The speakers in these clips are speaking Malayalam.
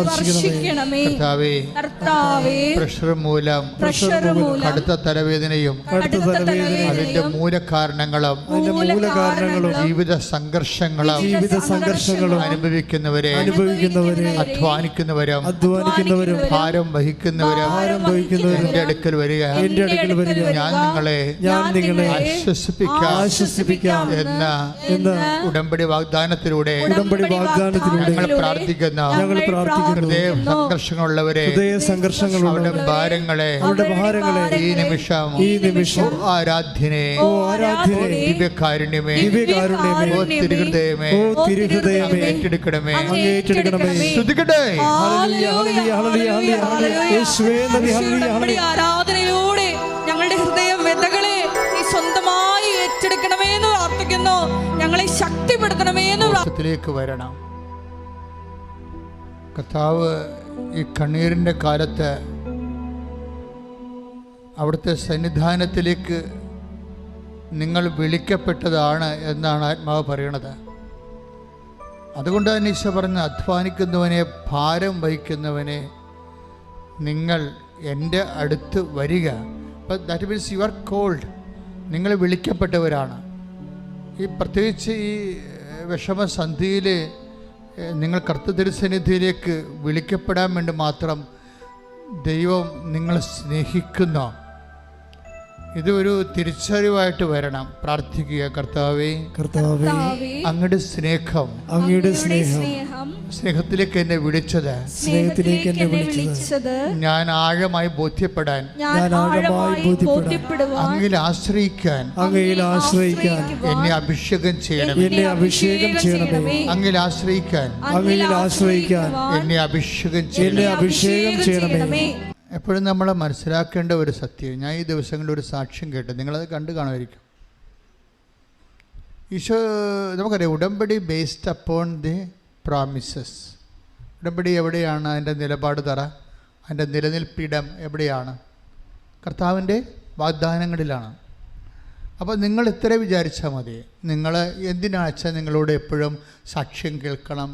വർഷിക്കണമേ കർത്താവേ. പ്രഷർ മൂലം കടുത്ത തലവേദനയും അതിന്റെ മൂലകാരണങ്ങളും ജീവിത സംഘർഷങ്ങളും അനുഭവിക്കുന്നവരെ അധ്വാനിക്കുന്നവരും ഭാരം വഹിക്കുന്നവരും എന്റെ അടുക്കൽ വരിക, ഞാൻ നിങ്ങളെ ആശ്വസിപ്പിക്കാം എന്ന ഉടമ്പടി വാഗ്ദാനത്തിലൂടെ ഞങ്ങൾ പ്രാർത്ഥിക്കുന്ന ഹൃദയ സംഘർഷങ്ങളുള്ളവരെ ഭാരങ്ങളെ ഈ നിമിഷം ആരാധ്യനെ ദിവ്യകാരുണ്യമേ തിരുഹൃദയമേ ഏറ്റെടുക്കണമേ. സ്തുതിക്കട്ടെ. ആരാധനയോടെ ഞങ്ങളുടെ ഹൃദയ വ്യതകളെ നീ സ്വന്തമായി ഏറ്റെടുക്കണമേ എന്ന് പ്രാർത്ഥിക്കുന്നു. ഞങ്ങളെ ശക്തിപ്പെടുത്തണമേ എന്ന് ത്തിലേക്ക് വരണം. കർത്താവ് ഈ കണ്ണീരിൻ്റെ കാലത്ത് അവിടുത്തെ സന്നിധാനത്തിലേക്ക് നിങ്ങൾ വിളിക്കപ്പെട്ടതാണ് എന്നാണ് ആത്മാവ് പറയണത്. അതുകൊണ്ട് തന്നെ ഈശോ പറഞ്ഞ അധ്വാനിക്കുന്നവനെ ഭാരം വഹിക്കുന്നവനെ നിങ്ങൾ എൻ്റെ അടുത്ത് വരിക. അപ്പം that means you are called. നിങ്ങൾ വിളിക്കപ്പെട്ടവരാണ്. ഈ പ്രത്യേകിച്ച് ഈ വിഷമസന്ധിയിൽ നിങ്ങൾ കർത്തൃസന്നിധിയിലേക്ക് വിളിക്കപ്പെടാൻ വേണ്ടി മാത്രം ദൈവം നിങ്ങളെ സ്നേഹിക്കുന്നു. ഇതൊരു തിരിച്ചറിവായിട്ട് വരണം. പ്രാർത്ഥിക്കുക, കർത്താവേ അങ്ങയുടെ സ്നേഹം സ്നേഹത്തിലേക്ക് എന്നെ വിളിച്ചത് ഞാൻ ആഴമായി ബോധ്യപ്പെടാൻ അങ്ങിൽ ആശ്രയിക്കാൻ എന്നെ അഭിഷേകം ചെയ്യണമേ. അങ്ങിൽ ആശ്രയിക്കാൻ എന്നെ അഭിഷേകം ചെയ്യണമേ. എപ്പോഴും നമ്മൾ മനസ്സിലാക്കേണ്ട ഒരു സത്യം, ഞാൻ ഈ ദിവസങ്ങളിൽ ഒരു സാക്ഷ്യം കേട്ടു, നിങ്ങളത് കണ്ടു കാണുമായിരിക്കും. ഈശോ നമുക്കറിയാം, ഉടമ്പടി ബേസ്ഡ് അപ്പോൺ ദി പ്രോമിസസ്. ഉടമ്പടി എവിടെയാണ്? അതിൻ്റെ നിലപാട് തറ, അതിൻ്റെ നിലനിൽപ്പിടം എവിടെയാണ്? കർത്താവിൻ്റെ വാഗ്ദാനങ്ങളിലാണ്. അപ്പോൾ നിങ്ങൾ ഇത്ര വിചാരിച്ചാൽ മതി. നിങ്ങൾ എന്തിനാണെന്ന് വെച്ചാൽ നിങ്ങളോട് എപ്പോഴും സാക്ഷ്യം കേൾക്കണം.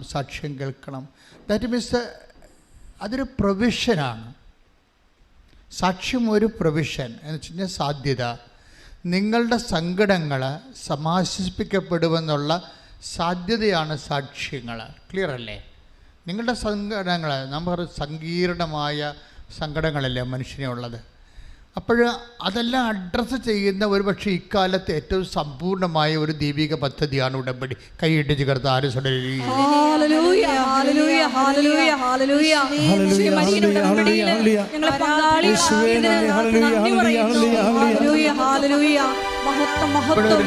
ദാറ്റ് മീൻസ് അതൊരു പ്രൊവിഷനാണ്. സാക്ഷ്യം ഒരു പ്രൊവിഷൻ എന്ന് വെച്ച് കഴിഞ്ഞാൽ സാധ്യത. നിങ്ങളുടെ സങ്കടങ്ങൾ സമാശ്വസിപ്പിക്കപ്പെടുമെന്നുള്ള സാധ്യതയാണ് സാക്ഷ്യങ്ങൾ. ക്ലിയർ അല്ലേ? നിങ്ങളുടെ സങ്കടങ്ങൾ, നമ്മൾ സങ്കീർണമായ സങ്കടങ്ങളല്ലേ മനുഷ്യനെ ഉള്ളത്. അപ്പോൾ അതെല്ലാം അഡ്രസ്സ് ചെയ്യുന്ന ഒരു പക്ഷേ ഇക്കാലത്ത് ഏറ്റവും സമ്പൂർണമായ ഒരു ദൈവിക പദ്ധതിയാണ് ഉടമ്പടി. കൈയിട്ടിച്ച് കർത്ത ആരും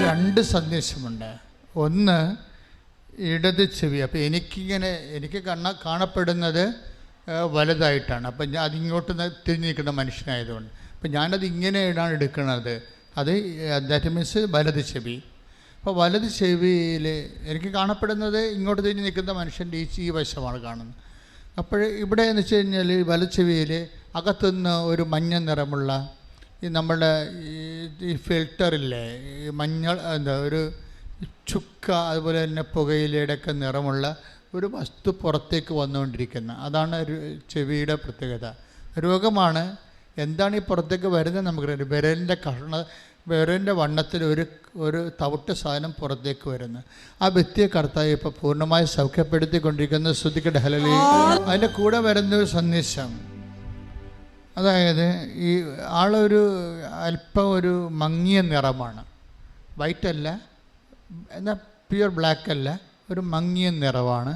രണ്ട് സന്ദേശമുണ്ട്. ഒന്ന് ഇടത് ചെവി. അപ്പോൾ എനിക്ക് കാണപ്പെടുന്നത് വലുതായിട്ടാണ്. അപ്പം ഞാൻ അതിങ്ങോട്ട് തിരിഞ്ഞു നിൽക്കുന്ന മനുഷ്യനായതുകൊണ്ട് അപ്പം ഞാനത് ഇങ്ങനെയാണ് എടുക്കുന്നത്. അത് ദാറ്റ് മീൻസ് വലത് ചെവി. അപ്പോൾ വലത് ചെവിയിൽ എനിക്ക് കാണപ്പെടുന്നത് ഇങ്ങോട്ട് തിരിഞ്ഞ് നിൽക്കുന്ന മനുഷ്യൻ്റെ ഈ വശമാണ് കാണുന്നത്. അപ്പോൾ ഇവിടെ എന്ന് വെച്ച് കഴിഞ്ഞാൽ വലത് ചെവിയിൽ അകത്തുനിന്ന് ഒരു മഞ്ഞ നിറമുള്ള ഈ നമ്മുടെ ഈ ഫിൽറ്ററില്ലേ, ഈ മഞ്ഞൾ ഒരു ചുക്ക, അതുപോലെ തന്നെ പുകയിലയുടെയൊക്കെ നിറമുള്ള ഒരു വസ്തു പുറത്തേക്ക് വന്നുകൊണ്ടിരിക്കുന്ന, അതാണ് ചെവിയുടെ പ്രത്യേകത. രോഗമാണ്. എന്താണ് ഈ പുറത്തേക്ക് വരുന്നത് നമുക്കറിയാം. വിരലിൻ്റെ വണ്ണത്തിൽ ഒരു തവിട്ട് സാധനം പുറത്തേക്ക് വരുന്നത്. ആ വ്യക്തിയെ കർത്താവ് ഇപ്പോൾ പൂർണ്ണമായി സൗഖ്യപ്പെടുത്തിക്കൊണ്ടിരിക്കുന്ന ശ്രുതിക്കട്ടെ ഹല്ലേലൂയ. അതിൻ്റെ കൂടെ വരുന്നൊരു സന്ദേശം, അതായത് ഈ ആളൊരു അല്പം ഒരു മങ്ങിയ നിറമാണ്. വൈറ്റ് അല്ല, എന്നാൽ പ്യുവർ ബ്ലാക്ക് അല്ല, ഒരു മങ്ങിയ നിറമാണ്.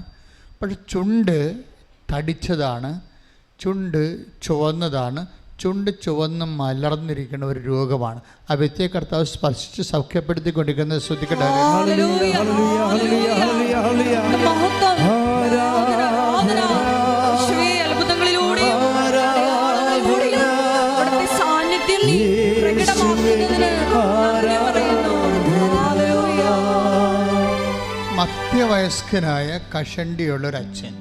പക്ഷെ ചുണ്ട് തടിച്ചതാണ്, ചുണ്ട് ചുവന്നതാണ്, ചുണ്ട് ചുവന്ന് മലർന്നിരിക്കുന്ന ഒരു രോഗമാണ്. ആ വ്യക്തിയെ കർത്താവ് സ്പർശിച്ച് സൗഖ്യപ്പെടുത്തിക്കൊണ്ടിരിക്കുന്നത് ശ്രദ്ധിക്കട്ടെ. മധ്യവയസ്കനായ കഷണ്ടിയുള്ളൊരച്ഛൻ,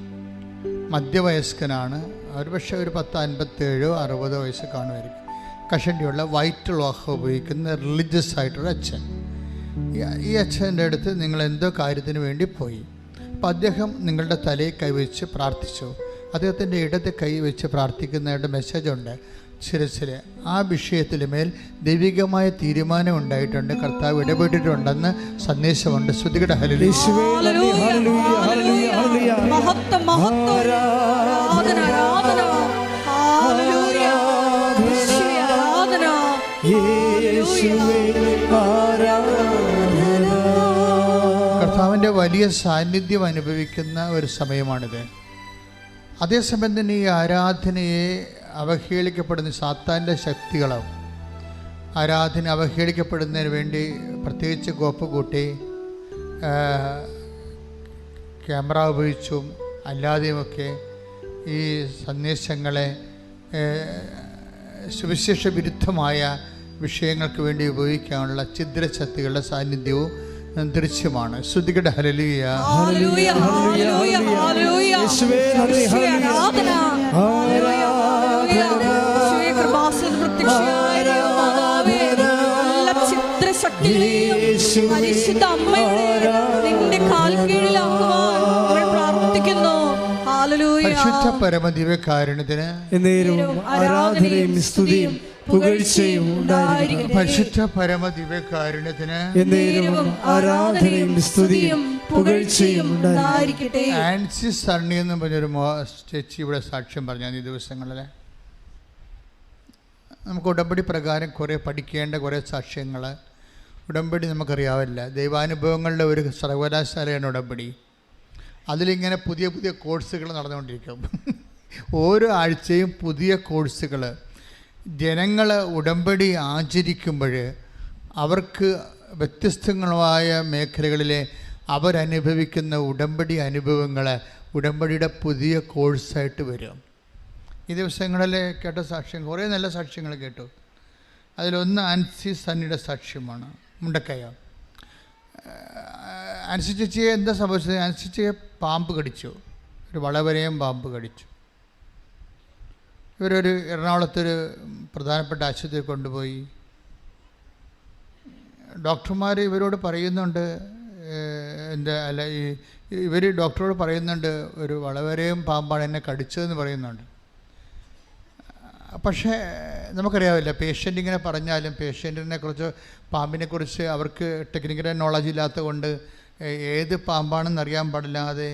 മധ്യവയസ്കനാണ്, ഒരുപക്ഷെ ഒരു 57-60 വയസ്സ് കാണുമായിരിക്കും. കഷണ്ടിയുള്ള വൈറ്റ് ലോഹ ഉപയോഗിക്കുന്ന റിലീജിയസ് ആയിട്ടൊരു അച്ഛൻ. ഈ അച്ഛൻ്റെ അടുത്ത് നിങ്ങൾ എന്തോ കാര്യത്തിന് വേണ്ടി പോയി. അപ്പോൾ അദ്ദേഹം നിങ്ങളുടെ തലയിൽ കൈവച്ച് പ്രാർത്ഥിച്ചു, അദ്ദേഹത്തിൻ്റെ ഇടത് കൈ വെച്ച് പ്രാർത്ഥിക്കുന്നതായിട്ട് മെസ്സേജുണ്ട് ശിരസിൽ. ആ വിഷയത്തിലുമേൽ ദൈവികമായ തീരുമാനം ഉണ്ടായിട്ടുണ്ട്, കർത്താവ് ഇടപെട്ടിട്ടുണ്ടെന്ന് സന്ദേശമുണ്ട്. ശ്രുതികട ഹല്ലേലൂയ. കർത്താവിൻ്റെ വലിയ സാന്നിധ്യം അനുഭവിക്കുന്ന ഒരു സമയമാണിത്. അതേസമയം തന്നെ ഈ ആരാധനയെ അവഹേളിക്കപ്പെടുന്ന സാത്താൻ്റെ ശക്തികളോ ആരാധന അവഹേളിക്കപ്പെടുന്നതിന് വേണ്ടി പ്രത്യേകിച്ച് കോപ്പ് കൂട്ടി ക്യാമറ ഉപയോഗിച്ചും അല്ലാതെയുമൊക്കെ ഈ സന്ദേശങ്ങളെ സുവിശേഷ വിരുദ്ധമായ വിഷയങ്ങൾക്ക് വേണ്ടി ഉപയോഗിക്കാനുള്ള ഛിദ്രശക്തികളുടെ സാന്നിധ്യവും ദൃശ്യമാണ്. ശ്രുതികട ഹല്ലേലൂയ. പരിശുദ്ധ അമ്മയുടെ നിന്റെ കാൽക്കീഴിലാക്കുവാൻ പ്രാർത്ഥിക്കുന്നു. പരിശുദ്ധ പരമദിവ്യകാരുണ്യത്തിന് ആരാധനയും സ്തുതിയും പുകഴ്ചയും ഉണ്ടായിരിക്കട്ടെ. പരിശുദ്ധ പരമദിവ്യകാരുണ്യത്തിന് ആരാധനയും സ്തുതിയും പുകഴ്ചയും ഉണ്ടായിരിക്കട്ടെ. ആൻസി സണ്ണി എന്ന് പറഞ്ഞൊരു ചേച്ചി ഇവിടെ സാക്ഷ്യം പറഞ്ഞു ഈ ദിവസങ്ങളിൽ. നമുക്ക് ഉടമ്പടി പ്രകാരം കുറേ പഠിക്കേണ്ട കുറേ സാക്ഷ്യങ്ങൾ. ഉടമ്പടി നമുക്കറിയാവില്ല, ദൈവാനുഭവങ്ങളുടെ ഒരു സർവകലാശാലയാണ് ഉടമ്പടി. അതിലിങ്ങനെ പുതിയ പുതിയ കോഴ്സുകൾ നടന്നുകൊണ്ടിരിക്കും. ഓരോ ആഴ്ചയും പുതിയ കോഴ്സുകൾ. ജനങ്ങൾ ഉടമ്പടി ആചരിക്കുമ്പോൾ അവർക്ക് വ്യത്യസ്തങ്ങളായ മേഖലകളിലെ അവരനുഭവിക്കുന്ന ഉടമ്പടി അനുഭവങ്ങൾ ഉടമ്പടിയുടെ പുതിയ കോഴ്സായിട്ട് വരും. ഈ ദിവസങ്ങളിൽ കേട്ട സാക്ഷ്യം കുറേ നല്ല സാക്ഷ്യങ്ങൾ കേട്ടു. അതിലൊന്ന് ആൻസി സണ്ണിയുടെ സാക്ഷ്യമാണ്, മുണ്ടക്കയ. ആൻസി ചേച്ചിയെ എന്താ സംഭവിച്ചത്? ആൻസി ചേച്ചിയെ പാമ്പ് കടിച്ചു, ഒരു വളവരെയും പാമ്പ് കടിച്ചു. ഇവരൊരു എറണാകുളത്തൊരു പ്രധാനപ്പെട്ട ആശുപത്രിയിൽ കൊണ്ടുപോയി. ഡോക്ടർമാർ ഇവരോട് പറയുന്നുണ്ട്, ഇവർ ഡോക്ടറോട് പറയുന്നുണ്ട് ഒരു വളവരെയും പാമ്പാണ് എന്നെ കടിച്ചതെന്ന് പറയുന്നുണ്ട്. പക്ഷേ നമുക്കറിയാവില്ല, പേഷ്യൻ്റ് ഇങ്ങനെ പറഞ്ഞാലും പേഷ്യൻറ്റിനെ കുറിച്ച് പാമ്പിനെക്കുറിച്ച് അവർക്ക് ടെക്നിക്കൽ നോളജ് ഇല്ലാത്തത് കൊണ്ട് ഏത് പാമ്പാണെന്ന് അറിയാൻ പാടില്ലാതെ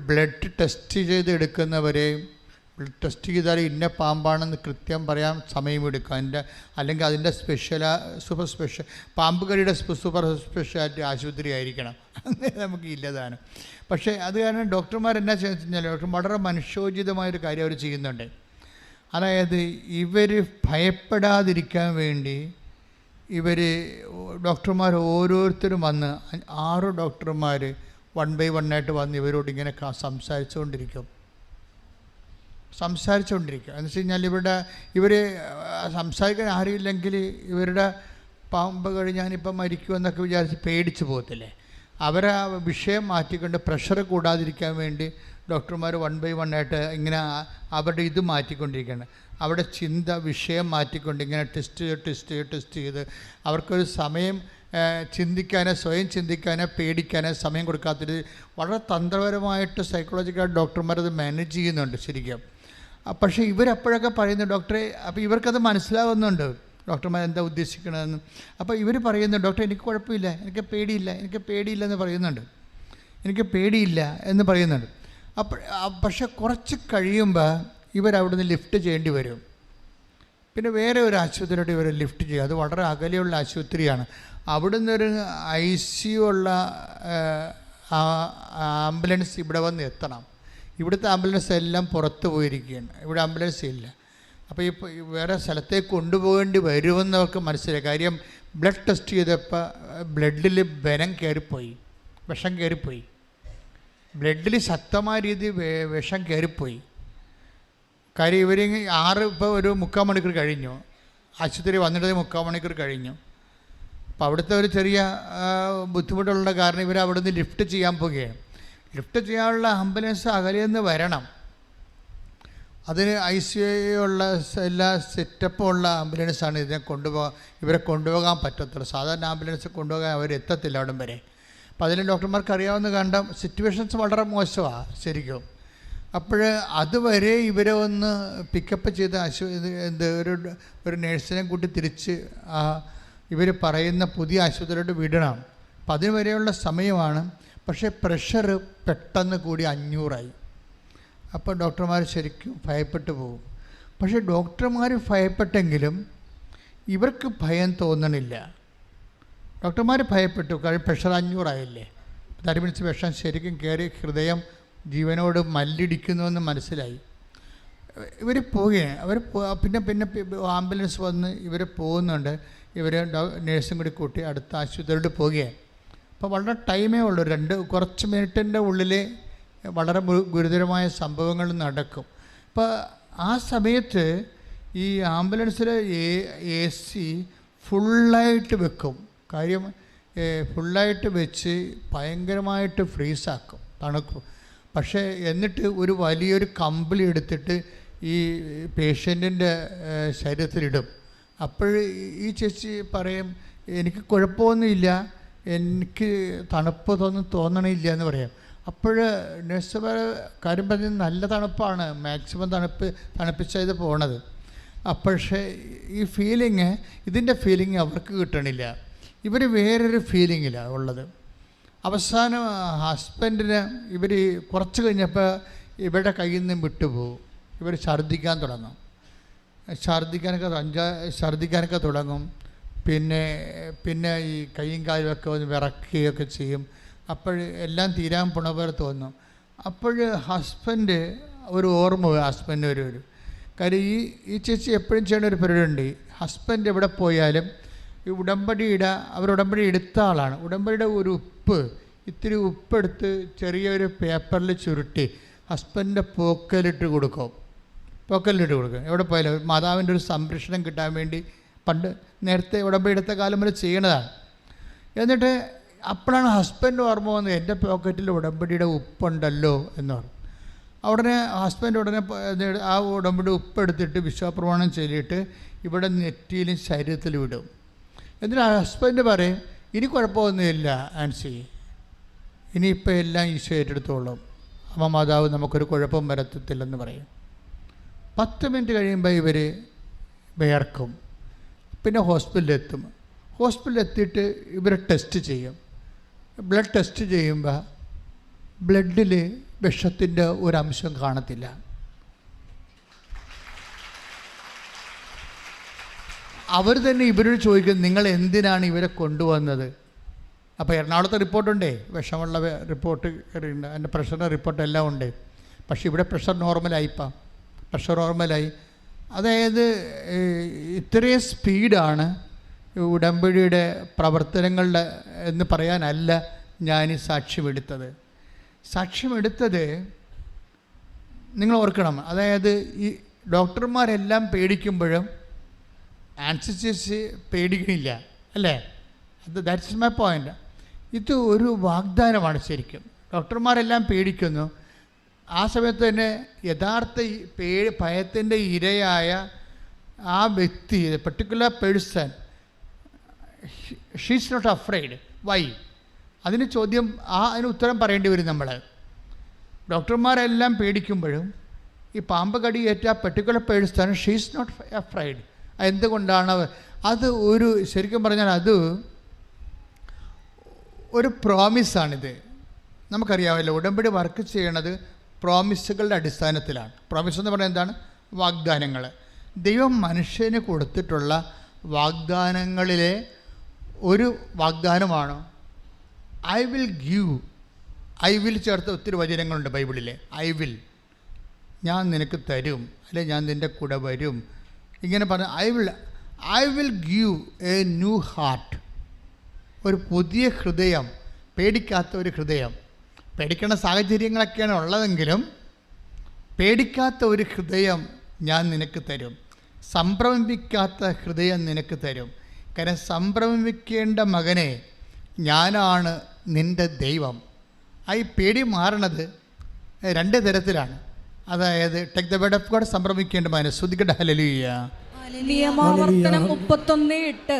ബ്ലഡ് ടെസ്റ്റ് ചെയ്ത് എടുക്കുന്നവരെയും ബ്ലഡ് ടെസ്റ്റ് ചെയ്താൽ ഇന്ന പാമ്പാണെന്ന് കൃത്യം പറയാൻ സമയമെടുക്കും. അല്ലെങ്കിൽ അതിൻ്റെ സൂപ്പർ സ്പെഷ്യൽ പാമ്പ് കടിയുടെ സൂപ്പർ സ്പെഷ്യാലിറ്റി ആശുപത്രി ആയിരിക്കണം, അങ്ങനെ നമുക്ക് ഇല്ലതാണ്. പക്ഷേ അത് കാരണം ഡോക്ടർമാർ എന്നാ ചെയ്യുന്നത് കഴിഞ്ഞാൽ ഡോക്ടർ വളരെ മനുഷ്യോചിതമായൊരു കാര്യം അവർ ചെയ്യുന്നുണ്ട്. അതായത് ഇവർ ഭയപ്പെടാതിരിക്കാൻ വേണ്ടി ഡോക്ടർമാർ ഓരോരുത്തരും വന്ന് 6 ഡോക്ടർമാർ 1 by 1 ആയിട്ട് വന്ന് ഇവരോട് ഇങ്ങനെ സംസാരിച്ചുകൊണ്ടിരിക്കും. എന്ന് വെച്ച് കഴിഞ്ഞാൽ ഇവർ സംസാരിക്കാൻ ആരുമില്ലെങ്കിൽ ഇവരുടെ പാമ്പ് കഴിഞ്ഞ് ഞാനിപ്പം മരിക്കുമെന്നൊക്കെ വിചാരിച്ച് പേടിച്ച് പോകത്തില്ലേ, അവരെ വിഷയം മാറ്റിക്കൊണ്ട് പ്രഷർ കൂടാതിരിക്കാൻ വേണ്ടി ഡോക്ടർമാർ 1 by 1 ആയിട്ട് ഇങ്ങനെ അവരുടെ ഇത് മാറ്റിക്കൊണ്ടിരിക്കുകയാണ്. അവിടെ ചിന്ത വിഷയം മാറ്റിക്കൊണ്ട് ഇങ്ങനെ ടെസ്റ്റ് ചെയ്ത് അവർക്കൊരു സമയം ചിന്തിക്കാനോ സ്വയം ചിന്തിക്കാനോ പേടിക്കാനോ സമയം കൊടുക്കാത്തൊരു വളരെ തന്ത്രപരമായിട്ട് സൈക്കോളജിക്കൽ ഡോക്ടർമാരത് മാനേജ് ചെയ്യുന്നുണ്ട് ശരിക്കും. പക്ഷേ ഇവരപ്പോഴൊക്കെ പറയുന്നു ഡോക്ടറെ, അപ്പോൾ ഇവർക്കത് മനസ്സിലാവുന്നുണ്ട് ഡോക്ടർമാർ എന്താ ഉദ്ദേശിക്കണമെന്ന്. അപ്പോൾ ഇവർ പറയുന്നു ഡോക്ടർ എനിക്ക് കുഴപ്പമില്ല, എനിക്ക് പേടിയില്ല എന്ന് പറയുന്നുണ്ട്. പക്ഷെ കുറച്ച് കഴിയുമ്പോൾ ഇവരവിടുന്ന് ലിഫ്റ്റ് ചെയ്യേണ്ടി വരും. പിന്നെ വേറെ ഒരു ആശുപത്രിയോട്ട് ഇവർ ലിഫ്റ്റ് ചെയ്യും. അത് വളരെ അകലെയുള്ള ആശുപത്രിയാണ്. അവിടുന്ന് ഒരു ICU ഉള്ള ആംബുലൻസ് ഇവിടെ വന്ന് എത്തണം. ഇവിടുത്തെ ആംബുലൻസ് എല്ലാം പുറത്ത് പോയിരിക്കുകയാണ്, ഇവിടെ ആംബുലൻസ് ഇല്ല. അപ്പോൾ ഇപ്പോൾ വേറെ സ്ഥലത്തേക്ക് കൊണ്ടുപോകേണ്ടി വരുമെന്നവർക്ക് മനസ്സിലായി. കാര്യം ബ്ലഡ് ടെസ്റ്റ് ചെയ്തപ്പോൾ ബ്ലഡിൽ വിഷം കയറിപ്പോയി, ബ്ലഡിൽ ശക്തമായ രീതിയിൽ വിഷം കയറിപ്പോയി. കാര്യം ഇവർ ഇപ്പോൾ ഒരു 3/4 മണിക്കൂർ കഴിഞ്ഞു, ആശുപത്രി വന്നിട്ട് 3/4 മണിക്കൂർ കഴിഞ്ഞു. അപ്പോൾ അവിടുത്തെ ഒരു ചെറിയ ബുദ്ധിമുട്ടുള്ള കാരണം ഇവർ അവിടെ നിന്ന് ലിഫ്റ്റ് ചെയ്യാൻ പോവുകയാണ്. ലിഫ്റ്റ് ചെയ്യാനുള്ള ആംബുലൻസ് അകലെന്ന് വരണം. അതിന് ICU ഉള്ള എല്ലാ സെറ്റപ്പും ഉള്ള ആംബുലൻസാണ് ഇവരെ കൊണ്ടുപോകാൻ പറ്റത്തുള്ളൂ. സാധാരണ ആംബുലൻസ് കൊണ്ടുപോകാൻ അവരെത്തത്തില്ല അവിടം വരെ. അപ്പോൾ അതിൽ ഡോക്ടർമാർക്ക് അറിയാവുന്ന കണ്ട സിറ്റുവേഷൻസ് വളരെ മോശമാണ് ശരിക്കും. അപ്പോൾ അതുവരെ ഇവരെ ഒന്ന് പിക്കപ്പ് ചെയ്ത് ഒരു നേഴ്സിനെ കൂട്ടി തിരിച്ച് ഇവർ പറയുന്ന പുതിയ ആശുപത്രിയിലോട്ട് വിടണം. അപ്പം അതിന് വരെയുള്ള സമയമാണ്. പക്ഷേ പ്രഷർ പെട്ടെന്ന് കൂടി 500 അപ്പോൾ ഡോക്ടർമാർ ശരിക്കും ഭയപ്പെട്ടു പോകും. പക്ഷേ ഡോക്ടർമാർ ഭയപ്പെട്ടെങ്കിലും ഇവർക്ക് ഭയം തോന്നണില്ല. ഡോക്ടർമാർ ഭയപ്പെട്ടു, കാര്യം പ്രഷർ 500 തരമിടിച്ച് വിഷം ശരിക്കും കയറി ഹൃദയം ജീവനോട് മല്ലിടിക്കുന്നുവെന്ന് മനസ്സിലായി. ഇവർ പോവുകയാണ്. പിന്നെ ആംബുലൻസ് വന്ന് ഇവർ പോകുന്നുണ്ട്. ഇവർ നേഴ്സും കൂടി കൂട്ടി അടുത്ത ആശുപത്രിയിലോട്ട് പോവുകയാണ്. അപ്പോൾ വളരെ ടൈമേ ഉള്ളൂ, കുറച്ച് മിനിറ്റിൻ്റെ ഉള്ളിൽ വളരെ ഗുരുതരമായ സംഭവങ്ങൾ നടക്കും. അപ്പോൾ ആ സമയത്ത് ഈ ആംബുലൻസിൽ AC ഫുള്ളായിട്ട് വെക്കും. കാര്യം ഫുള്ളായിട്ട് വെച്ച് ഭയങ്കരമായിട്ട് ഫ്രീസാക്കും, തണുക്കും. പക്ഷേ എന്നിട്ട് ഒരു വലിയൊരു കമ്പിളി എടുത്തിട്ട് ഈ പേഷ്യൻറ്റിൻ്റെ ശരീരത്തിലിടും. അപ്പോൾ ഈ ചേച്ചി പറയും, എനിക്ക് കുഴപ്പമൊന്നുമില്ല, എനിക്ക് തണുപ്പ് തോന്നണില്ല എന്ന് പറയാം. അപ്പോൾ നഴ്സുമാർ കാര്യം പറഞ്ഞ് നല്ല തണുപ്പാണ്, മാക്സിമം തണുപ്പിച്ചത് പോണത്. പക്ഷേ ഈ ഇതിൻ്റെ ഫീലിംഗ് അവർക്ക് കിട്ടണില്ല. ഇവർ വേറൊരു ഫീലിങ്ങിലാണ് ഉള്ളത്. അവസാനം ഹസ്ബൻഡിന് ഇവർ കുറച്ച് കഴിഞ്ഞപ്പോൾ ഇവരുടെ കയ്യിൽ നിന്ന് വിട്ടുപോകും. ഇവർ ഛർദ്ദിക്കാൻ തുടങ്ങും. ഛർദ്ദിക്കാനൊക്കെ തുടങ്ങും. പിന്നെ ഈ കൈയും കാലുമൊക്കെ ഒന്ന് വിറക്കുകയൊക്കെ ചെയ്യും. അപ്പോൾ എല്ലാം തീരാൻ പുണവർ തോന്നും. അപ്പോൾ ഹസ്ബൻഡ് ഒരു ഓർമ്മ ഹസ്ബൻഡ് ഒരു കാര്യം ഈ ചേച്ചി എപ്പോഴും ചെയ്യുന്ന ഒരു പരിപാടിയുണ്ട്. ഹസ്ബൻഡ് എവിടെ പോയാലും ഈ ഉടമ്പടി എടുത്ത ആളാണ്. ഉടമ്പടിയുടെ ഒരു ഇത്തിരി ഉപ്പെടുത്ത് ചെറിയൊരു പേപ്പറിൽ ചുരുട്ടി ഹസ്ബൻഡിൻ്റെ പോക്കലിട്ട് കൊടുക്കും. എവിടെ പോയാലും മാതാവിൻ്റെ ഒരു സംരക്ഷണം കിട്ടാൻ വേണ്ടി നേരത്തെ ഉടമ്പടി എടുത്ത കാലം വരെ ചെയ്യണതാണ്. എന്നിട്ട് അപ്പോഴാണ് ഹസ്ബൻഡ് ഓർമ്മ വന്നത്, എൻ്റെ പോക്കറ്റിൽ ഉടമ്പടിയുടെ ഉപ്പുണ്ടല്ലോ എന്ന് പറഞ്ഞു. ഹസ്ബൻഡ് ഉടനെ ആ ഉടമ്പടി ഉപ്പെടുത്തിട്ട് വിശ്വാസപ്രമാണം ചൊല്ലിയിട്ട് ഇവിടെ നെറ്റിയിലും ശരീരത്തിലും ഇടും. എന്നിട്ട് ഹസ്ബൻഡ് പറയും, ഇനി കുഴപ്പമൊന്നുമില്ല ആൻസി, ഇനിയിപ്പോൾ എല്ലാം ഈശോ ഏറ്റെടുത്തോളും, അമ്മ മാതാവ് നമുക്കൊരു കുഴപ്പം വരത്തില്ലെന്ന് പറയും. 10 മിനിറ്റ് കഴിയുമ്പോൾ ഇവർ വിയർക്കും. പിന്നെ ഹോസ്പിറ്റലിലെത്തിയിട്ട് ഇവർ ടെസ്റ്റ് ചെയ്യും. ബ്ലഡ് ടെസ്റ്റ് ചെയ്യുമ്പോൾ ബ്ലഡിൽ വിഷത്തിൻ്റെ ഒരംശം കാണത്തില്ല. അവർ തന്നെ ഇവരോട് ചോദിക്കും, നിങ്ങൾ എന്തിനാണ് ഇവരെ കൊണ്ടുവന്നത്? അപ്പോൾ എറണാകുളത്തെ റിപ്പോർട്ടുണ്ടേ, വിഷമുള്ള റിപ്പോർട്ട് ഉണ്ട്, അതിൻ്റെ പ്രഷറിൻ്റെ റിപ്പോർട്ട് എല്ലാം ഉണ്ട്. പക്ഷേ ഇവിടെ പ്രഷർ നോർമലായി. അതായത് ഇത്രയും സ്പീഡാണ് ഉടമ്പടിയുടെ പ്രവർത്തനങ്ങളുടെ എന്ന് പറയാനല്ല ഞാൻ സാക്ഷ്യമെടുത്തത് നിങ്ങൾ ഓർക്കണം. അതായത് ഈ ഡോക്ടർമാരെല്ലാം പേടിക്കുമ്പോഴും ആൻസി ചേച്ചി പേടിക്കണില്ല, അല്ലേ? That's my point. ഇത് ഒരു വാഗ്ദാനമാണ് ശരിക്കും. ഡോക്ടർമാരെല്ലാം പേടിക്കുന്നു. ആ സമയത്ത് തന്നെ യഥാർത്ഥ ഭയത്തിൻ്റെ ഇരയായ ആ വ്യക്തി, particular person, she's not afraid. Why? അതിന് ഉത്തരം പറയേണ്ടി വരും നമ്മൾ. ഡോക്ടർമാരെല്ലാം പേടിക്കുമ്പോഴും ഈ പാമ്പ് കടിയേറ്റ particular person she's not afraid. എന്തുകൊണ്ടാണ്? അത് ശരിക്കും പറഞ്ഞാൽ അത് ഒരു പ്രോമിസാണിത്. നമുക്കറിയാമല്ലോ, ഉടമ്പടി വർക്ക് ചെയ്യണത് പ്രോമിസുകളുടെ അടിസ്ഥാനത്തിലാണ്. പ്രോമിസ് എന്ന് പറഞ്ഞാൽ എന്താണ്? വാഗ്ദാനങ്ങൾ. ദൈവം മനുഷ്യന് കൊടുത്തിട്ടുള്ള വാഗ്ദാനങ്ങളിലെ ഒരു വാഗ്ദാനമാണ് ഐ വിൽ ചേർത്ത് ഒത്തിരി വചനങ്ങളുണ്ട് ബൈബിളിലെ. ഞാൻ നിനക്ക് തരും, അല്ലെ ഞാൻ നിൻ്റെ കൂടെ വരും, ഇങ്ങനെ പറഞ്ഞ I will give A new heart, ഒരു പുതിയ ഹൃദയം, പേടിക്കാത്ത ഒരു ഹൃദയം. പേടിക്കണ സാഹചര്യങ്ങളൊക്കെയാണ് ഉള്ളതെങ്കിലും പേടിക്കാത്ത ഒരു ഹൃദയം ഞാൻ നിനക്ക് തരും. സംഭ്രമിപ്പിക്കാത്ത ഹൃദയം നിനക്ക് തരും. കാരണം സംഭ്രമിക്കേണ്ട മകനെ, ഞാനാണ് നിൻ്റെ ദൈവം. ഈ പേടി മാറണത് 2 തരത്തിലാണ്. അതായത് take the word of God, സംഭ്രമിക്കേണ്ട മകനെ. ശ്രുതിക്കട്ടെ ഹല്ലേലൂയ. നിയമാവർത്തനം 31:8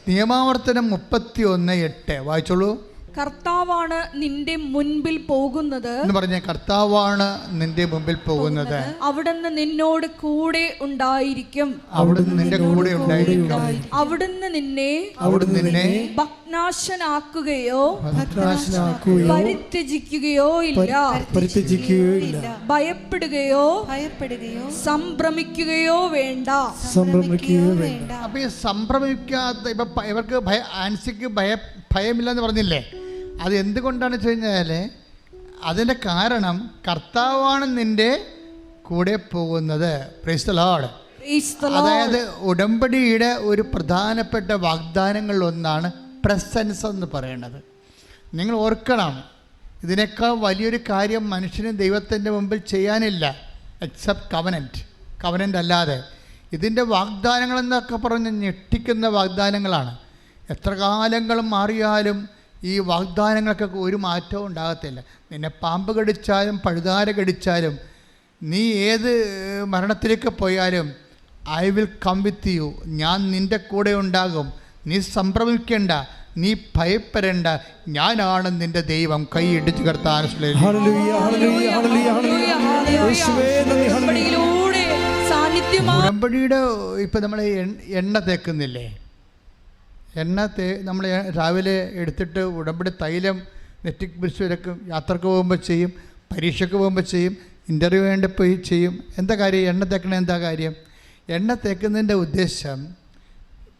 നിയമാവർത്തനം 31:8 വായിച്ചോളൂ. കർത്താവാണ് നിന്റെ മുൻപിൽ പോകുന്നത് എന്ന് പറഞ്ഞ കർത്താവാണ് നിന്റെ മുമ്പിൽ പോകുന്നത്. അവിടുന്ന് നിന്നോട് കൂടെ ഉണ്ടായിരിക്കും. അവിടുന്ന് നിന്റെ കൂടെ ഉണ്ടായിരിക്കും. അവിടുന്ന് നിന്നെ ഭഗ്നാശനാക്കുകയോ പരിത്യജിക്കുകയോ ഇല്ല. ഭയപ്പെടുകയോ സംഭ്രമിക്കുകയോ വേണ്ട. അപ്പൊ ഈ സംഭ്രമിക്കാത്ത ഇവർക്ക് ആൻസിക്ക് ഭയമില്ലെന്ന് പറഞ്ഞില്ലേ? അത് എന്തുകൊണ്ടാണ് വെച്ച് കഴിഞ്ഞാൽ അതിൻ്റെ കാരണം കർത്താവാണ് നിന്റെ കൂടെ പോകുന്നത്. Praise the Lord. അതായത് ഉടമ്പടിയുടെ ഒരു പ്രധാനപ്പെട്ട വാഗ്ദാനങ്ങളിലൊന്നാണ് പ്രസൻസ് എന്ന് പറയുന്നത്. നിങ്ങൾ ഓർക്കണം, ഇതിനേക്കാൾ വലിയൊരു കാര്യം മനുഷ്യന് ദൈവത്തിൻ്റെ മുമ്പിൽ ചെയ്യാനില്ല എക്സെപ്റ്റ് കവനൻ്റ് അല്ലാതെ. ഇതിൻ്റെ വാഗ്ദാനങ്ങളെന്നൊക്കെ പറഞ്ഞ് ഞെട്ടിക്കുന്ന വാഗ്ദാനങ്ങളാണ്. എത്ര കാലങ്ങളും മാറിയാലും ഈ വാഗ്ദാനങ്ങൾക്കൊക്കെ ഒരു മാറ്റവും ഉണ്ടാകത്തില്ല. നിന്നെ പാമ്പ് കടിച്ചാലും പഴുതാര കടിച്ചാലും നീ ഏത് മരണത്തിലേക്ക് പോയാലും I will come with you, ഞാൻ നിൻ്റെ കൂടെ ഉണ്ടാകും. നീ സംഭ്രമിക്കേണ്ട, നീ ഭയപ്പെടേണ്ട, ഞാനാണ് നിൻ്റെ ദൈവം. കൈ ഇടിച്ചു കർത്താൻ. ഉടമ്പടിയുടെ ഇപ്പം നമ്മൾ എണ്ണ തേക്കുന്നില്ലേ? നമ്മൾ രാവിലെ എടുത്തിട്ട് ഉടമ്പടി തൈലം നെറ്റിക്ക് പിടിച്ച് വരക്കും. യാത്രക്ക് പോകുമ്പോൾ ചെയ്യും, പരീക്ഷയ്ക്ക് പോകുമ്പോൾ ചെയ്യും, ഇൻ്റർവ്യൂ വേണ്ടപ്പോൾ ചെയ്യും. എന്താ കാര്യം? എണ്ണ തേക്കണ എന്താ കാര്യം? എണ്ണ തേക്കുന്നതിൻ്റെ ഉദ്ദേശം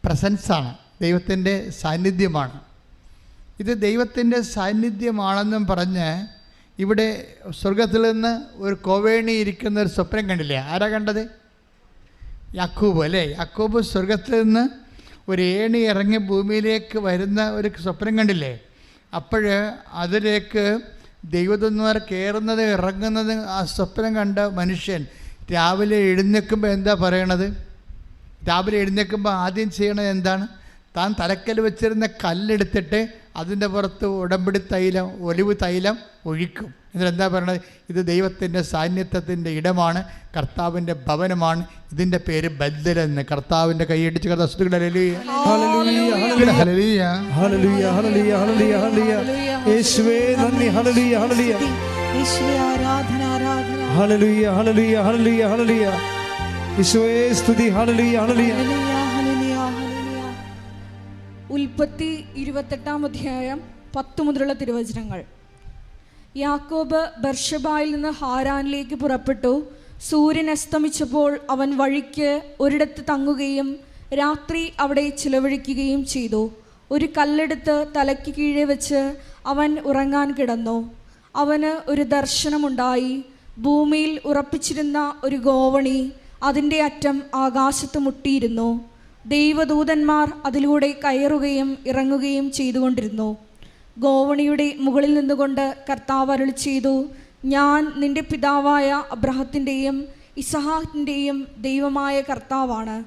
പ്രസൻസാണ്, ദൈവത്തിൻ്റെ സാന്നിധ്യമാണ്. ഇത് ദൈവത്തിൻ്റെ സാന്നിധ്യമാണെന്നും പറഞ്ഞ് ഇവിടെ സ്വർഗത്തിൽ നിന്ന് ഒരു കോവേണി ഇരിക്കുന്ന ഒരു സ്വപ്നം കണ്ടില്ലേ? ആരാ കണ്ടത്? യാക്കോബ് അല്ലേ? യാക്കോബ് സ്വർഗത്തിൽ നിന്ന് ഒരു ഏണി ഇറങ്ങി ഭൂമിയിലേക്ക് വരുന്ന ഒരു സ്വപ്നം കണ്ടില്ലേ? അപ്പോൾ അതിലേക്ക് ദൈവദൂതന്മാർ കയറുന്നത് ഇറങ്ങുന്നത് ആ സ്വപ്നം കണ്ട മനുഷ്യൻ രാവിലെ എഴുന്നേൽക്കുമ്പോൾ എന്താ പറയണത്? രാവിലെ എഴുന്നേൽക്കുമ്പോൾ ആദ്യം ചെയ്യണത് എന്താണ്? താൻ തലക്കൽ വെച്ചിരുന്ന കല്ലെടുത്തിട്ട് അതിൻ്റെ പുറത്ത് ഉടമ്പടി തൈലം, ഒലിവ് തൈലം ഒഴിക്കും. എന്നിട്ടെന്താ പറയണത്? ഇത് ദൈവത്തിൻ്റെ സാന്നിധ്യത്തിൻ്റെ ഇടമാണ്, കർത്താവിൻ്റെ ഭവനമാണ്. ഇതിൻ്റെ പേര് ബദ്ധലെന്ന്. കർത്താവിൻ്റെ കൈയടിച്ച് ഉൽപ്പത്തി 28-ാം അധ്യായം 10 മുതലുള്ള തിരുവചനങ്ങൾ. യാക്കോബ് ബർഷബായിൽ നിന്ന് ഹാരാനിലേക്ക് പുറപ്പെട്ടു. സൂര്യൻ അസ്തമിച്ചപ്പോൾ അവൻ വഴിക്ക് ഒരിടത്ത് തങ്ങുകയും രാത്രി അവിടെ ചിലവഴിക്കുകയും ചെയ്തു. ഒരു കല്ലെടുത്ത് തലയ്ക്ക് കീഴെ വെച്ച് അവൻ ഉറങ്ങാൻ കിടന്നു. അവന് ഒരു ദർശനമുണ്ടായി. ഭൂമിയിൽ ഉറപ്പിച്ചിരുന്ന ഒരു ഗോവണി അതിൻ്റെ അറ്റം ആകാശത്ത് മുട്ടിയിരുന്നു. ദൈവദൂതന്മാർ അതിലൂടെ കയറുകയും ഇറങ്ങുകയും ചെയ്തുകൊണ്ടിരുന്നു. ഗോവണിയുടെ മുകളിൽ നിന്നുകൊണ്ട് കർത്താവ് അരുളി ചെയ്തു, ഞാൻ നിന്റെ പിതാവായ അബ്രഹത്തിൻ്റെയും ഇസഹാക്കിൻ്റെയും ദൈവമായ കർത്താവാണ്.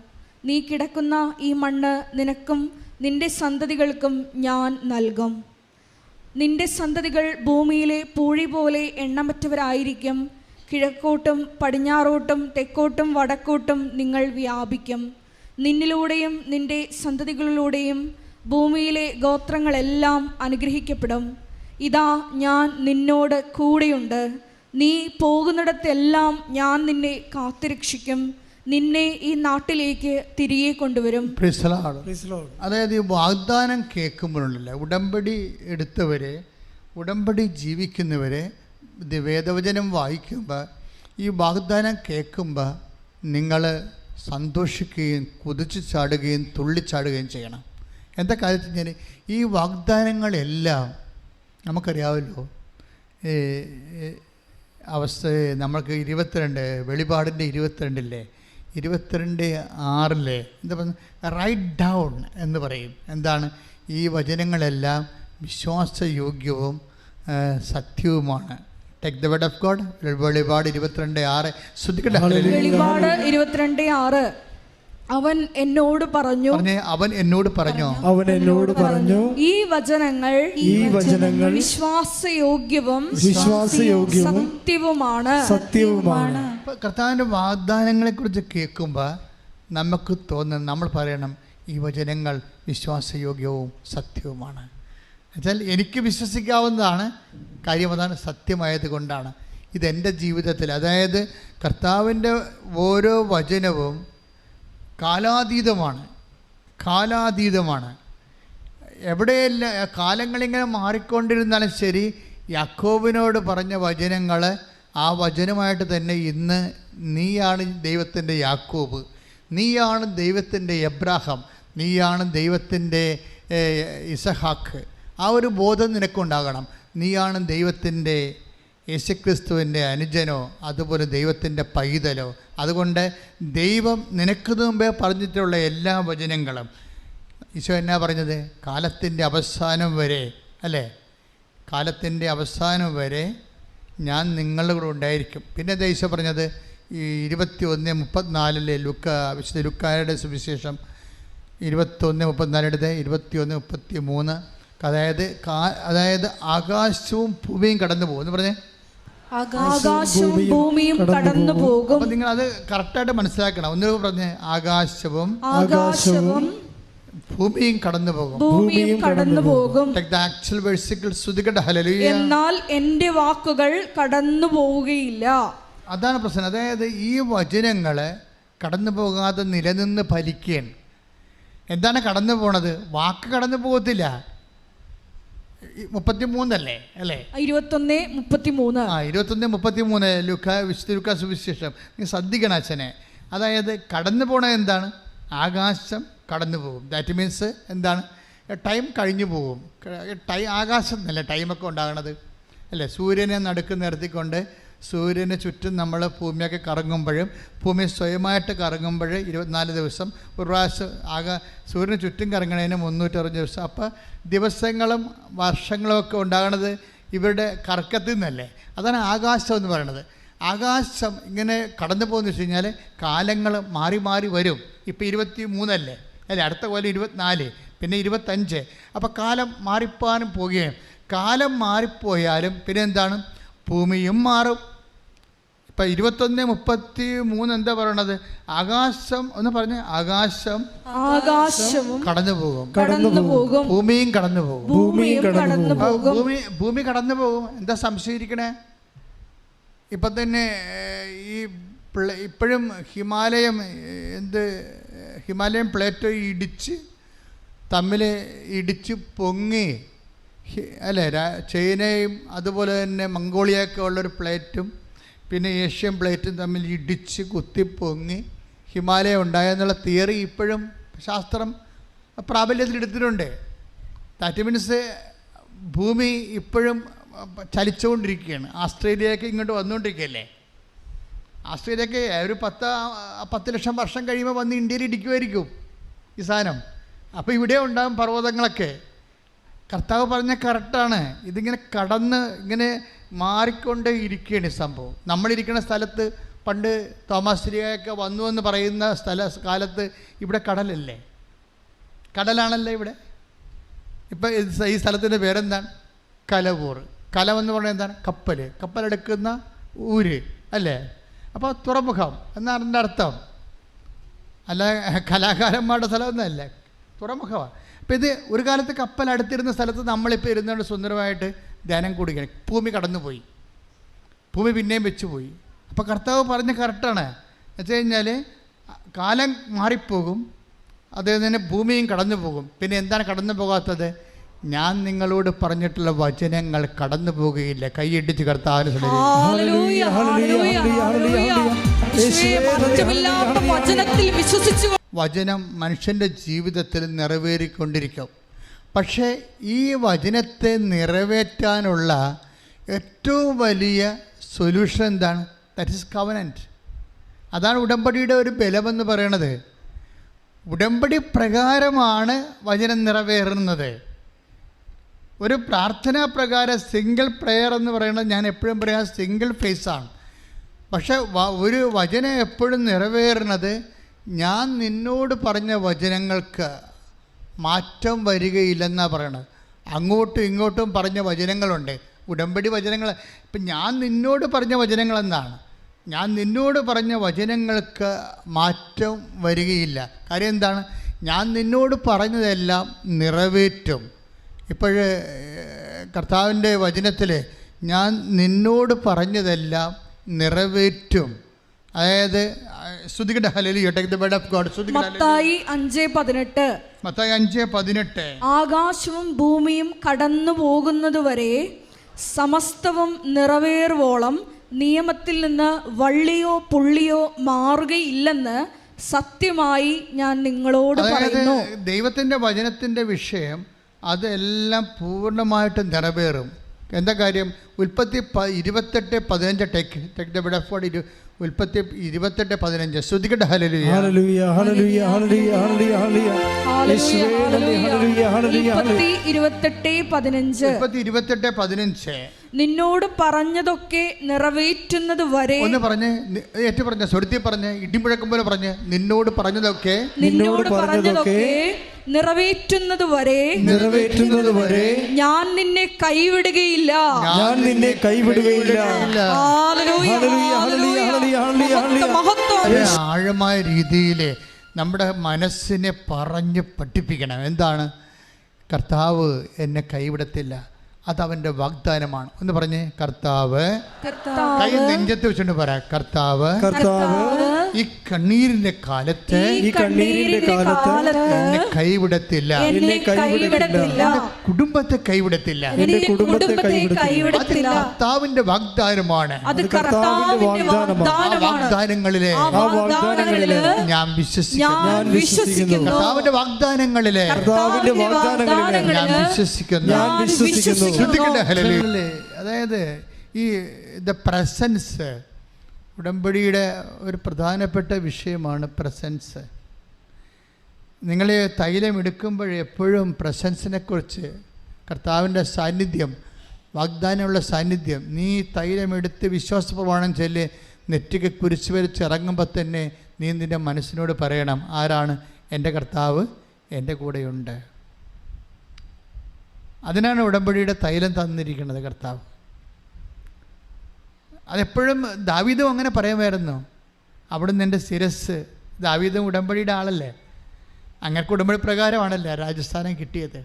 നീ കിടക്കുന്ന ഈ മണ്ണ് നിനക്കും നിന്റെ സന്തതികൾക്കും ഞാൻ നൽകും. നിന്റെ സന്തതികൾ ഭൂമിയിലെ പൂഴി പോലെ എണ്ണമറ്റവരായിരിക്കും. കിഴക്കോട്ടും പടിഞ്ഞാറോട്ടും തെക്കോട്ടും വടക്കോട്ടും നിങ്ങൾ വ്യാപിക്കും. നിന്നിലൂടെയും നിന്റെ സന്തതികളിലൂടെയും ഭൂമിയിലെ ഗോത്രങ്ങളെല്ലാം അനുഗ്രഹിക്കപ്പെടും. ഇതാ ഞാൻ നിന്നോട് കൂടെയുണ്ട്. നീ പോകുന്നിടത്തെല്ലാം ഞാൻ നിന്നെ കാത്തുരക്ഷിക്കും. നിന്നെ ഈ നാട്ടിലേക്ക് തിരികെ കൊണ്ടുവരും. അതായത് ഈ വാഗ്ദാനം കേൾക്കുമ്പോഴുണ്ടല്ലോ, ഉടമ്പടി എടുത്തവരെ, ഉടമ്പടി ജീവിക്കുന്നവരെ, വേദവചനം വായിക്കുമ്പോൾ ഈ വാഗ്ദാനം കേൾക്കുമ്പോൾ നിങ്ങൾ സന്തോഷിക്കുകയും കുതിച്ചു ചാടുകയും തുള്ളിച്ചാടുകയും ചെയ്യണം. എന്താ കാര്യത്തിൽ ഞാൻ ഈ വാഗ്ദാനങ്ങളെല്ലാം നമുക്കറിയാമല്ലോ. അവസ്ഥ നമ്മൾക്ക് 22 വെളിപാടിൻ്റെ 22 22:6 എന്താ പറയുക, റൈറ്റ് ഡൗൺ എന്ന് പറയും. എന്താണ്? ഈ വചനങ്ങളെല്ലാം വിശ്വാസയോഗ്യവും സത്യവുമാണ്. Take the word of God. വെളിപാട് 22:6 ശ്രദ്ധിക്കട്ടെ. വെളിപാട് 22:6 അവൻ എന്നോട് പറഞ്ഞു ഈ വചനങ്ങൾ വിശ്വാസയോഗ്യവും സത്യവുമാണ്. കർത്താവിൻ്റെ വാഗ്ദാനങ്ങളെ കുറിച്ച് കേൾക്കുമ്പോൾ നമുക്ക് തോന്നുന്നത്, നമ്മൾ പറയണം ഈ വചനങ്ങൾ വിശ്വാസയോഗ്യവും സത്യവുമാണ്. എന്നുവെച്ചാൽ എനിക്ക് വിശ്വസിക്കാവുന്നതാണ്, കാര്യം അതാണ്, സത്യമായത് കൊണ്ടാണ്. ഇതെൻ്റെ ജീവിതത്തിൽ, അതായത് കർത്താവിൻ്റെ ഓരോ വചനവും കാലാതീതമാണ്. എവിടെയെല്ലാം കാലങ്ങളിങ്ങനെ മാറിക്കൊണ്ടിരുന്നാലും ശരി, യാക്കോബിനോട് പറഞ്ഞ വചനങ്ങൾ ആ വചനമായിട്ട് തന്നെ ഇന്ന് നീയാണ് ദൈവത്തിൻ്റെ യാക്കോബ്, നീയാണ് ദൈവത്തിൻ്റെ എബ്രാഹാം, നീയാണ് ദൈവത്തിൻ്റെ ഇസഹാക്ക്. ആ ഒരു ബോധം നിനക്കുണ്ടാകണം. നീയാണ് ദൈവത്തിൻ്റെ യേശുക്രിസ്തുവിൻ്റെ അനുജനോ അതുപോലെ ദൈവത്തിൻ്റെ പൈതലോ. അതുകൊണ്ട് ദൈവം നിനക്ക് മുമ്പേ പറഞ്ഞിട്ടുള്ള എല്ലാ വചനങ്ങളും, ഈശോ എന്നാ പറഞ്ഞത്? കാലത്തിൻ്റെ അവസാനം വരെ, അല്ലേ? കാലത്തിൻ്റെ അവസാനം വരെ ഞാൻ നിങ്ങളുടെ കൂടെ ഉണ്ടായിരിക്കും. പിന്നെ ഈശോ പറഞ്ഞത് ഈ 21:34 വിശുദ്ധ ലുക്കായുടെ സുവിശേഷം 21:34 21:33, അതായത് ആകാശവും ഭൂമിയും കടന്നു പോകും എന്ന് പറഞ്ഞേ. ആകാശവും ഭൂമിയും കടന്നു പോകും. അപ്പം നിങ്ങൾ അത് കറക്റ്റായിട്ട് മനസ്സിലാക്കണം. ഒന്ന് പറഞ്ഞേ, ആകാശവും ഭൂമിയും കടന്നു പോകും. ആക്ച്വൽ വേഴ്സിക്കൽ ശ്രുതികട ഹല്ലേലൂയ. എന്നാൽ എൻ്റെ വാക്കുകൾ കടന്നു പോവുകയില്ല. അതാണ് പ്രശ്നം. അതായത് ഈ വചനങ്ങൾ കടന്നു പോകാതെ നിലനിന്ന് ഫലിക്കുകയാണ്. എന്താണ് കടന്നു പോണത്? വാക്ക് കടന്നു പോകത്തില്ല. 33 അല്ലേ? 21:33 വിശുദ്ധ ലൂക്കാ സുവിശേഷം. നീ ശ്രദ്ധിക്കണം അച്ഛനെ. അതായത് കടന്നു പോണത് എന്താണ്? ആകാശം കടന്നു പോകും. ദാറ്റ് മീൻസ് എന്താണ്? ടൈം കഴിഞ്ഞു പോകും. ആകാശം എന്നല്ലേ ടൈമൊക്കെ ഉണ്ടാകണത്, അല്ലേ? സൂര്യനെ നടുക്ക് നിർത്തിക്കൊണ്ട് സൂര്യന് ചുറ്റും നമ്മൾ ഭൂമിയൊക്കെ കറങ്ങുമ്പോഴും ഭൂമി സ്വയമായിട്ട് കറങ്ങുമ്പോൾ 24 ദിവസം, ഒരു പ്രാവശ്യം സൂര്യന് ചുറ്റും കറങ്ങണതിന് 360 ദിവസം. അപ്പോൾ ദിവസങ്ങളും വർഷങ്ങളും ഒക്കെ ഉണ്ടാകണത് ഇവരുടെ കറക്കത്തിൽ നിന്നല്ലേ. അതാണ് ആകാശം എന്ന് പറയുന്നത്. ആകാശം ഇങ്ങനെ കടന്നു പോകുന്ന വെച്ച് കഴിഞ്ഞാൽ കാലങ്ങൾ മാറി മാറി വരും. ഇപ്പോൾ 23 അല്ലേ? അടുത്ത കൊല്ലം 24, പിന്നെ 25. അപ്പോൾ കാലം മാറിപ്പോകാനും പോവുകയും, കാലം മാറിപ്പോയാലും പിന്നെ എന്താണ്? ഭൂമിയും മാറും. ഇപ്പം 21:33 എന്താ പറയണത്? ആകാശം ഒന്ന് പറഞ്ഞ്, ആകാശവും കടന്നു പോകും, ഭൂമിയും കടന്നു പോകും. ഭൂമി കടന്നു പോകും. എന്താ സംശയിക്കണേ? ഇപ്പം തന്നെ ഇപ്പോഴും ഹിമാലയം പ്ലേറ്റ് തമ്മിൽ ഇടിച്ച് പൊങ്ങി, അല്ലേ? ചൈനയും അതുപോലെ തന്നെ മംഗോളിയൊക്കെ ഉള്ളൊരു പ്ലേറ്റും പിന്നെ ഏഷ്യൻ പ്ലേറ്റും തമ്മിൽ ഇടിച്ച് കുത്തിപ്പൊങ്ങി ഹിമാലയം ഉണ്ടായെന്നുള്ള തിയറി ഇപ്പോഴും ശാസ്ത്രം പ്രാബല്യത്തിലെടുത്തിട്ടുണ്ട്. ദാറ്റ് മീൻസ് ഭൂമി ഇപ്പോഴും ചലിച്ചുകൊണ്ടിരിക്കുകയാണ്. ആസ്ട്രേലിയയൊക്കെ ഇങ്ങോട്ട് വന്നുകൊണ്ടിരിക്കുകയല്ലേ? ആസ്ട്രേലിയയൊക്കെ ഒരു 10 ലക്ഷം വർഷം കഴിയുമ്പോൾ വന്ന് ഇന്ത്യയിൽ ഇടിക്കുമായിരിക്കും ഈ സാധനം. അപ്പോൾ ഇവിടെ ഉണ്ടാകും പർവ്വതങ്ങളൊക്കെ. കർത്താവ് പറഞ്ഞ കറക്റ്റാണ്. ഇതിങ്ങനെ കടന്ന് ഇങ്ങനെ മാറിക്കൊണ്ട് ഇരിക്കുകയാണ് ഈ സംഭവം. നമ്മളിരിക്കുന്ന സ്ഥലത്ത് പണ്ട് തോമസ് ലീഗയൊക്കെ വന്നു എന്ന് പറയുന്ന കാലത്ത് ഇവിടെ കടലല്ലേ? കടലാണല്ലേ ഇവിടെ? ഇപ്പം ഈ സ്ഥലത്തിൻ്റെ പേരെന്താണ്? കലവൂർ. കലമെന്ന് പറഞ്ഞാൽ എന്താണ്? കപ്പലെടുക്കുന്ന ഊര്, അല്ലേ? അപ്പോൾ തുറമുഖം എന്നാണ് എൻ്റെ അർത്ഥം. അല്ല കലാകാരന്മാരുടെ സ്ഥലമൊന്നുമല്ല, തുറമുഖമാണ്. അപ്പോൾ ഇത് ഒരു കാലത്ത് കപ്പൽ അടുത്തിരുന്ന സ്ഥലത്ത് നമ്മളിപ്പോൾ ഇരുന്നുകൊണ്ട് സുന്ദരമായിട്ട് ധ്യാനം കൂടിക്കണം. ഭൂമി കടന്നുപോയി, ഭൂമി പിന്നെയും വെച്ചുപോയി. അപ്പോൾ കർത്താവ് പറഞ്ഞ് കറക്റ്റാണ്. വെച്ച് കഴിഞ്ഞാൽ കാലം മാറിപ്പോകും, അതേ തന്നെ ഭൂമിയും കടന്നു പോകും. പിന്നെ എന്താണ് കടന്നു പോകാത്തത്? ഞാൻ നിങ്ങളോട് പറഞ്ഞിട്ടുള്ള വചനങ്ങൾ കടന്നു പോകുകയില്ല. കൈയിടിച്ച് കർത്താവിന് വചനം മനുഷ്യൻ്റെ ജീവിതത്തിൽ നിറവേറിക്കൊണ്ടിരിക്കും. പക്ഷേ ഈ വചനത്തെ നിറവേറ്റാനുള്ള ഏറ്റവും വലിയ സൊല്യൂഷൻ എന്താണ്? That is covenant. അതാണ് ഉടമ്പടിയുടെ ഒരു ബലമെന്ന് പറയണത്. ഉടമ്പടി പ്രകാരമാണ് വചനം നിറവേറുന്നത്. ഒരു പ്രാർത്ഥനാ പ്രകാരം സിംഗിൾ പ്രെയർ എന്ന് പറയുന്നത്, ഞാൻ എപ്പോഴും പറയാം, സിംഗിൾ ഫേസാണ്. പക്ഷെ ഒരു വചനം എപ്പോഴും നിറവേറുന്നത് ഞാൻ നിന്നോട് പറഞ്ഞ വചനങ്ങൾക്ക് മാറ്റം വരികയില്ലെന്നാണ് പറയണത്. അങ്ങോട്ടും ഇങ്ങോട്ടും പറഞ്ഞ വചനങ്ങളുണ്ട്, ഉടമ്പടി വചനങ്ങൾ. ഇപ്പം ഞാൻ നിന്നോട് പറഞ്ഞ വചനങ്ങൾ എന്താണ്? ഞാൻ നിന്നോട് പറഞ്ഞ വചനങ്ങൾക്ക് മാറ്റം വരികയില്ല. കാര്യം എന്താണ്? ഞാൻ നിന്നോട് പറഞ്ഞതെല്ലാം നിറവേറ്റും. ഇപ്പോഴ് കർത്താവിൻ്റെ വചനത്തിൽ ഞാൻ നിന്നോട് പറഞ്ഞതെല്ലാം നിറവേറ്റും. അതായത് സ്തുതിക്കട്ടെ, ഹല്ലേലൂയ, take the word of God. മത്തായി 5:18. മത്തായി 5:18. ആകാശവും ഭൂമിയും കടന്നു പോകുന്നതുവരെ സമസ്തവും നിറവേറുവോളം നിയമത്തിൽ നിന്ന് വള്ളിയോ പുള്ളിയോ മാറുകയില്ലെന്ന് സത്യമായി ഞാൻ നിങ്ങളോട് പറയുന്നു. ദൈവത്തിൻ്റെ വചനത്തിൻ്റെ വിഷയം അതെല്ലാം പൂർണ്ണമായിട്ട് നിറവേറും. എന്താ കാര്യം? ഉൽപ്പത്തി 28:15. Take the word of God. ഉൽപ്പത്തി 28:15. ശ്രുതിക്കട്ടെ, ഹല്ലേലൂയ, ഹല്ലേലൂയ, ഹല്ലേലൂയ, ഹല്ലേലൂയ, ഹല്ലേലൂയ, ഹല്ലേലൂയ. 28:15. 28:15. നിന്നോട് പറഞ്ഞതൊക്കെ നിറവേറ്റുന്നത് വരെ. ഒന്ന് പറഞ്ഞ്, ഏറ്റു പറഞ്ഞ, സ്വരത്തിൽ പറഞ്ഞ്, ഇടിമുഴക്കം പോലെ പറഞ്ഞ്, നിന്നോട് പറഞ്ഞതൊക്കെ നിറവേറ്റുന്നത് വരെ ഞാൻ നിന്നെ കൈവിടുകയില്ല. ആഴമായ രീതിയിൽ നമ്മുടെ മനസ്സിനെ പറഞ്ഞ് പഠിപ്പിക്കണം. എന്താണ്? കർത്താവ് എന്നെ കൈവിടത്തില്ല, അതവൻ്റെ വാഗ്ദാനമാണ്. ഒന്ന് പറഞ്ഞേ, കർത്താവ്. കൈ നെഞ്ചത്ത് വെച്ചോണ്ട് പറ, കർത്താവ് ഈ കണ്ണീരിന്റെ കാലത്ത് എന്നെ കൈവിടത്തില്ല, കുടുംബത്തെ കൈവിടത്തില്ല. കർത്താവിന്റെ വാഗ്ദാനമാണ്. വാഗ്ദാനങ്ങളിലെ ഞാൻ വിശ്വസിക്കുന്നു. കർത്താവിന്റെ വാഗ്ദാനങ്ങളിലെ ഞാൻ വിശ്വസിക്കുന്നു. അതായത് ഈ ദ പ്രസൻസ്, ഉടമ്പടിയുടെ ഒരു പ്രധാനപ്പെട്ട വിഷയമാണ് പ്രസൻസ്. നിങ്ങൾ തൈലം എടുക്കുമ്പോൾ എപ്പോഴും പ്രസൻസിനെ കുറിച്ച്, കർത്താവിൻ്റെ സാന്നിധ്യം, വാഗ്ദാനമുള്ള സാന്നിധ്യം. നീ തൈലം എടുത്ത് വിശ്വാസപ്രമാണം ചൊല്ലി നെറ്റിക്ക് കുരിശ് വരച്ച് ഇറങ്ങുമ്പോൾ തന്നെ നീ നിൻ്റെ മനസ്സിനോട് പറയണം, ആരാണ്? എൻ്റെ കർത്താവ് എൻ്റെ കൂടെയുണ്ട്. അതിനാണ് ഉടമ്പടിയുടെ തൈലം തന്നിരിക്കുന്നത് കർത്താവ്. അതെപ്പോഴും ദാവീദും അങ്ങനെ പറയുമായിരുന്നു, അവിടുന്ന് എൻ്റെ ശിരസ്. ദാവീദും ഉടമ്പടിയുടെ ആളല്ലേ, അങ്ങനെ ഉടമ്പടി പ്രകാരമാണല്ലേ രാജസ്ഥാനം കിട്ടിയത്.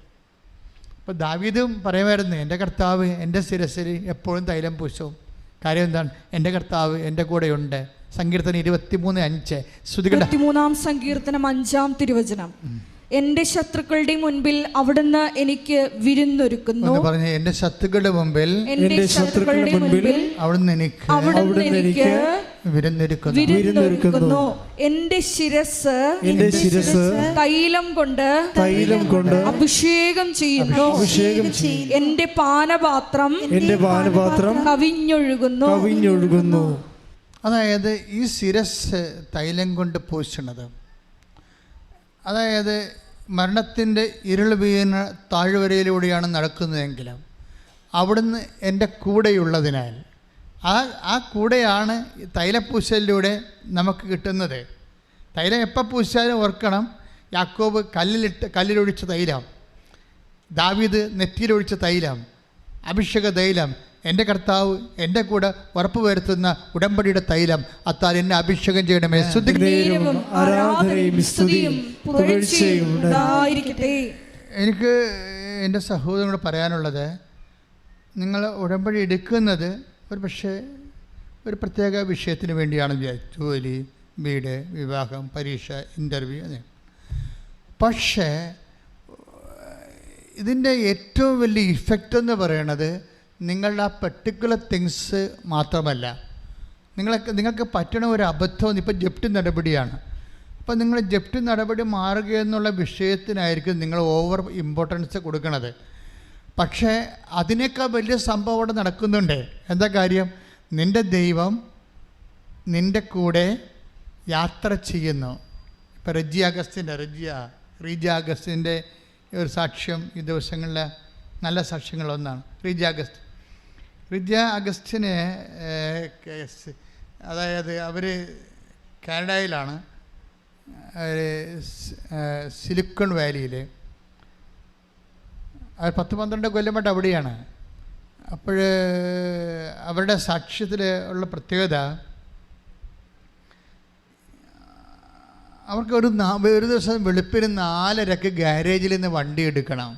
അപ്പോൾ ദാവീദും പറയുമായിരുന്നു, എൻ്റെ കർത്താവ് എൻ്റെ ശിരസിൽ എപ്പോഴും തൈലം പൂശും. കാര്യം എന്താണ്? എൻ്റെ കർത്താവ് എൻ്റെ കൂടെയുണ്ട്. സങ്കീർത്തനം 23:5. 23-ാം സങ്കീർത്തനം 5-ാം തിരുവചനം. എന്റെ ശത്രുക്കളുടെ മുൻപിൽ അവിടുന്ന് എനിക്ക് വിരുന്നൊരുക്കുന്നു. എന്റെ ശത്രുക്കളുടെ മുൻപിൽ അവിടുന്ന് എനിക്ക് വിരുന്നൊരുക്കുന്നു. എന്റെ ശിരസ് തൈലം കൊണ്ട് അഭിഷേകം ചെയ്യുന്നു. എന്റെ പാനപാത്രം കവിഞ്ഞൊഴുകുന്നു. അതായത് ഈ ശിരസ് തൈലം കൊണ്ട് പൂശണത്, അതായത് മരണത്തിൻ്റെ ഇരുൾ വീണ താഴ്വരയിലൂടെയാണ് നടക്കുന്നതെങ്കിലും അവിടുന്ന് എൻ്റെ കൂടെയുള്ളതിനാൽ ആ കൂടെയാണ് തൈലപ്പൂശലിലൂടെ നമുക്ക് കിട്ടുന്നത്. തൈലം എപ്പോൾ പൂശാലും ഓർക്കണം, യാക്കോബ് കല്ലിലൊഴിച്ച തൈലം, ദാവീദ് നെറ്റിയിലൊഴിച്ച തൈലം, അഭിഷേക തൈലം, എൻ്റെ കർത്താവ് എൻ്റെ കൂടെ ഉറപ്പ് വരുത്തുന്ന ഉടമ്പടിയുടെ തൈലം, അത്താൽ എന്നെ അഭിഷേകം ചെയ്യണമേ. എനിക്ക് എൻ്റെ സഹോദരനോട് പറയാനുള്ളത്, നിങ്ങൾ ഉടമ്പടി എടുക്കുന്നത് ഒരു പക്ഷേ ഒരു പ്രത്യേക വിഷയത്തിന് വേണ്ടിയാണ് വിചാരിച്ചു, ജോലി, വീട്, വിവാഹം, പരീക്ഷ, ഇൻ്റർവ്യൂ. അതെ, പക്ഷേ ഇതിൻ്റെ ഏറ്റവും വലിയ ഇഫക്റ്റ് എന്ന് പറയണത് നിങ്ങളുടെ ആ പെർട്ടിക്കുലർ തിങ്സ് മാത്രമല്ല. നിങ്ങൾക്ക് പറ്റണ ഒരു അബദ്ധം, ഇപ്പോൾ ജപ്തി നടപടിയാണ്. അപ്പോൾ നിങ്ങൾ ജപ്തി നടപടി മാറുകയെന്നുള്ള വിഷയത്തിനായിരിക്കും നിങ്ങൾ ഓവർ ഇമ്പോർട്ടൻസ് കൊടുക്കുന്നത്. പക്ഷേ അതിനേക്കാൾ വലിയ സംഭവം അവിടെ നടക്കുന്നുണ്ട്. എന്താ കാര്യം? നിൻ്റെ ദൈവം നിൻ്റെ കൂടെ യാത്ര ചെയ്യുന്നു. ഇപ്പോൾ റീജ അഗസ്റ്റിൻ്റെ ഒരു സാക്ഷ്യം ഈ ദിവസങ്ങളിലെ നല്ല സാക്ഷ്യങ്ങളൊന്നാണ്. റീജ അഗസ്റ്റിന് അതായത് അവർ കാനഡയിലാണ്, സിലിക്കൺ വാലിയിൽ. അവർ 10-12 കൊല്ലമായിട്ട് അവിടെയാണ്. അപ്പോൾ അവരുടെ സാക്ഷ്യത്തിൽ ഉള്ള പ്രത്യേകത, അവർക്ക് ഒരു ദിവസം വെളുപ്പിന് 4:30 ഗാരേജിൽ നിന്ന് വണ്ടി എടുക്കണം.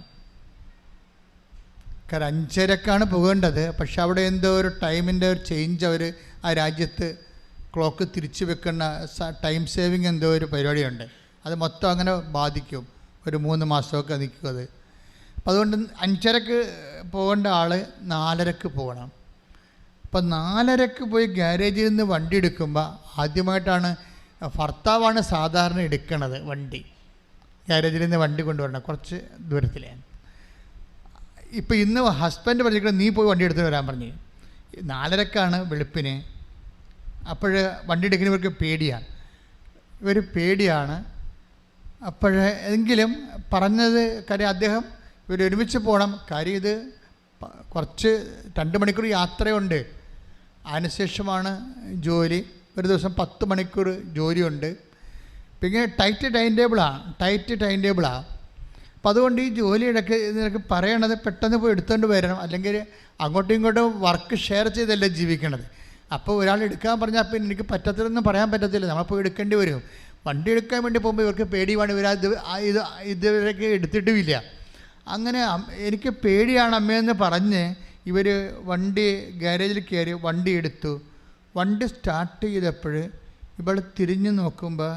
കാരണം 5:30ക്കാണ് പോകേണ്ടത്. പക്ഷെ അവിടെ എന്തോ ഒരു ടൈമിൻ്റെ ഒരു ചേഞ്ച് അവർ ആ രാജ്യത്ത് ക്ലോക്ക് തിരിച്ചു വെക്കുന്ന ടൈം സേവിങ് എന്തോ ഒരു പരിപാടിയുണ്ട്. അത് മൊത്തം അങ്ങനെ ബാധിക്കും, ഒരു 3 മാസമൊക്കെ നിൽക്കും അത്. അപ്പം അതുകൊണ്ട് 5:30ക്ക് പോകേണ്ട ആൾ 4:30ക്ക് പോകണം. അപ്പം 4:30ക്ക് പോയി ഗ്യാരേജിൽ നിന്ന് വണ്ടി എടുക്കുമ്പോൾ ആദ്യമായിട്ടാണ് ഭർത്താവാണ് സാധാരണ എടുക്കണത് വണ്ടി. ഗ്യാരേജിൽ നിന്ന് വണ്ടി കൊണ്ടുവരണം, കുറച്ച് ദൂരത്തിലാണ്. ഇപ്പം ഇന്ന് ഹസ്ബൻഡ് പറഞ്ഞിരിക്കുന്നത് നീ പോയി വണ്ടി എടുത്ത് വരാൻ പറഞ്ഞു. 4:30ക്കാണ് വെളുപ്പിന്. അപ്പോൾ വണ്ടി എടുക്കുന്നവർക്ക് പേടിയാണ്, ഇവർ പേടിയാണ്. എങ്കിലും പറഞ്ഞത് കാര്യം അദ്ദേഹം ഇവരൊരുമിച്ച് പോകണം. കാര്യം ഇത് കുറച്ച് 2 മണിക്കൂർ യാത്രയുണ്ട്. അതിനുശേഷമാണ് ജോലി. ഒരു ദിവസം 10 മണിക്കൂർ ജോലിയുണ്ട്. പിന്നെ ടൈറ്റ് ടൈം ടേബിളാണ്. അപ്പം അതുകൊണ്ട് ഈ ജോലിയിടയ്ക്ക് നിനക്ക് പറയണത് പെട്ടെന്ന് പോയി എടുത്തുകൊണ്ട് വരണം, അല്ലെങ്കിൽ അങ്ങോട്ടും ഇങ്ങോട്ടും വർക്ക് ഷെയർ ചെയ്തല്ലേ ജീവിക്കണത്. അപ്പോൾ ഒരാൾ എടുക്കാൻ പറഞ്ഞാൽ പിന്നെ എനിക്ക് പറ്റത്തില്ലെന്ന് പറയാൻ പറ്റത്തില്ല, നമ്മൾ പോയി എടുക്കേണ്ടി വരും. വണ്ടി എടുക്കാൻ വേണ്ടി പോകുമ്പോൾ ഇവർക്ക് പേടിയാണ്, ഇതുവരെയൊക്കെ എടുത്തിട്ടുമില്ല. അങ്ങനെ എനിക്ക് പേടിയാണ് അമ്മയെന്ന് പറഞ്ഞ് ഇവർ വണ്ടി ഗ്യാരേജിൽ കയറി വണ്ടി എടുത്തു. വണ്ടി സ്റ്റാർട്ട് ചെയ്തപ്പോൾ ഇവൾ തിരിഞ്ഞു നോക്കുമ്പോൾ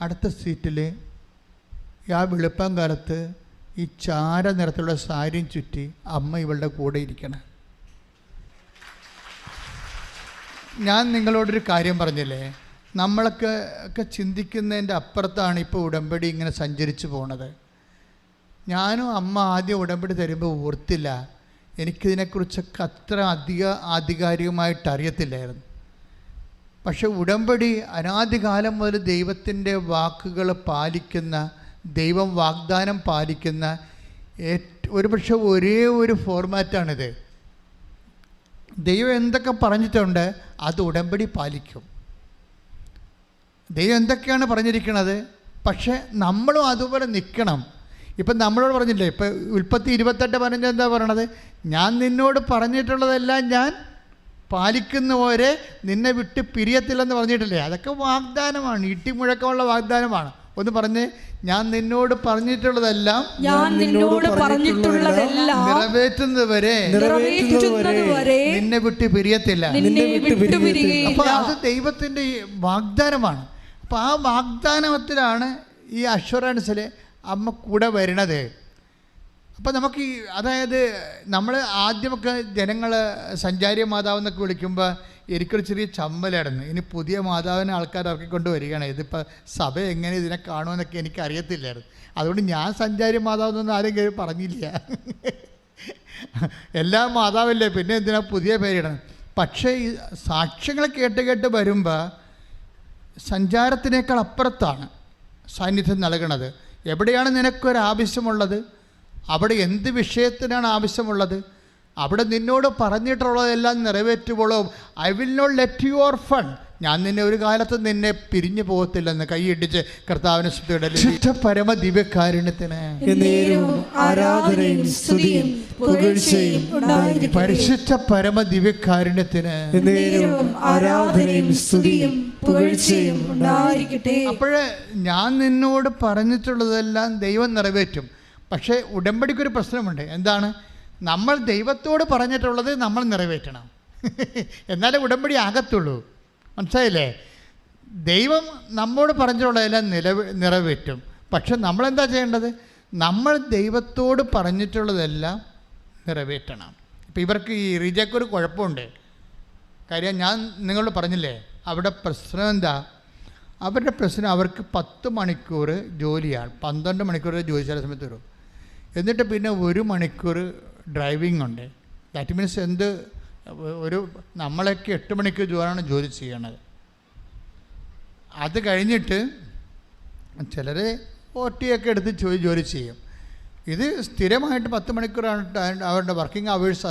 അടുത്ത സീറ്റിൽ ആ വെളുപ്പം കാലത്ത് ഈ ചാര നിറത്തിലുള്ള സാരിയും ചുറ്റി അമ്മ ഇവളുടെ കൂടെ ഇരിക്കണം. ഞാൻ നിങ്ങളോടൊരു കാര്യം പറഞ്ഞില്ലേ, നമ്മളൊക്കെ ചിന്തിക്കുന്നതിൻ്റെ അപ്പുറത്താണ് ഇപ്പോൾ ഉടമ്പടി ഇങ്ങനെ സഞ്ചരിച്ചു പോണത്. ഞാനും അമ്മ ആദ്യം ഉടമ്പടി തരുമ്പോൾ ഓർത്തില്ല, എനിക്കിതിനെക്കുറിച്ചൊക്കെ അത്ര ആധികാരികമായിട്ട് അറിയത്തില്ലായിരുന്നു. പക്ഷെ ഉടമ്പടി അനാദികാലം മുതൽ ദൈവത്തിൻ്റെ വാക്കുകൾ പാലിക്കുന്ന, ദൈവം വാഗ്ദാനം പാലിക്കുന്ന ഒരുപക്ഷെ ഒരേ ഒരു ഫോർമാറ്റാണിത്. ദൈവം എന്തൊക്കെ പറഞ്ഞിട്ടുണ്ട് അത് ഉടമ്പടി പാലിക്കും. ദൈവം എന്തൊക്കെയാണ് പറഞ്ഞിരിക്കുന്നത്, പക്ഷെ നമ്മളും അതുപോലെ നിൽക്കണം. ഇപ്പം നമ്മളോട് പറഞ്ഞില്ലേ, ഇപ്പം ഉൽപ്പത്തി 28:15 എന്താ പറയണത്? ഞാൻ നിന്നോട് പറഞ്ഞിട്ടുള്ളതെല്ലാം ഞാൻ പാലിക്കുന്നവരെ നിന്നെ വിട്ട് പിരിയത്തില്ലെന്ന് പറഞ്ഞിട്ടില്ലേ? അതൊക്കെ വാഗ്ദാനമാണ്, ഇട്ടിമുഴക്കമുള്ള വാഗ്ദാനമാണ്. ഒന്ന് പറഞ്ഞ്, ഞാൻ നിന്നോട് പറഞ്ഞിട്ടുള്ളതെല്ലാം നിറവേറ്റുന്നതുവരെ നിന്നെ വിട്ട് പിരിയത്തില്ല. അപ്പോൾ അത് ദൈവത്തിൻ്റെ വാഗ്ദാനമാണ്. അപ്പോൾ ആ വാഗ്ദാനത്തിലാണ് ഈ അഷ്വറൻസിൽ അമ്മ കൂടെ വരണത്. അപ്പോൾ നമുക്ക് അതായത് നമ്മൾ ആദ്യമൊക്കെ ജനങ്ങൾ സഞ്ചാരി മാതാവെന്നൊക്കെ വിളിക്കുമ്പോൾ എനിക്കൊരു ചെറിയ ചമ്മലായിരുന്നു. ഇനി പുതിയ മാതാവിനെ ആൾക്കാർ ഇറക്കിക്കൊണ്ട് വരികയാണ്, ഇതിപ്പോൾ സഭ എങ്ങനെ ഇതിനെ കാണുമെന്നൊക്കെ എനിക്ക് അറിയത്തില്ലായിരുന്നു. അതുകൊണ്ട് ഞാൻ സഞ്ചാരി മാതാവെന്നൊന്നും ആരെങ്കിലും പറഞ്ഞില്ല. എല്ലാ മാതാവല്ലേ, പിന്നെ എന്തിനാ പുതിയ പേരിടണം. പക്ഷേ ഈ സാക്ഷ്യങ്ങൾ കേട്ട് വരുമ്പോൾ സഞ്ചാരത്തിനേക്കാൾ അപ്പുറത്താണ് സാന്നിധ്യം നൽകണത്. എവിടെയാണ് നിനക്കൊരാവശ്യമുള്ളത്, അവിടെ എന്ത് വിഷയത്തിനാണ് ആവശ്യമുള്ളത്, അവിടെ നിന്നോട് പറഞ്ഞിട്ടുള്ളതെല്ലാം നിറവേറ്റുമ്പോഴും I will not let you orphan, ഞാൻ നിന്നെ ഒരു കാലത്ത് നിന്നെ പിരിഞ്ഞു പോകത്തില്ലെന്ന് കൈയിടിച്ച് കർത്താവിനെ സ്തുതിയുടെ പരമ ദിവ്യകാരുണ്യത്തിന് പരിശുദ്ധ പരമ ദിവ്യകാരുണ്യത്തിന് അപ്പോഴേ ഞാൻ നിന്നോട് പറഞ്ഞിട്ടുള്ളതെല്ലാം ദൈവം നിറവേറ്റും. പക്ഷേ ഉടമ്പടിക്കൊരു പ്രശ്നമുണ്ട്. എന്താണ്? നമ്മൾ ദൈവത്തോട് പറഞ്ഞിട്ടുള്ളത് നമ്മൾ നിറവേറ്റണം, എന്നാലേ ഉടമ്പടി ആകത്തുള്ളൂ. മനസ്സിലായില്ലേ? ദൈവം നമ്മോട് പറഞ്ഞിട്ടുള്ളതെല്ലാം നിറവേറ്റും. പക്ഷെ നമ്മളെന്താ ചെയ്യേണ്ടത്? നമ്മൾ ദൈവത്തോട് പറഞ്ഞിട്ടുള്ളതെല്ലാം നിറവേറ്റണം. ഇപ്പം ഇവർക്ക് ഈ റിജയ്ക്കൊരു കുഴപ്പമുണ്ട്. കാര്യം ഞാൻ നിങ്ങളോട് പറഞ്ഞില്ലേ, അവിടെ പ്രശ്നം എന്താ? അവരുടെ പ്രശ്നം അവർക്ക് 10 മണിക്കൂർ ജോലിയാണ്, 12 മണിക്കൂർ ജോലി ചില സമയത്ത് വരും. എന്നിട്ട് പിന്നെ 1 മണിക്കൂർ ഡ്രൈവിംഗ് ഉണ്ട്. ദാറ്റ് മീൻസ് നമ്മളൊക്കെ 8 മണിക്കൂർ ജോലിയാണ് ജോലി ചെയ്യണത്. അത് കഴിഞ്ഞിട്ട് ചിലർ OT ഒക്കെ എടുത്ത് ജോലി ചെയ്യും. ഇത് സ്ഥിരമായിട്ട് 10 മണിക്കൂറാണ് അവരുടെ വർക്കിംഗ് അവേഴ്സ്.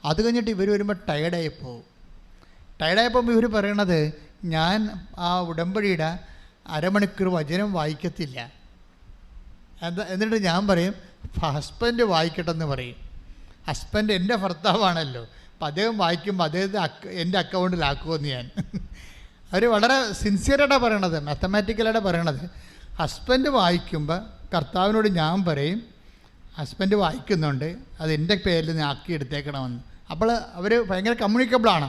അത് കഴിഞ്ഞിട്ട് ഇവർ വരുമ്പോൾ ടയർഡായി പോകും. ഇവർ പറയണത്, ഞാൻ ആ ഉടമ്പടിയുടെ അരമണിക്കൂർ വചനം വായിക്കത്തില്ല. എന്നിട്ട് ഞാൻ പറയും ഹസ്ബൻഡ് വായിക്കട്ടെന്ന് പറയും. ഹസ്ബൻഡ് എൻ്റെ ഭർത്താവാണല്ലോ, അപ്പം അദ്ദേഹം വായിക്കുമ്പോൾ അദ്ദേഹത്തെ എൻ്റെ അക്കൗണ്ടിലാക്കുമെന്ന് ഞാൻ. അവർ വളരെ സിൻസിയറായിട്ടാണ് പറയണത്, മാത്തമാറ്റിക്കലായിട്ടാണ് പറയണത്. ഹസ്ബൻഡ് വായിക്കുമ്പോൾ കർത്താവിനോട് ഞാൻ പറയും ഹസ്ബൻഡ് വായിക്കുന്നുണ്ട്, അത് എൻ്റെ പേരിൽ നീ ആക്കി എടുത്തേക്കണമെന്ന്. അപ്പോൾ അവർ ഭയങ്കര കമ്മ്യൂണിക്കബിളാണ്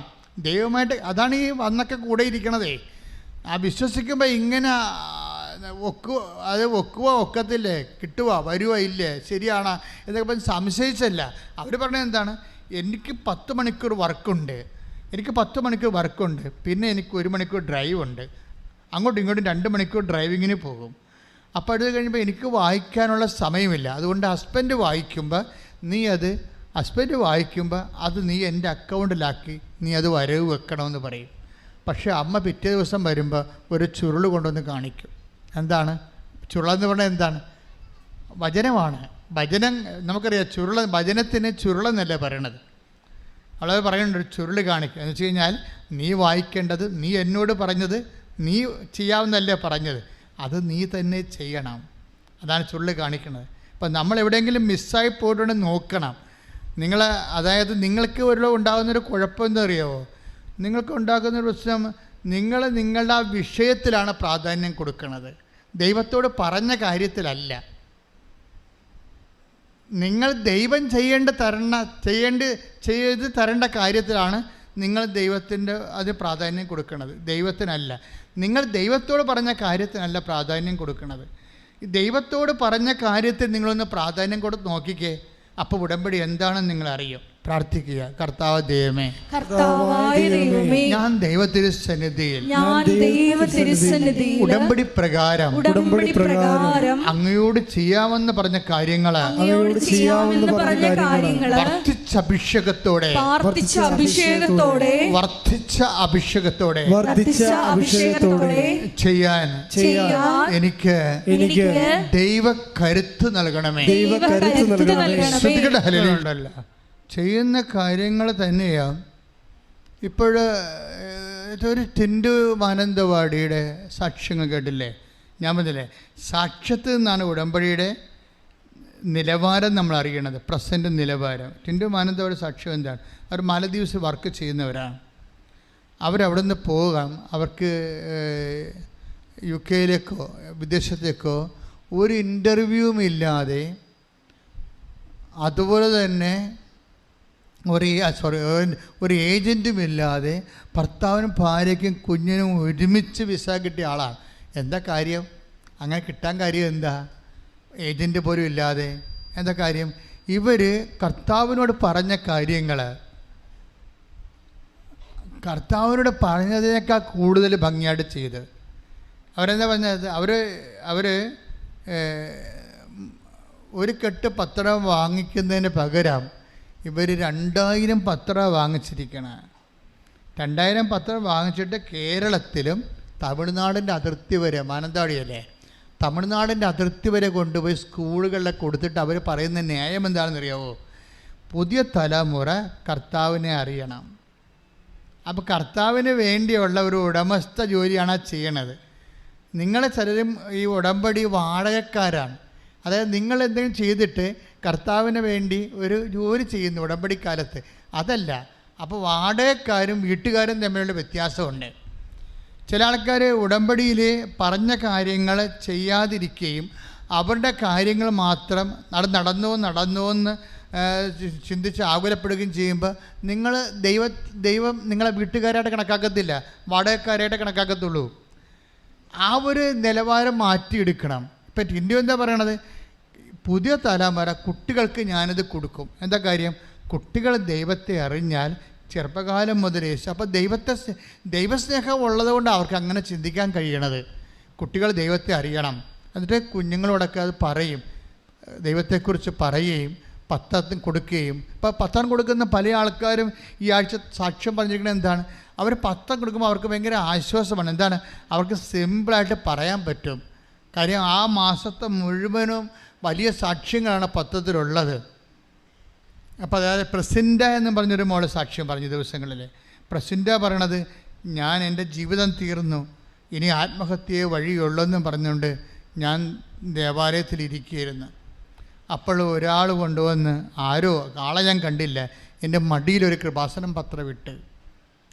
ദൈവമായിട്ട്. അതാണ് ഈ വന്നൊക്കെ കൂടെ ഇരിക്കണതേ. ആ വിശ്വസിക്കുമ്പോൾ ഇങ്ങനെ ഒക്കത്തില്ലേ, കിട്ടുക വരുവോ ഇല്ലേ, ശരിയാണോ എന്നൊക്കെ പറഞ്ഞ് സംശയിച്ചല്ല. അവർ പറഞ്ഞത് എന്താണ്, എനിക്ക് 10 മണിക്കൂർ വർക്കുണ്ട്, പിന്നെ എനിക്ക് 1 മണിക്കൂർ ഡ്രൈവ് ഉണ്ട്, അങ്ങോട്ടും ഇങ്ങോട്ടും 2 മണിക്കൂർ ഡ്രൈവിങ്ങിന് പോകും. അപ്പോൾ അത് കഴിയുമ്പോൾ എനിക്ക് വായിക്കാനുള്ള സമയമില്ല. അതുകൊണ്ട് ഹസ്ബൻഡ് വായിക്കുമ്പോൾ അത് നീ എൻ്റെ അക്കൗണ്ടിലാക്കി നീ അത് വരവ് വെക്കണമെന്ന് പറയും. പക്ഷേ അമ്മ പിറ്റേ ദിവസം വരുമ്പോൾ ഒരു ചുരുൾ കൊണ്ടുവന്ന് കാണിക്കും. എന്താണ് ചുരുളെന്ന് പറഞ്ഞാൽ? എന്താണ്? വചനമാണ്. വചനം നമുക്കറിയാം. വചനത്തിന് ചുരുളെന്നല്ലേ പറയണത്. അവളത് പറയുന്നുണ്ട്, ഒരു ചുരുൾ കാണിക്കുക എന്ന് വെച്ച് കഴിഞ്ഞാൽ നീ വായിക്കേണ്ടത്, നീ എന്നോട് പറഞ്ഞത് നീ ചെയ്യാവുന്നല്ലേ പറഞ്ഞത്, അത് നീ തന്നെ ചെയ്യണം. അതാണ് ചുരുൾ കാണിക്കുന്നത്. അപ്പം നമ്മൾ എവിടെയെങ്കിലും മിസ്സായി പോയിട്ടുണ്ടെങ്കിൽ നോക്കണം. അതായത് നിങ്ങൾക്ക് ഉണ്ടാകുന്നൊരു കുഴപ്പം എന്താ അറിയാമോ? നിങ്ങൾക്ക് ഉണ്ടാകുന്നൊരു പ്രശ്നം, നിങ്ങളുടെ ആ വിഷയത്തിലാണ് പ്രാധാന്യം കൊടുക്കുന്നത്, ദൈവത്തോട് പറഞ്ഞ കാര്യത്തിലല്ല. നിങ്ങൾ ദൈവം ചെയ്ത് തരേണ്ട കാര്യത്തിലാണ് നിങ്ങൾ അത് പ്രാധാന്യം കൊടുക്കുന്നത്, ദൈവത്തിനല്ല. നിങ്ങൾ ദൈവത്തോട് പറഞ്ഞ കാര്യത്തിനല്ല പ്രാധാന്യം കൊടുക്കുന്നത്. ദൈവത്തോട് പറഞ്ഞ കാര്യത്തിൽ നിങ്ങളൊന്ന് പ്രാധാന്യം കൊടുത്ത് നോക്കിക്കേ. അപ്പോൾ ഉടമ്പടി എന്താണെന്ന് നിങ്ങൾ അറിയും. പ്രാർത്ഥിക്കുക, കർത്താവ് ദൈവമേ, ഞാൻ ദൈവത്തിരുസന്നിധിയിൽ ഉടമ്പടി പ്രകാരം അങ്ങയോട് ചെയ്യാമെന്ന് പറഞ്ഞ കാര്യങ്ങള് വർദ്ധിച്ച അഭിഷേകത്തോടെ ചെയ്യാൻ എനിക്ക് ദൈവകരുത്ത് നൽകണമേ. ഉണ്ടല്ല ചെയ്യുന്ന കാര്യങ്ങൾ തന്നെയാണ്. ഒരു ടിൻഡു മാനന്തവാടിയുടെ സാക്ഷ്യങ്ങൾ കേട്ടില്ലേ? ഞാൻ പറഞ്ഞില്ലേ, സാക്ഷ്യത്തിൽ നിന്നാണ് ഉടമ്പടിയുടെ നിലവാരം നമ്മൾ അറിയണത്, പ്രസൻറ്റ് നിലവാരം. ടിൻഡു മാനന്തവാടി സാക്ഷ്യം എന്താണ്? അവർ മാലദ്വീപ്സിൽ വർക്ക് ചെയ്യുന്നവരാണ്. അവരവിടെ നിന്ന് പോകാം, അവർക്ക് UK വിദേശത്തേക്കോ ഒരു ഇൻ്റർവ്യൂവും ഇല്ലാതെ, അതുപോലെ തന്നെ ഒരു ഏജൻറ്റും ഇല്ലാതെ ഭർത്താവിനും ഭാര്യയ്ക്കും കുഞ്ഞിനും ഒരുമിച്ച് വിസ കിട്ടിയ ആളാണ്. എന്താ കാര്യം? അങ്ങനെ കിട്ടാൻ കാര്യം എന്താ? ഏജൻറ്റ് പോലും ഇല്ലാതെ എന്താ കാര്യം? ഇവർ കർത്താവിനോട് പറഞ്ഞ കാര്യങ്ങൾ കർത്താവിനോട് പറഞ്ഞതിനേക്കാൾ കൂടുതൽ ഭംഗിയായിട്ട് ചെയ്ത്. അവരെന്താ പറഞ്ഞത്? അവർ ഒരു കെട്ട് പത്രം വാങ്ങിക്കുന്നതിന് പകരം ഇവർ 2000 പത്രം വാങ്ങിച്ചിരിക്കണം. 2000 പത്രം വാങ്ങിച്ചിട്ട് കേരളത്തിലും തമിഴ്നാടിൻ്റെ അതിർത്തി വരെ, മാനന്തവാടിയല്ലേ, തമിഴ്നാടിൻ്റെ അതിർത്തി വരെ കൊണ്ടുപോയി സ്കൂളുകളിൽ കൊടുത്തിട്ട് അവർ പറയുന്ന ന്യായം എന്താണെന്നറിയാവോ? പുതിയ തലമുറ കർത്താവിനെ അറിയണം. അപ്പോൾ കർത്താവിന് വേണ്ടിയുള്ള ഒരു ഉടമസ്ഥ ജോലിയാണ് ചെയ്യണത്. നിങ്ങളെ ചിലരും ഈ ഉടമ്പടി വാടകക്കാരാണ്. അതായത് നിങ്ങൾ എന്തെങ്കിലും ചെയ്തിട്ട് കർത്താവിന് വേണ്ടി ഒരു ജോലി ചെയ്യുന്നു ഉടമ്പടിക്കാലത്ത്, അതല്ല. അപ്പോൾ വാടകക്കാരും വീട്ടുകാരും തമ്മിലുള്ള വ്യത്യാസമുണ്ട്. ചില ആൾക്കാർ ഉടമ്പടിയിൽ പറഞ്ഞ കാര്യങ്ങൾ ചെയ്യാതിരിക്കുകയും അവരുടെ കാര്യങ്ങൾ മാത്രം നടന്നുവെന്ന് ചിന്തിച്ച് ആകുലപ്പെടുകയും ചെയ്യുമ്പോൾ ദൈവം നിങ്ങളെ വീട്ടുകാരായിട്ട് കണക്കാക്കത്തില്ല, വാടകക്കാരായിട്ട് കണക്കാക്കത്തുള്ളൂ. ആ ഒരു നിലവാരം മാറ്റിയെടുക്കണം. ഇപ്പം ടിൻഡു എന്താ പറയണത്? പുതിയ തലമുറ കുട്ടികൾക്ക് ഞാനിത് കൊടുക്കും. എന്താ കാര്യം? കുട്ടികൾ ദൈവത്തെ അറിഞ്ഞാൽ ചെറുപ്പകാലം മുതലേ, അപ്പോൾ ദൈവസ്നേഹം ഉള്ളതുകൊണ്ട് അവർക്ക് അങ്ങനെ ചിന്തിക്കാൻ കഴിയണത്. കുട്ടികൾ ദൈവത്തെ അറിയണം. എന്നിട്ട് കുഞ്ഞുങ്ങളോടൊക്കെ അത് പറയും, ദൈവത്തെക്കുറിച്ച് പറയുകയും പത്രം കൊടുക്കുകയും. ഇപ്പോൾ പത്രം കൊടുക്കുന്ന പല ആൾക്കാരും ഈ ആഴ്ച സാക്ഷ്യം പറഞ്ഞിരിക്കുന്നത് എന്താണ്? അവർ പത്രം കൊടുക്കുമ്പോൾ അവർക്ക് ഭയങ്കര ആശ്വാസമാണ്. എന്താണ്? അവർക്ക് സിമ്പിളായിട്ട് പറയാൻ പറ്റും. കാര്യം ആ മാസത്തെ മുഴുവനും വലിയ സാക്ഷ്യങ്ങളാണ് പത്രത്തിലുള്ളത്. അപ്പോൾ അതായത് പ്രസിൻഡ എന്ന് പറഞ്ഞൊരു മോളെ സാക്ഷ്യം പറഞ്ഞ ദിവസങ്ങളിൽ പ്രസിൻഡ പറയണത്, ഞാൻ എൻ്റെ ജീവിതം തീർന്നു, ഇനി ആത്മഹത്യയെ വഴിയുള്ളെന്നും പറഞ്ഞുകൊണ്ട് ഞാൻ ദേവാലയത്തിലിരിക്കുകയായിരുന്നു. അപ്പോൾ ഒരാൾ കൊണ്ടുവന്ന്, ആളെ ഞാൻ കണ്ടില്ല, എൻ്റെ മടിയിലൊരു കൃപാസനം പത്രം ഇട്ട്.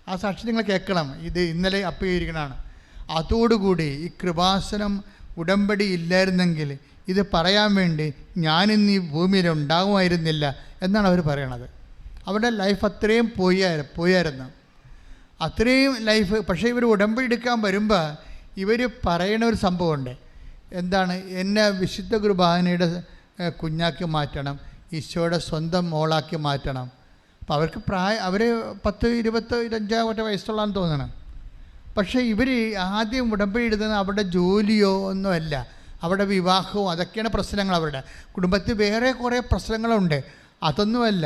ആ സാക്ഷി നിങ്ങൾ കേൾക്കണം. ഇത് ഇന്നലെ അപ്പ് ചെയ്തിരിക്കണതാണ്. അതോടുകൂടി ഈ കൃപാസനം ഉടമ്പടി ഇല്ലായിരുന്നെങ്കിൽ ഇത് പറയാൻ വേണ്ടി ഞാനിന്ന് ഈ ഭൂമിയിൽ ഉണ്ടാകുമായിരുന്നില്ല എന്നാണ് അവർ പറയണത്. അവരുടെ ലൈഫ് അത്രയും പോയായിരുന്നു, അത്രയും ലൈഫ്. പക്ഷേ ഇവർ ഉടമ്പടി എടുക്കാൻ വരുമ്പോൾ ഇവർ പറയണ ഒരു സംഭവമുണ്ട്. എന്താണ്? എന്നെ വിശുദ്ധ കുർബാനയുടെ കുഞ്ഞാക്കി മാറ്റണം, ഈശോയുടെ സ്വന്തം മോളാക്കി മാറ്റണം. അപ്പോൾ അവർക്ക് അവർ 10-25 വയസ്സുള്ളതെന്ന് തോന്നണം. പക്ഷേ ഇവർ ആദ്യം ഉടമ്പടി ഇടുന്നത് അവരുടെ ജോലിയോ ഒന്നുമല്ല, അവരുടെ വിവാഹവും അതൊക്കെയാണ് പ്രശ്നങ്ങൾ. അവരുടെ കുടുംബത്തിൽ വേറെ കുറേ പ്രശ്നങ്ങളുണ്ട്, അതൊന്നുമല്ല.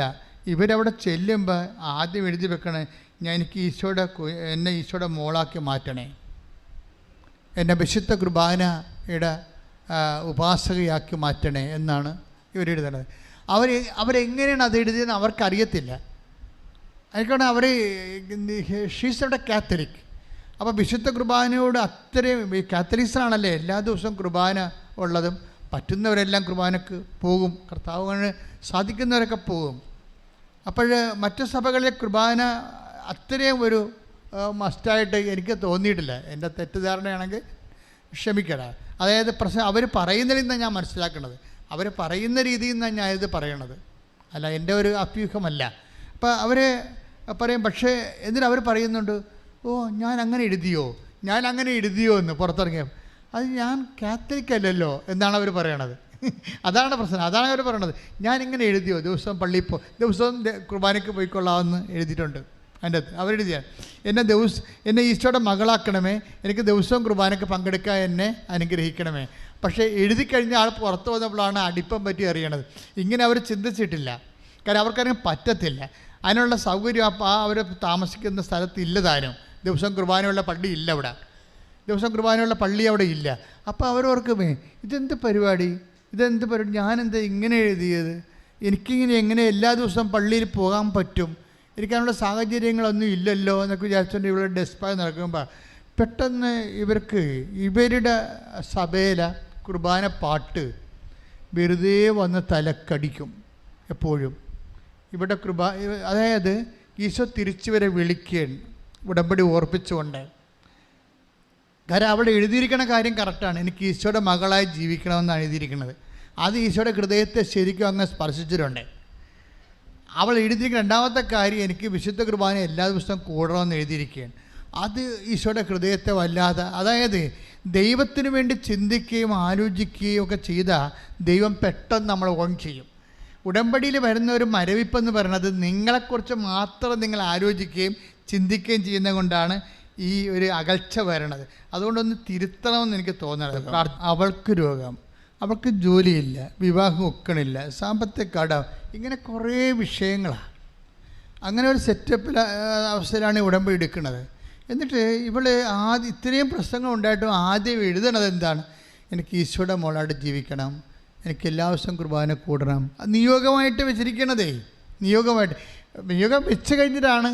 ഇവരവിടെ ചെല്ലുമ്പോൾ ആദ്യം എഴുതി വെക്കണേ, എനിക്ക് എന്നെ ഈശോയുടെ മോളാക്കി മാറ്റണേ, എന്നെ വിശുദ്ധ കുർബാനയുടെ ഉപാസകയാക്കി മാറ്റണേ എന്നാണ് ഇവരെഴുതുന്നത്. അവരെങ്ങനെയാണ് അത് എഴുതിയെന്ന് അവർക്കറിയത്തില്ല. അതിനാണ് അവർ ഷീസ് അവിടെ കാത്തലിക്. അപ്പോൾ വിശുദ്ധ കുർബാനയോട് അത്രയും, ഈ കാത്തലിക്സാണല്ലേ എല്ലാ ദിവസവും കുർബാന ഉള്ളതും, പറ്റുന്നവരെല്ലാം കുർബാനക്ക് പോകും, കർത്താവിന് സാധിക്കുന്നവരൊക്കെ പോകും. അപ്പോൾ മറ്റു സഭകളിലെ കുർബാന അത്രയും ഒരു മസ്റ്റായിട്ട് എനിക്ക് തോന്നിയിട്ടില്ല. എൻ്റെ തെറ്റിദ്ധാരണയാണെങ്കിൽ ക്ഷമിക്കടാ. അതായത് അവർ പറയുന്നതിൽ നിന്നാണ് ഞാൻ മനസ്സിലാക്കുന്നത്, അവർ പറയുന്ന രീതിയിൽ നിന്നാണ് ഞാൻ ഇത് പറയണത്, അല്ല എൻ്റെ ഒരു അഭ്യൂഹമല്ല. അപ്പോൾ അവർ പറയും. പക്ഷേ എന്നിട്ട് അവർ പറയുന്നുണ്ട്, ഓ ഞാൻ അങ്ങനെ എഴുതിയോ എന്ന് പുറത്തിറങ്ങിയ. അത് ഞാൻ കാത്തലിക് അല്ലല്ലോ എന്നാണ് അവർ പറയണത്. അതാണ് പ്രശ്നം, അതാണ് അവർ പറയണത്. ഞാനിങ്ങനെ എഴുതിയോ, ദിവസവും കുർബാനയ്ക്ക് പോയിക്കൊള്ളാമെന്ന് എഴുതിയിട്ടുണ്ട്. അതിൻ്റെ അകത്ത് അവരെഴുതിയാണ്, എന്നെ ഈശോയുടെ മകളാക്കണമേ, എനിക്ക് ദിവസവും കുർബാനയ്ക്ക് പങ്കെടുക്കാൻ എന്നെ അനുഗ്രഹിക്കണമേ. പക്ഷേ എഴുതി കഴിഞ്ഞ ആൾ പുറത്ത് വന്നപ്പോഴാണ് അടിപ്പം പറ്റി അറിയണത്. ഇങ്ങനെ അവർ ചിന്തിച്ചിട്ടില്ല, കാരണം അവർക്കറിയാൻ പറ്റത്തില്ല, അതിനുള്ള സൗകര്യം അവർ താമസിക്കുന്ന സ്ഥലത്തില്ല താനും. ദിവസം കുർബാനയുള്ള പള്ളി ഇല്ല അവിടെ, ദിവസം കുർബാനയുള്ള പള്ളി അവിടെ ഇല്ല. അപ്പോൾ അവരോർക്കുമേ ഇതെന്ത് പരിപാടി, ഞാനെന്താ ഇങ്ങനെ എഴുതിയത്, എനിക്കിങ്ങനെ എങ്ങനെ എല്ലാ ദിവസവും പള്ളിയിൽ പോകാൻ പറ്റും, എനിക്കതിനുള്ള സാഹചര്യങ്ങളൊന്നും ഇല്ലല്ലോ എന്നൊക്കെ വിചാരിച്ചുകൊണ്ട് ഇവിടെ ഡെസ്പായി നടക്കുമ്പോൾ പെട്ടെന്ന് ഇവരുടെ സഭയിലെ കുർബാന പാട്ട് വെറുതെ വന്ന് തലക്കടിക്കും എപ്പോഴും. ഇവിടെ അതായത് ഈശോ തിരിച്ചു വരെ വിളിക്കുകയാണ് ഉടമ്പടി ഓർപ്പിച്ചുകൊണ്ട്. കാരണം അവിടെ എഴുതിയിരിക്കണ കാര്യം കറക്റ്റാണ്, എനിക്ക് ഈശോയുടെ മകളായി ജീവിക്കണമെന്നാണ് എഴുതിയിരിക്കുന്നത്. അത് ഈശോയുടെ ഹൃദയത്തെ ശരിക്കും അങ്ങ് സ്പർശിച്ചിട്ടുണ്ട്. അവൾ എഴുതിയിരിക്കുന്ന രണ്ടാമത്തെ കാര്യം, എനിക്ക് വിശുദ്ധ കുർബാന എല്ലാ ദിവസവും കൂടണമെന്ന് എഴുതിയിരിക്കുകയാണ്. അത് ഈശോയുടെ ഹൃദയത്തെ വല്ലാതെ, അതായത് ദൈവത്തിന് വേണ്ടി ചിന്തിക്കുകയും ആലോചിക്കുകയും ഒക്കെ ചെയ്താൽ ദൈവം പെട്ടെന്ന് നമ്മൾ ഓൺ ചെയ്യും. ഉടമ്പടിയിൽ വരുന്ന ഒരു മരവിപ്പെന്ന് പറയുന്നത് നിങ്ങളെക്കുറിച്ച് മാത്രം നിങ്ങൾ ആലോചിക്കുകയും ചിന്തിക്കുകയും ചെയ്യുന്നത് കൊണ്ടാണ് ഈ ഒരു അകൽച്ച വരണത്. അതുകൊണ്ടൊന്ന് തിരുത്തണമെന്ന് എനിക്ക് തോന്നണത്. അവൾക്ക് രോഗം, അവൾക്ക് ജോലിയില്ല, വിവാഹം ഒക്കണില്ല, സാമ്പത്തിക കടം, ഇങ്ങനെ കുറേ വിഷയങ്ങളാണ്. അങ്ങനെ ഒരു സെറ്റപ്പിൽ അവസ്ഥയിലാണ് ഉടമ്പടി എടുക്കുന്നത്. എന്നിട്ട് ഇത്രയും പ്രശ്നങ്ങൾ ഉണ്ടായിട്ടും ആദ്യം എഴുതണത് എന്താണ്, എനിക്ക് ഈശോയുടെ മോളായിട്ട് ജീവിക്കണം, എനിക്ക് എല്ലാ ദിവസവും കുർബാന കൂടണം. നിയോഗമായിട്ട് വെച്ചിരിക്കണതേ, നിയോഗം വെച്ച് കഴിഞ്ഞിട്ടാണ്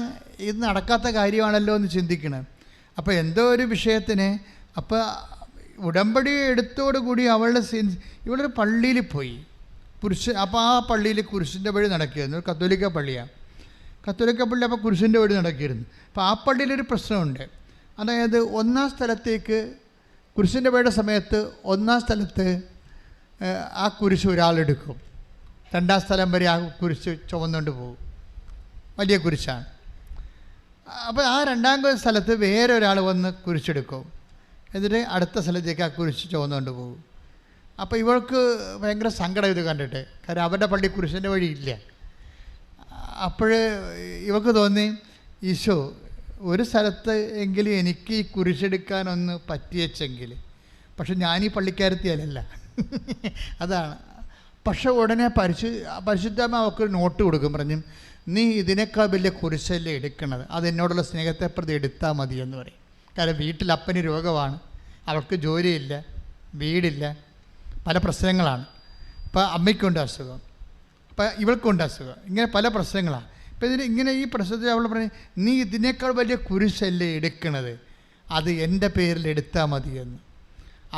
ഇത് നടക്കാത്ത കാര്യമാണല്ലോ എന്ന് ചിന്തിക്കണം. അപ്പോൾ എന്തോ ഒരു വിഷയത്തിന്, അപ്പോൾ ഉടമ്പടി എടുത്തോടുകൂടി ഇവളൊരു പള്ളിയിൽ പോയി അപ്പോൾ ആ പള്ളിയിൽ കുരിശിൻ്റെ വഴി നടക്കുകയായിരുന്നു. ഒരു കത്തോലിക്ക പള്ളിയാണ്, കത്തോലിക്ക പള്ളി. അപ്പോൾ കുരിശിൻ്റെ വഴി നടക്കുകയായിരുന്നു. അപ്പോൾ ആ പള്ളിയിലൊരു പ്രശ്നമുണ്ട്. അതായത് ഒന്നാം സ്ഥലത്തേക്ക് കുരിശിൻ്റെ വഴിയുടെ സമയത്ത് ഒന്നാം സ്ഥലത്ത് ആ കുരിശ് ഒരാളെടുക്കും, രണ്ടാം സ്ഥലം വരെ ആ കുരിശ് ചുമന്നുകൊണ്ട് പോകും, വലിയ കുരിശാണ്. അപ്പോൾ ആ രണ്ടാം സ്ഥലത്ത് വേറെ ഒരാൾ വന്ന് കുരിശെടുക്കും, എന്നിട്ട് അടുത്ത സ്ഥലത്തേക്ക് ആ കുരിശ് ചുമന്നുകൊണ്ട് പോകും. അപ്പോൾ ഇവൾക്ക് ഭയങ്കര സങ്കടം ഇത് കണ്ടിട്ട്, കാരണം അവരുടെ പള്ളി കുരിശിൻ്റെ വഴി ഇല്ല. അപ്പോൾ ഇവൾക്ക് തോന്നി, ഈശോ ഒരു സ്ഥലത്ത് എങ്കിലും എനിക്ക് ഈ കുരിശെടുക്കാനൊന്ന് പറ്റിയെങ്കിൽ, പക്ഷെ ഞാനീ പള്ളിക്കാരത്തിയല്ല അതാണ്. പക്ഷെ ഉടനെ പരിശുദ്ധാത്മ അവൾക്കൊരു നോട്ട് കൊടുക്കും, പറഞ്ഞു നീ ഇതിനേക്കാൾ വലിയ കുരിശല്ലേ എടുക്കണത്, അത് എന്നോടുള്ള സ്നേഹത്തെ പ്രതി എടുത്താൽ മതി എന്ന് പറയും. കാരണം വീട്ടിൽ അപ്പന് രോഗമാണ്, അവൾക്ക് ജോലിയില്ല, വീടില്ല, പല പ്രശ്നങ്ങളാണ്. അപ്പോൾ അമ്മയ്ക്കുണ്ട് അസുഖം, അപ്പോൾ ഇവൾക്കുണ്ട് അസുഖം, ഇങ്ങനെ പല പ്രശ്നങ്ങളാണ്. അപ്പോൾ ഇങ്ങനെ ഈ പ്രശ്നത്തിൽ അവൾ പറഞ്ഞു, നീ ഇതിനേക്കാൾ വലിയ കുരിശല്ലേ എടുക്കണത്, അത് എൻ്റെ പേരിൽ എടുത്താൽ മതിയെന്ന്.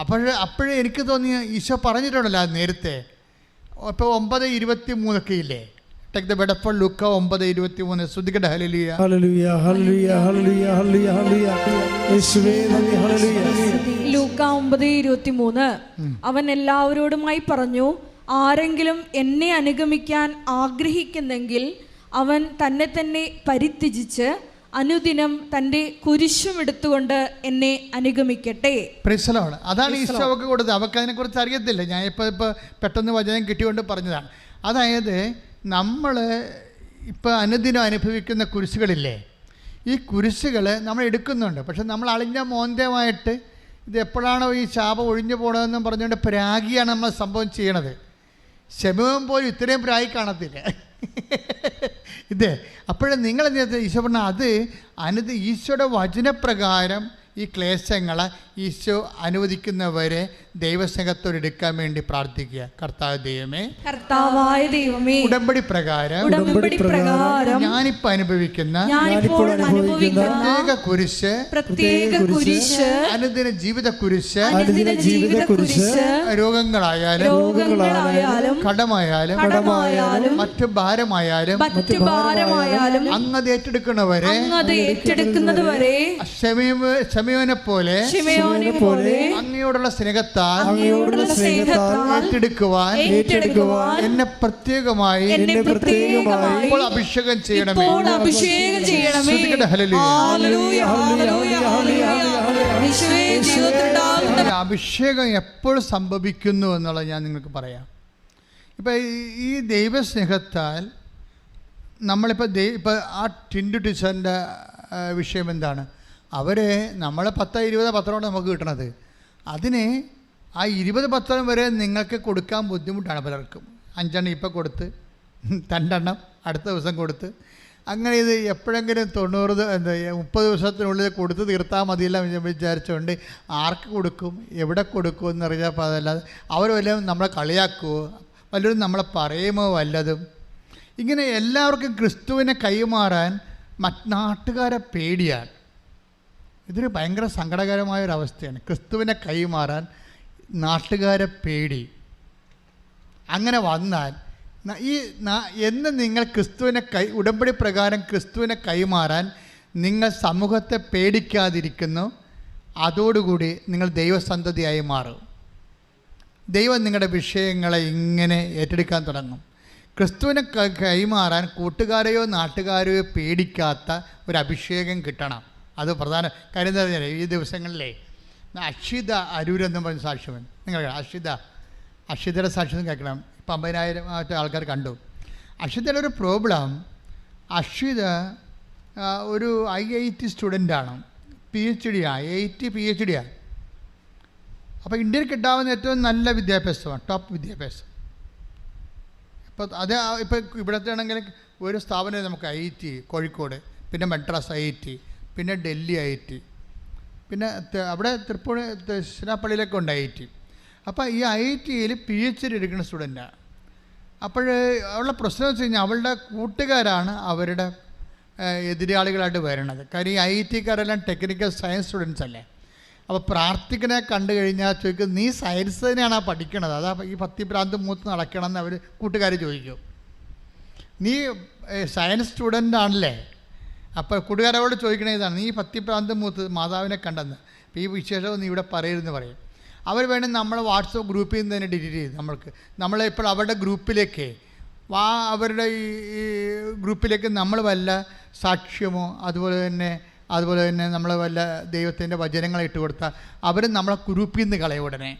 അപ്പോഴേ എനിക്ക് തോന്നിയ, ഈശോ പറഞ്ഞിട്ടുണ്ടല്ലോ അത് നേരത്തെ. ഇപ്പോൾ 9:23 ഇല്ലേ, Take the word of Luka 9:23. ശ്രുതിക്കട്ടെ ഹല്ലേലൂയ. ഹല്ലേലൂയ ഹല്ലേലൂയ ഹല്ലേലൂയ ഹല്ലേലൂയ ഹല്ലേലൂയ യേശുവേ നന്ദി. ഹല്ലേലൂയ. ലൂക്ക 9:23. അവൻ എല്ലാവരോടുമായി പറഞ്ഞു, ആരെങ്കിലും എന്നെ അനുഗമിക്കാൻ ആഗ്രഹിക്കുന്നെങ്കിൽ അവൻ തന്നെ തന്നെ പരിത്യജിച്ച് അനുദിനം തൻ്റെ കുരിശും എടുത്തുകൊണ്ട് എന്നെ അനുഗമിക്കട്ടെ. Praise the Lord. അതാണ് ഈശോ അവർക്ക് കൊടുത്തത്. അവർക്ക് അതിനെക്കുറിച്ച് അറിയത്തില്ല. ഞാൻ ഇപ്പോൾ പെട്ടെന്ന് വചനം കിട്ടിക്കൊണ്ട് പറഞ്ഞതാണ്. അതായത് നമ്മൾ ഇപ്പോൾ അനുദിനം അനുഭവിക്കുന്ന കുരിശുകളില്ലേ, ഈ കുരിശുകൾ നമ്മൾ എടുക്കുന്നുണ്ട്. പക്ഷെ നമ്മൾ അളിഞ്ഞ മോന്തമായിട്ട് ഇത് എപ്പോഴാണോ ഈ ശാപം ഒഴിഞ്ഞു പോകണമെന്നും പറഞ്ഞുകൊണ്ട് പ്രാഗിയാണ് നമ്മൾ സംഭവം ചെയ്യണത്. ശമവും പോലും ഇത്രയും പ്രാഗി കാണത്തില്ല ഇത്. അപ്പോഴും നിങ്ങൾ എന്ത് ചെയ്തത്? ഈശോ പറഞ്ഞാൽ അത് ഈശോയുടെ വചനപ്രകാരം ഈ ക്ലേശങ്ങളെ ഈശോ അനുവദിക്കുന്നവരെ ദൈവസ്നേഹത്തോടെടുക്കാൻ വേണ്ടി പ്രാർത്ഥിക്കുക. കർത്താവായ ദൈവമേ, ഉടമ്പടി പ്രകാരം ഞാനിപ്പോൾ അനുഭവിക്കുന്ന പ്രത്യേക കുരിശ് അനുദിന ജീവിത കുരിശ് രോഗങ്ങളായാലും കടമായാലും മറ്റു ഭാരമായാലും അങ്ങത് ഏറ്റെടുക്കുന്നവരെ ശമയോനെ പോലെ അങ്ങയോടുള്ള സ്നേഹത്താൽ ഏറ്റെടുക്കുവാൻ എന്നെ പ്രത്യേകമായി ഇപ്പോൾ അഭിഷേകം ചെയ്യണമേ. അഭിഷേകം എപ്പോൾ സംഭവിക്കുന്നു എന്നുള്ളത് ഞാൻ നിങ്ങൾക്ക് പറയാം. ഇപ്പം ഈ ദൈവസ്നേഹത്താൽ നമ്മളിപ്പോൾ ആ ടിൻഡു ടീച്ചറിൻ്റെ വിഷയം എന്താണ്? അവർ നമ്മൾ 10-20 പത്രമാണ് നമുക്ക് കിട്ടണത്. അതിന് ആ 20 പത്രം വരെ നിങ്ങൾക്ക് കൊടുക്കാൻ ബുദ്ധിമുട്ടാണ് പലർക്കും. 5 ഇപ്പോൾ കൊടുത്ത് 2 അടുത്ത ദിവസം കൊടുത്ത് അങ്ങനെ ഇത് എപ്പോഴെങ്കിലും 30 ദിവസത്തിനുള്ളിൽ കൊടുത്ത് തീർത്താൽ മതിയല്ല വിചാരിച്ചുകൊണ്ട് ആർക്ക് കൊടുക്കും, എവിടെ കൊടുക്കും എന്നറിയാൽ അതല്ലാതെ അവർ വല്ലതും നമ്മളെ കളിയാക്കുമോ, വല്ലതും നമ്മളെ പറയുമോ വല്ലതും. ഇങ്ങനെ എല്ലാവർക്കും ക്രിസ്തുവിനെ കൈമാറാൻ നാട്ടുകാരെ പേടിയാണ്. ഇതൊരു ഭയങ്കര സങ്കടകരമായൊരവസ്ഥയാണ്. ക്രിസ്തുവിനെ കൈമാറാൻ നാട്ടുകാരെ പേടി. അങ്ങനെ വന്നാൽ എന്ന് നിങ്ങൾ ക്രിസ്തുവിനെ ഉടമ്പടി പ്രകാരം ക്രിസ്തുവിനെ കൈമാറാൻ നിങ്ങൾ സമൂഹത്തെ പേടിക്കാതിരിക്കുന്നു, അതോടുകൂടി നിങ്ങൾ ദൈവസന്തതിയായി മാറും. ദൈവം നിങ്ങളുടെ വിഷയങ്ങളെ ഇങ്ങനെ ഏറ്റെടുക്കാൻ തുടങ്ങും. ക്രിസ്തുവിനെ കൈമാറാൻ കൂട്ടുകാരെയോ നാട്ടുകാരെയോ പേടിക്കാത്ത ഒരു അഭിഷേകം കിട്ടണം. അത് പ്രധാന കാര്യം എന്താ പറഞ്ഞാൽ, ഈ ദിവസങ്ങളിലെ അക്ഷിത അരൂരെന്ന് പറഞ്ഞ സാക്ഷ്യം നിങ്ങൾ അക്ഷിതയുടെ സാക്ഷ്യം കേൾക്കണം. ഇപ്പം 50,000 ആൾക്കാർ കണ്ടു. അക്ഷിതയുടെ ഒരു പ്രോബ്ലം, അക്ഷിത ഒരു IIT സ്റ്റുഡൻ്റാണ്, PhD PhD. അപ്പോൾ ഇന്ത്യയിൽ കിട്ടാവുന്ന ഏറ്റവും നല്ല വിദ്യാഭ്യാസമാണ്, ടോപ്പ് വിദ്യാഭ്യാസം. ഇപ്പോൾ ഇവിടുത്തെ ആണെങ്കിൽ ഒരു സ്ഥാപനം നമുക്ക് IIT കോഴിക്കോട്, പിന്നെ മദ്രാസ് IIT, പിന്നെ ഡൽഹി IIT, പിന്നെ അവിടെ തിരുപ്പള്ളിയിലൊക്കെ ഉണ്ട് IIT. അപ്പോൾ ഈ IITയിൽ PhD എടുക്കുന്ന സ്റ്റുഡൻ്റാണ്. അപ്പോൾ അവളുടെ പ്രശ്നം വെച്ച് കഴിഞ്ഞാൽ അവളുടെ കൂട്ടുകാരാണ് അവരുടെ എതിരാളികളായിട്ട് വരണത്. കാര്യം ഈ IITക്കാരെല്ലാം ടെക്നിക്കൽ സയൻസ് സ്റ്റുഡൻസ് അല്ലേ. അപ്പോൾ പ്രാർത്ഥിക്കണെ കണ്ടു കഴിഞ്ഞാൽ ചോദിക്കും, നീ സയൻസ് തന്നെയാണ് പഠിക്കണത്, അതാ ഈ പത്തിപ്രാന്ത് മൂത്ത് നടക്കണമെന്ന് അവർ കൂട്ടുകാർ ചോദിക്കും. നീ സയൻസ് സ്റ്റുഡൻ്റ് ആണല്ലേ. അപ്പോൾ കൂട്ടുകാരോട് ചോദിക്കണേ ഇതാണ്, നീ പത്തിപ്രാന്ത് മൂത്ത് മാതാവിനെ കണ്ടെന്ന്, അപ്പോൾ ഈ വിശേഷം നീ ഇവിടെ പറയരുതെന്ന് പറയും. അവർ വേണമെങ്കിൽ നമ്മളെ വാട്സപ്പ് ഗ്രൂപ്പിൽ നിന്ന് തന്നെ ഡിലീറ്റ് ചെയ്ത് നമ്മളിപ്പോൾ അവരുടെ ഗ്രൂപ്പിലേക്ക് അവരുടെ ഈ ഗ്രൂപ്പിലേക്ക് നമ്മൾ വല്ല സാക്ഷ്യമോ അതുപോലെ തന്നെ നമ്മൾ വല്ല ദൈവത്തിൻ്റെ വചനങ്ങൾ ഇട്ട് കൊടുത്താൽ അവർ നമ്മളെ ഗ്രൂപ്പിൽ നിന്ന് കളയും ഉടനെ.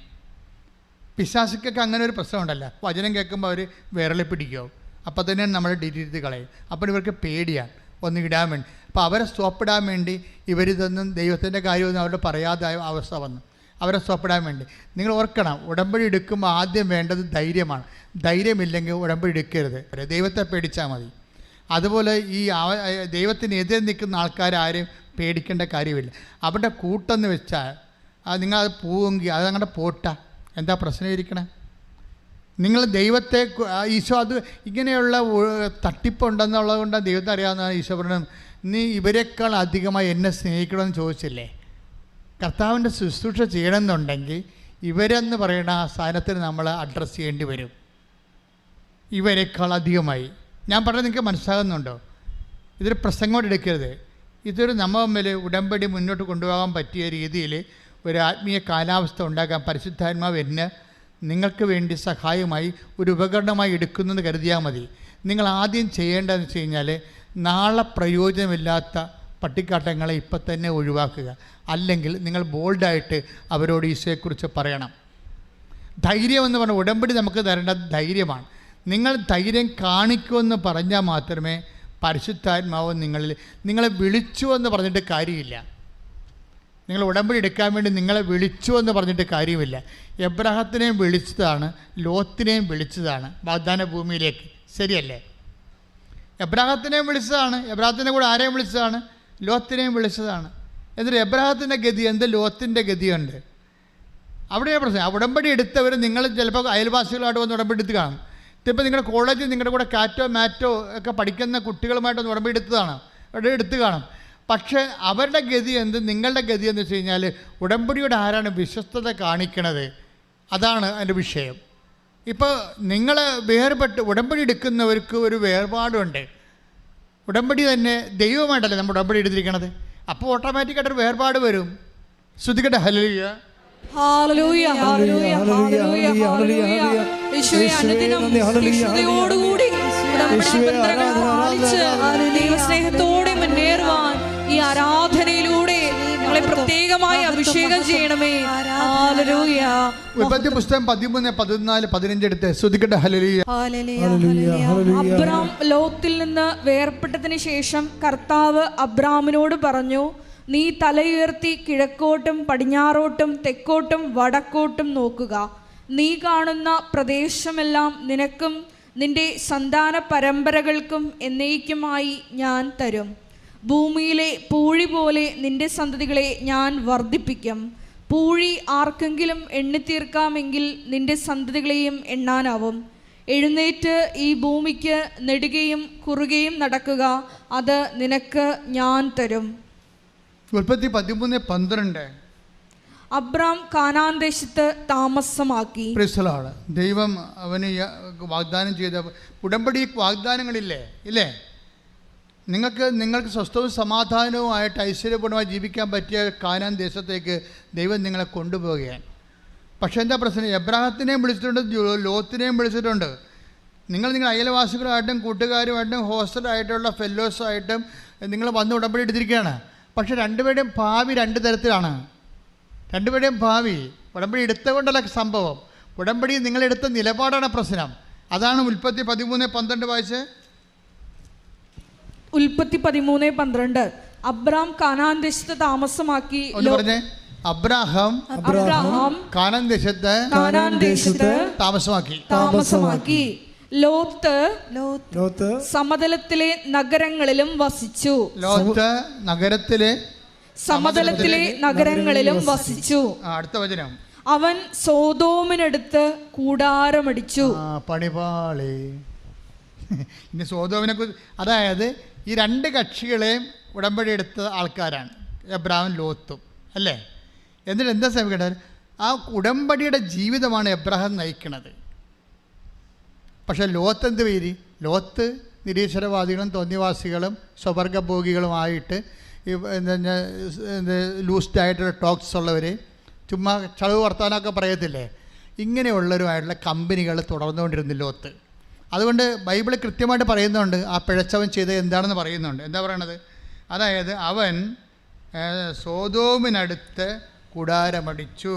പിശാചുക്കൊക്കെ അങ്ങനെ ഒരു പ്രശ്നമുണ്ടല്ലോ, വചനം കേൾക്കുമ്പോൾ അവർ വിരളി പിടിക്കും, അപ്പോൾ തന്നെ നമ്മളെ ഡിലീറ്റ് ചെയ്ത് കളയും. അപ്പോൾ ഇവർക്ക് പേടിയാണ് ഒന്ന് ഇടാൻ വേണ്ടി. അപ്പോൾ അവരെ സ്റ്റോപ്പിടാൻ വേണ്ടി ഇവരിതൊന്നും ദൈവത്തിൻ്റെ കാര്യമൊന്നും അവരോട് പറയാതെ അവസ്ഥ വന്നു. അവരെ സ്റ്റോപ്പിടാൻ വേണ്ടി നിങ്ങൾ ഓർക്കണം, ഉടമ്പടി എടുക്കുമ്പോൾ ആദ്യം വേണ്ടത് ധൈര്യമാണ്. ധൈര്യമില്ലെങ്കിൽ ഉടമ്പടി എടുക്കരുത്, ദൈവത്തെ പേടിച്ചാൽ മതി. അതുപോലെ ഈ ദൈവത്തിന് എതിരെ നിൽക്കുന്ന ആൾക്കാരും പേടിക്കേണ്ട കാര്യമില്ല. അവരുടെ കൂട്ടെന്ന് വെച്ചാൽ നിങ്ങളത് പോവുമെങ്കിൽ അതങ്ങനെ പോട്ടാ, എന്താ പ്രശ്നം ഇരിക്കണേ? നിങ്ങൾ ദൈവത്തെ ഈശോ അത് ഇങ്ങനെയുള്ള തട്ടിപ്പുണ്ടെന്നുള്ളത് കൊണ്ടാണ് ദൈവത്തെ അറിയാവുന്നതാണ്. ഈശോ പറഞ്ഞത്, നീ ഇവരെക്കാൾ അധികമായി എന്നെ സ്നേഹിക്കണമെന്ന് ചോദിച്ചില്ലേ. കർത്താവിൻ്റെ ശുശ്രൂഷ ചെയ്യണമെന്നുണ്ടെങ്കിൽ ഇവരെന്ന് പറയുന്ന ആ സ്ഥാനത്തിന് നമ്മൾ അഡ്രസ്സ് ചെയ്യേണ്ടി വരും. ഇവരെക്കാൾ അധികമായി ഞാൻ പറഞ്ഞത് നിങ്ങൾക്ക് മനസ്സിലാകുന്നുണ്ടോ? ഇതൊരു പ്രസംഗം എടുക്കരുത്. ഇതൊരു നമ്മൾ തമ്മിൽ ഉടമ്പടി മുന്നോട്ട് കൊണ്ടുപോകാൻ പറ്റിയ രീതിയിൽ ഒരു ആത്മീയ കാലാവസ്ഥ ഉണ്ടാക്കാൻ പരിശുദ്ധാത്മാവ് എന്നെ നിങ്ങൾക്ക് വേണ്ടി സഹായമായി ഒരു ഉപകരണമായി എടുക്കുന്നെന്ന് കരുതിയാൽ മതി. നിങ്ങൾ ആദ്യം ചെയ്യേണ്ടതെന്ന് വെച്ച് കഴിഞ്ഞാൽ നാളെ പ്രയോജനമില്ലാത്ത പട്ടിക്കാട്ടങ്ങളെ ഇപ്പം തന്നെ ഒഴിവാക്കുക. അല്ലെങ്കിൽ നിങ്ങൾ ബോൾഡായിട്ട് അവരോട് ഈശോയെക്കുറിച്ച് പറയണം. ധൈര്യം എന്ന് പറഞ്ഞാൽ ഉടമ്പടി നമുക്ക് തരേണ്ടത് ധൈര്യമാണ്. നിങ്ങൾ ധൈര്യം കാണിക്കുമെന്ന് പറഞ്ഞാൽ മാത്രമേ പരിശുദ്ധാത്മാവ് നിങ്ങളെ വിളിച്ചു എന്ന് പറഞ്ഞിട്ട് കാര്യമില്ല. നിങ്ങൾ ഉടമ്പടി എടുക്കാൻ വേണ്ടി നിങ്ങളെ വിളിച്ചു എന്ന് പറഞ്ഞിട്ട് കാര്യമില്ല. എബ്രാഹത്തിനെയും വിളിച്ചതാണ്, ലോത്തിനെയും വിളിച്ചതാണ് വാഗ്ദാന ഭൂമിയിലേക്ക്. ശരിയല്ലേ? എബ്രാഹത്തിനെയും വിളിച്ചതാണ്, എബ്രാഹത്തിൻ്റെ കൂടെ ആരെയും വിളിച്ചതാണ്? ലോത്തിനെയും വിളിച്ചതാണ്. എന്നിട്ട് എബ്രാഹത്തിൻ്റെ ഗതി എന്ത്, ലോത്തിൻ്റെ ഗതിയുണ്ട്. അവിടെയാണ് പ്രശ്നം. ആ ഉടമ്പടി എടുത്തവർ നിങ്ങൾ ചിലപ്പോൾ അയൽവാസികളായിട്ട് വന്ന് ഉടമ്പടി എടുത്ത് കാണും. ഇതിപ്പോൾ നിങ്ങളുടെ കോളേജിൽ നിങ്ങളുടെ കൂടെ കാറ്റോ മാറ്റോ ഒക്കെ പഠിക്കുന്ന കുട്ടികളുമായിട്ടൊന്ന് ഉടമ്പടി എടുത്ത് കാണും. പക്ഷേ അവരുടെ ഗതി എന്ത്, നിങ്ങളുടെ ഗതി എന്ന് വെച്ച് കഴിഞ്ഞാൽ ഉടമ്പടിയോട് ആരാണ് വിശ്വസ്തത കാണിക്കണത്, അതാണ് അതിൻ്റെ വിഷയം. ഇപ്പോൾ നിങ്ങൾ വേർപെട്ട് ഉടമ്പടി എടുക്കുന്നവർക്ക് ഒരു വേർപാടുണ്ട്. ഉടമ്പടി തന്നെ ദൈവമായിട്ടല്ലേ നമ്മൾ ഉടമ്പടി എടുത്തിരിക്കണത്. അപ്പോൾ ഓട്ടോമാറ്റിക്കായിട്ടൊരു വേർപാട് വരും. ശ്രുതികട്ടെ ഹല്ലേലൂയ. ഹല്ലേലൂയ ഹല്ലേലൂയ ഹല്ലേലൂയ ഹല്ലേലൂയ. യേശുവേ അനുദിനം വിശുദ്ധതയോടുകൂടി ദൈവസ്നേഹത്തോടെ മുന്നേറുവാൻ ഈ ആരാധനയിലൂടെ ഞങ്ങളെ പ്രത്യേകമായി അഭിഷേകം ചെയ്യണമേ. ഹല്ലേലൂയ. ഉൽപ്പത്തി പുസ്തകം 13, 14, 15 എടുത്ത് ശ്രുതികട്ടെ ഹല്ലേലൂയ. അബ്രാം ലോത്തിൽ നിന്ന് വേർപെട്ടതിന് ശേഷം കർത്താവ് അബ്രാമിനോട് പറഞ്ഞു, നീ തലയുയർത്തി കിഴക്കോട്ടും പടിഞ്ഞാറോട്ടും തെക്കോട്ടും വടക്കോട്ടും നോക്കുക. നീ കാണുന്ന പ്രദേശമെല്ലാം നിനക്കും നിന്റെ സന്താന പരമ്പരകൾക്കും എന്നേക്കുമായി ഞാൻ തരും. ഭൂമിയിലെ പൂഴി പോലെ നിന്റെ സന്തതികളെ ഞാൻ വർദ്ധിപ്പിക്കും. പൂഴി ആർക്കെങ്കിലും എണ്ണിത്തീർക്കാമെങ്കിൽ നിന്റെ സന്തതികളെയും എണ്ണാനാവും. എഴുന്നേറ്റ് ഈ ഭൂമിക്ക് നെടുകയും കുറുകയും നടക്കുക, അത് നിനക്ക് ഞാൻ തരും. ഉൽപ്പത്തി 13:12. അബ്രാം കാനാൻ ദേശത്ത് താമസമാക്കി. ദൈവം അവന് വാഗ്ദാനം ചെയ്ത ഉടമ്പടി വാഗ്ദാനങ്ങളില്ലേ ഇല്ലേ? നിങ്ങൾക്ക് സ്വസ്ഥവും സമാധാനവുമായിട്ട് ഐശ്വര്യപൂർണ്ണമായി ജീവിക്കാൻ പറ്റിയ കാനാൻ ദേശത്തേക്ക് ദൈവം നിങ്ങളെ കൊണ്ടുപോവുകയാണ്. പക്ഷേ എന്താ പ്രശ്നം? എബ്രാഹത്തിനെയും വിളിച്ചിട്ടുണ്ട്, ലോത്തിനെയും വിളിച്ചിട്ടുണ്ട്. നിങ്ങൾ അയൽവാസികളായിട്ടും കൂട്ടുകാരുമായിട്ടും ഹോസ്റ്റലായിട്ടുള്ള ഫെല്ലോസായിട്ടും നിങ്ങൾ വന്ന് ഉടമ്പടി എടുത്തിരിക്കുകയാണ്. പക്ഷേ രണ്ടുപേരുടെയും ഭാവി രണ്ട് തരത്തിലാണ്. രണ്ടുപേരുടെയും ഭാവി ഉടമ്പടി എടുത്തുകൊണ്ടല്ല സംഭവം. ഉടമ്പടി നിങ്ങളെടുത്ത നിലപാടാണ് പ്രശ്നം. അതാണ് ഉൽപ്പത്തി 13:12 വായിച്ച്. ഉൽപ്പത്തി 13:12. അബ്രാം കാനാൻ ദേശത്ത് താമസമാക്കി. പറഞ്ഞേ, അബ്രാഹാം കാനാൻ ദേശത്ത് താമസമാക്കി. ലോത്ത് സമതലത്തിലെ നഗരങ്ങളിലും വസിച്ചു. സമതലത്തിലെ നഗരങ്ങളിലും വസിച്ചു. അടുത്ത വചനം. അവൻ സോതോമിനടുത്ത് കൂടാരമടിച്ചു. പണിപാളി. ഇനി സോതോമിനെ കുറിച്ച്, അതായത് ഈ രണ്ട് കക്ഷികളെയും ഉടമ്പടി എടുത്ത ആൾക്കാരാണ് എബ്രാഹും ലോത്തും അല്ലേ? എന്നിട്ട് എന്താ സംഭവിക്കേണ്ടത്? ആ ഉടമ്പടിയുടെ ജീവിതമാണ് എബ്രാഹാം നയിക്കുന്നത്. പക്ഷേ ലോത്ത് എന്ത് പേര്? ലോത്ത് നിരീശ്വരവാദികളും തോന്നിവാസികളും സ്വവർഗഭോഗികളുമായിട്ട് ലൂസ്ഡായിട്ടുള്ള ടോക്സ് ഉള്ളവർ, ചുമ്മാ ചളവ് വർത്താനമൊക്കെ പറയത്തില്ലേ, ഇങ്ങനെയുള്ളവരുമായിട്ടുള്ള കമ്പനികൾ തുടർന്നുകൊണ്ടിരുന്നു ലോത്ത്. അതുകൊണ്ട് ബൈബിൾ കൃത്യമായിട്ട് പറയുന്നുണ്ട് ആ പിഴച്ചവൻ ചെയ്തത് എന്താണെന്ന് പറയുന്നുണ്ട്. എന്താ പറയണത്? അതായത് അവൻ സോതോമിനടുത്ത് കൂടാരമടിച്ചു.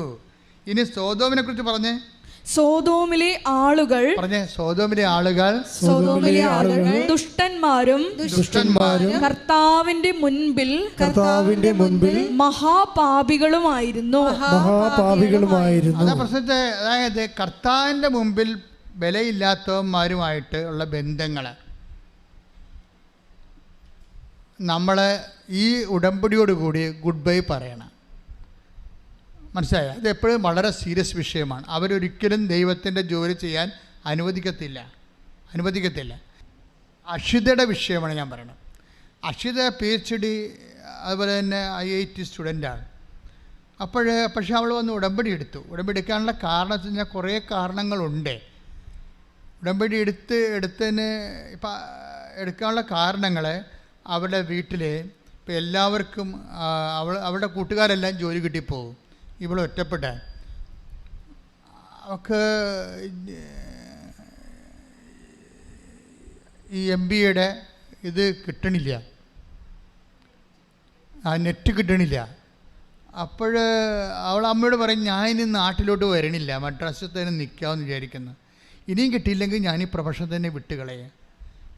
ഇനി സോതോമിനെ കുറിച്ച് പറഞ്ഞേ. സോതോമിലെ ആളുകൾ ദുഷ്ടന്മാരും കർത്താവിന്റെ മുൻപിൽ മഹാപാപികളുമായിരുന്നു. അതാ പ്രശ്നത്തെ. അതായത് കർത്താവിന്റെ മുമ്പിൽ വിലയില്ലാത്തവന്മാരുമായിട്ട് ഉള്ള ബന്ധങ്ങൾ നമ്മൾ ഈ ഉടമ്പടിയോടുകൂടി ഗുഡ് ബൈ പറയണം. മനസ്സിലായോ? അത് എപ്പോഴും വളരെ സീരിയസ് വിഷയമാണ്. അവരൊരിക്കലും ദൈവത്തിൻ്റെ ജോലി ചെയ്യാൻ അനുവദിക്കത്തില്ല. അക്ഷിതയുടെ വിഷയമാണ് ഞാൻ പറയുന്നത്. അക്ഷിത PhD അതുപോലെ തന്നെ IIT സ്റ്റുഡൻ്റാണ്. പക്ഷേ അവൾ വന്ന് ഉടമ്പടി എടുത്തു. ഉടമ്പടി എടുക്കാനുള്ള കാരണം വെച്ച് കഴിഞ്ഞാൽ കുറേ കാരണങ്ങളുണ്ട്. ഉടമ്പടി എടുത്തതിന് ഇപ്പം എടുക്കാനുള്ള കാരണങ്ങൾ അവരുടെ വീട്ടിൽ ഇപ്പം എല്ലാവർക്കും അവളുടെ കൂട്ടുകാരെല്ലാം ജോലി കിട്ടിപ്പോവും. ഇവൾ ഒറ്റപ്പെട്ട അവൾക്ക് ഈ MBAയുടെ ഇത് കിട്ടണില്ല, നെറ്റ് കിട്ടണില്ല. അപ്പോൾ അവൾ അമ്മയോട് പറയും, ഞാൻ ഇനി നാട്ടിലോട്ട് വരണില്ല, മദ്രാസിൽ തന്നെ നിൽക്കാമെന്ന് വിചാരിക്കുന്നു. ഇനിയും കിട്ടിയില്ലെങ്കിൽ ഞാൻ ഈ പ്രൊഫഷൻ തന്നെ വിട്ടുകളയാം,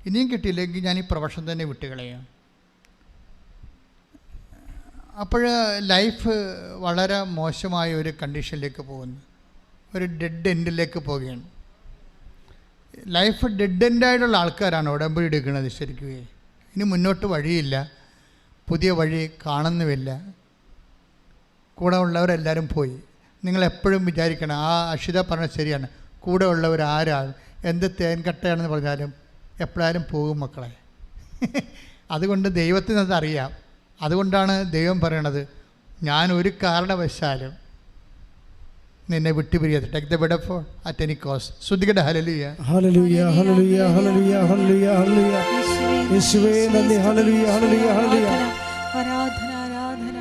ഇനിയും കിട്ടിയില്ലെങ്കിൽ ഞാൻ ഈ പ്രൊഫഷൻ തന്നെ വിട്ടുകളയാം. അപ്പോൾ ലൈഫ് വളരെ മോശമായ ഒരു കണ്ടീഷനിലേക്ക് പോകുന്നു, ഒരു ഡെഡ് എൻഡിലേക്ക് പോവുകയാണ്. ലൈഫ് ഡെഡ് എൻഡായിട്ടുള്ള ആൾക്കാരാണ് ഉടമ്പടി എടുക്കുന്നത്. ശരിക്കും ഇനി മുന്നോട്ട് വഴിയില്ല, പുതിയ വഴി കാണുന്നുമില്ല, കൂടെ ഉള്ളവരെല്ലാവരും പോയി. നിങ്ങളെപ്പോഴും വിചാരിക്കണം, ആ അക്ഷിത പറഞ്ഞത് ശരിയാണ്, കൂടെ ഉള്ളവർ ആരാണ്, എന്ത് തേൻകട്ടയാണെന്ന് പറഞ്ഞാലും എപ്പോഴാലും പോകും മക്കളെ. അതുകൊണ്ട് ദൈവത്തിനത് അറിയാം. അതുകൊണ്ടാണ് ദൈവം പറയണത്, ഞാൻ ഒരു കാരണവശാലും നിന്നെ വിട്ടുപിരിയാതെ. Take the bed for at any cost. ശ്രുതികട ഹല്ലേലൂയ ഹല്ലേലൂയ ഹല്ലേലൂയ ഹല്ലേലൂയ ഹല്ലേലൂയ ഹല്ലേലൂയ. യേശുവേ നന്ദി. ഹല്ലേലൂയ ഹല്ലേലൂയ ഹല്ലേലൂയ. ആരാധന ആരാധന.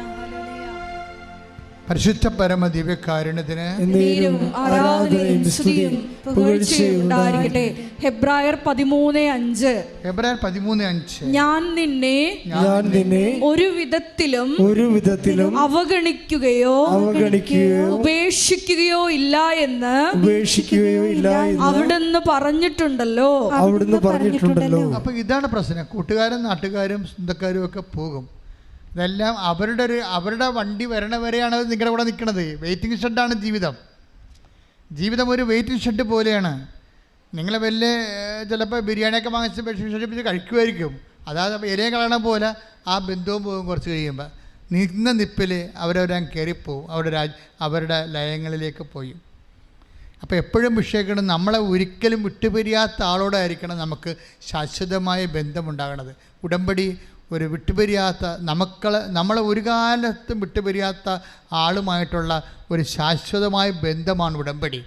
പരിശുദ്ധ പരമ ദിവ്യകാരുണ്യത്തിന് ആരാധനയും സ്തുതിയും പുകഴ്ചയും ഉണ്ടായിരിക്കട്ടെ. ഹെബ്രായർ 13:5 ഞാൻ നിന്നെ ഒരു വിധത്തിലും അവഗണിക്കുകയോ ഉപേക്ഷിക്കുകയോ ഇല്ല എന്ന് അവിടുന്ന് പറഞ്ഞിട്ടുണ്ടല്ലോ. അപ്പൊ ഇതാണ് പ്രശ്നം. കൂട്ടുകാരും നാട്ടുകാരും സ്വന്തക്കാരും ഒക്കെ പോകും. ഇതെല്ലാം അവരുടെ വണ്ടി വരണവരെയാണ് നിങ്ങളുടെ കൂടെ നിൽക്കുന്നത്. വെയിറ്റിംഗ് ഷെഡാണ് ജീവിതം. ജീവിതം ഒരു വെയിറ്റിംഗ് ഷെഡ് പോലെയാണ്. നിങ്ങൾ വലിയ ചിലപ്പോൾ ബിരിയാണിയൊക്കെ വാങ്ങിച്ച് വെയിറ്റിംഗ് ഷെഡ് കഴിക്കുമായിരിക്കും. അതായത് ഇരയെ കളയണ പോലെ ആ ബന്ധവും പോകും. കുറച്ച് കഴിയുമ്പോൾ നിന്ന നിപ്പിൽ അവരവരാൻ കയറിപ്പോവും, അവരുടെ ലയങ്ങളിലേക്ക് പോയി. അപ്പോൾ എപ്പോഴും വിഷയിക്കണം, നമ്മളെ ഒരിക്കലും വിട്ടുപിരിയാത്ത ആളോടായിരിക്കണം നമുക്ക് ശാശ്വതമായ ബന്ധമുണ്ടാകണത്. ഉടമ്പടി ഒരു വിട്ടുപിരിയാത്ത നമ്മളെ ഒരു കാലത്തും വിട്ടുപിരിയാത്ത ആളുമായിട്ടുള്ള ഒരു ശാശ്വതമായ ബന്ധമാണ് ഉടമ്പടി.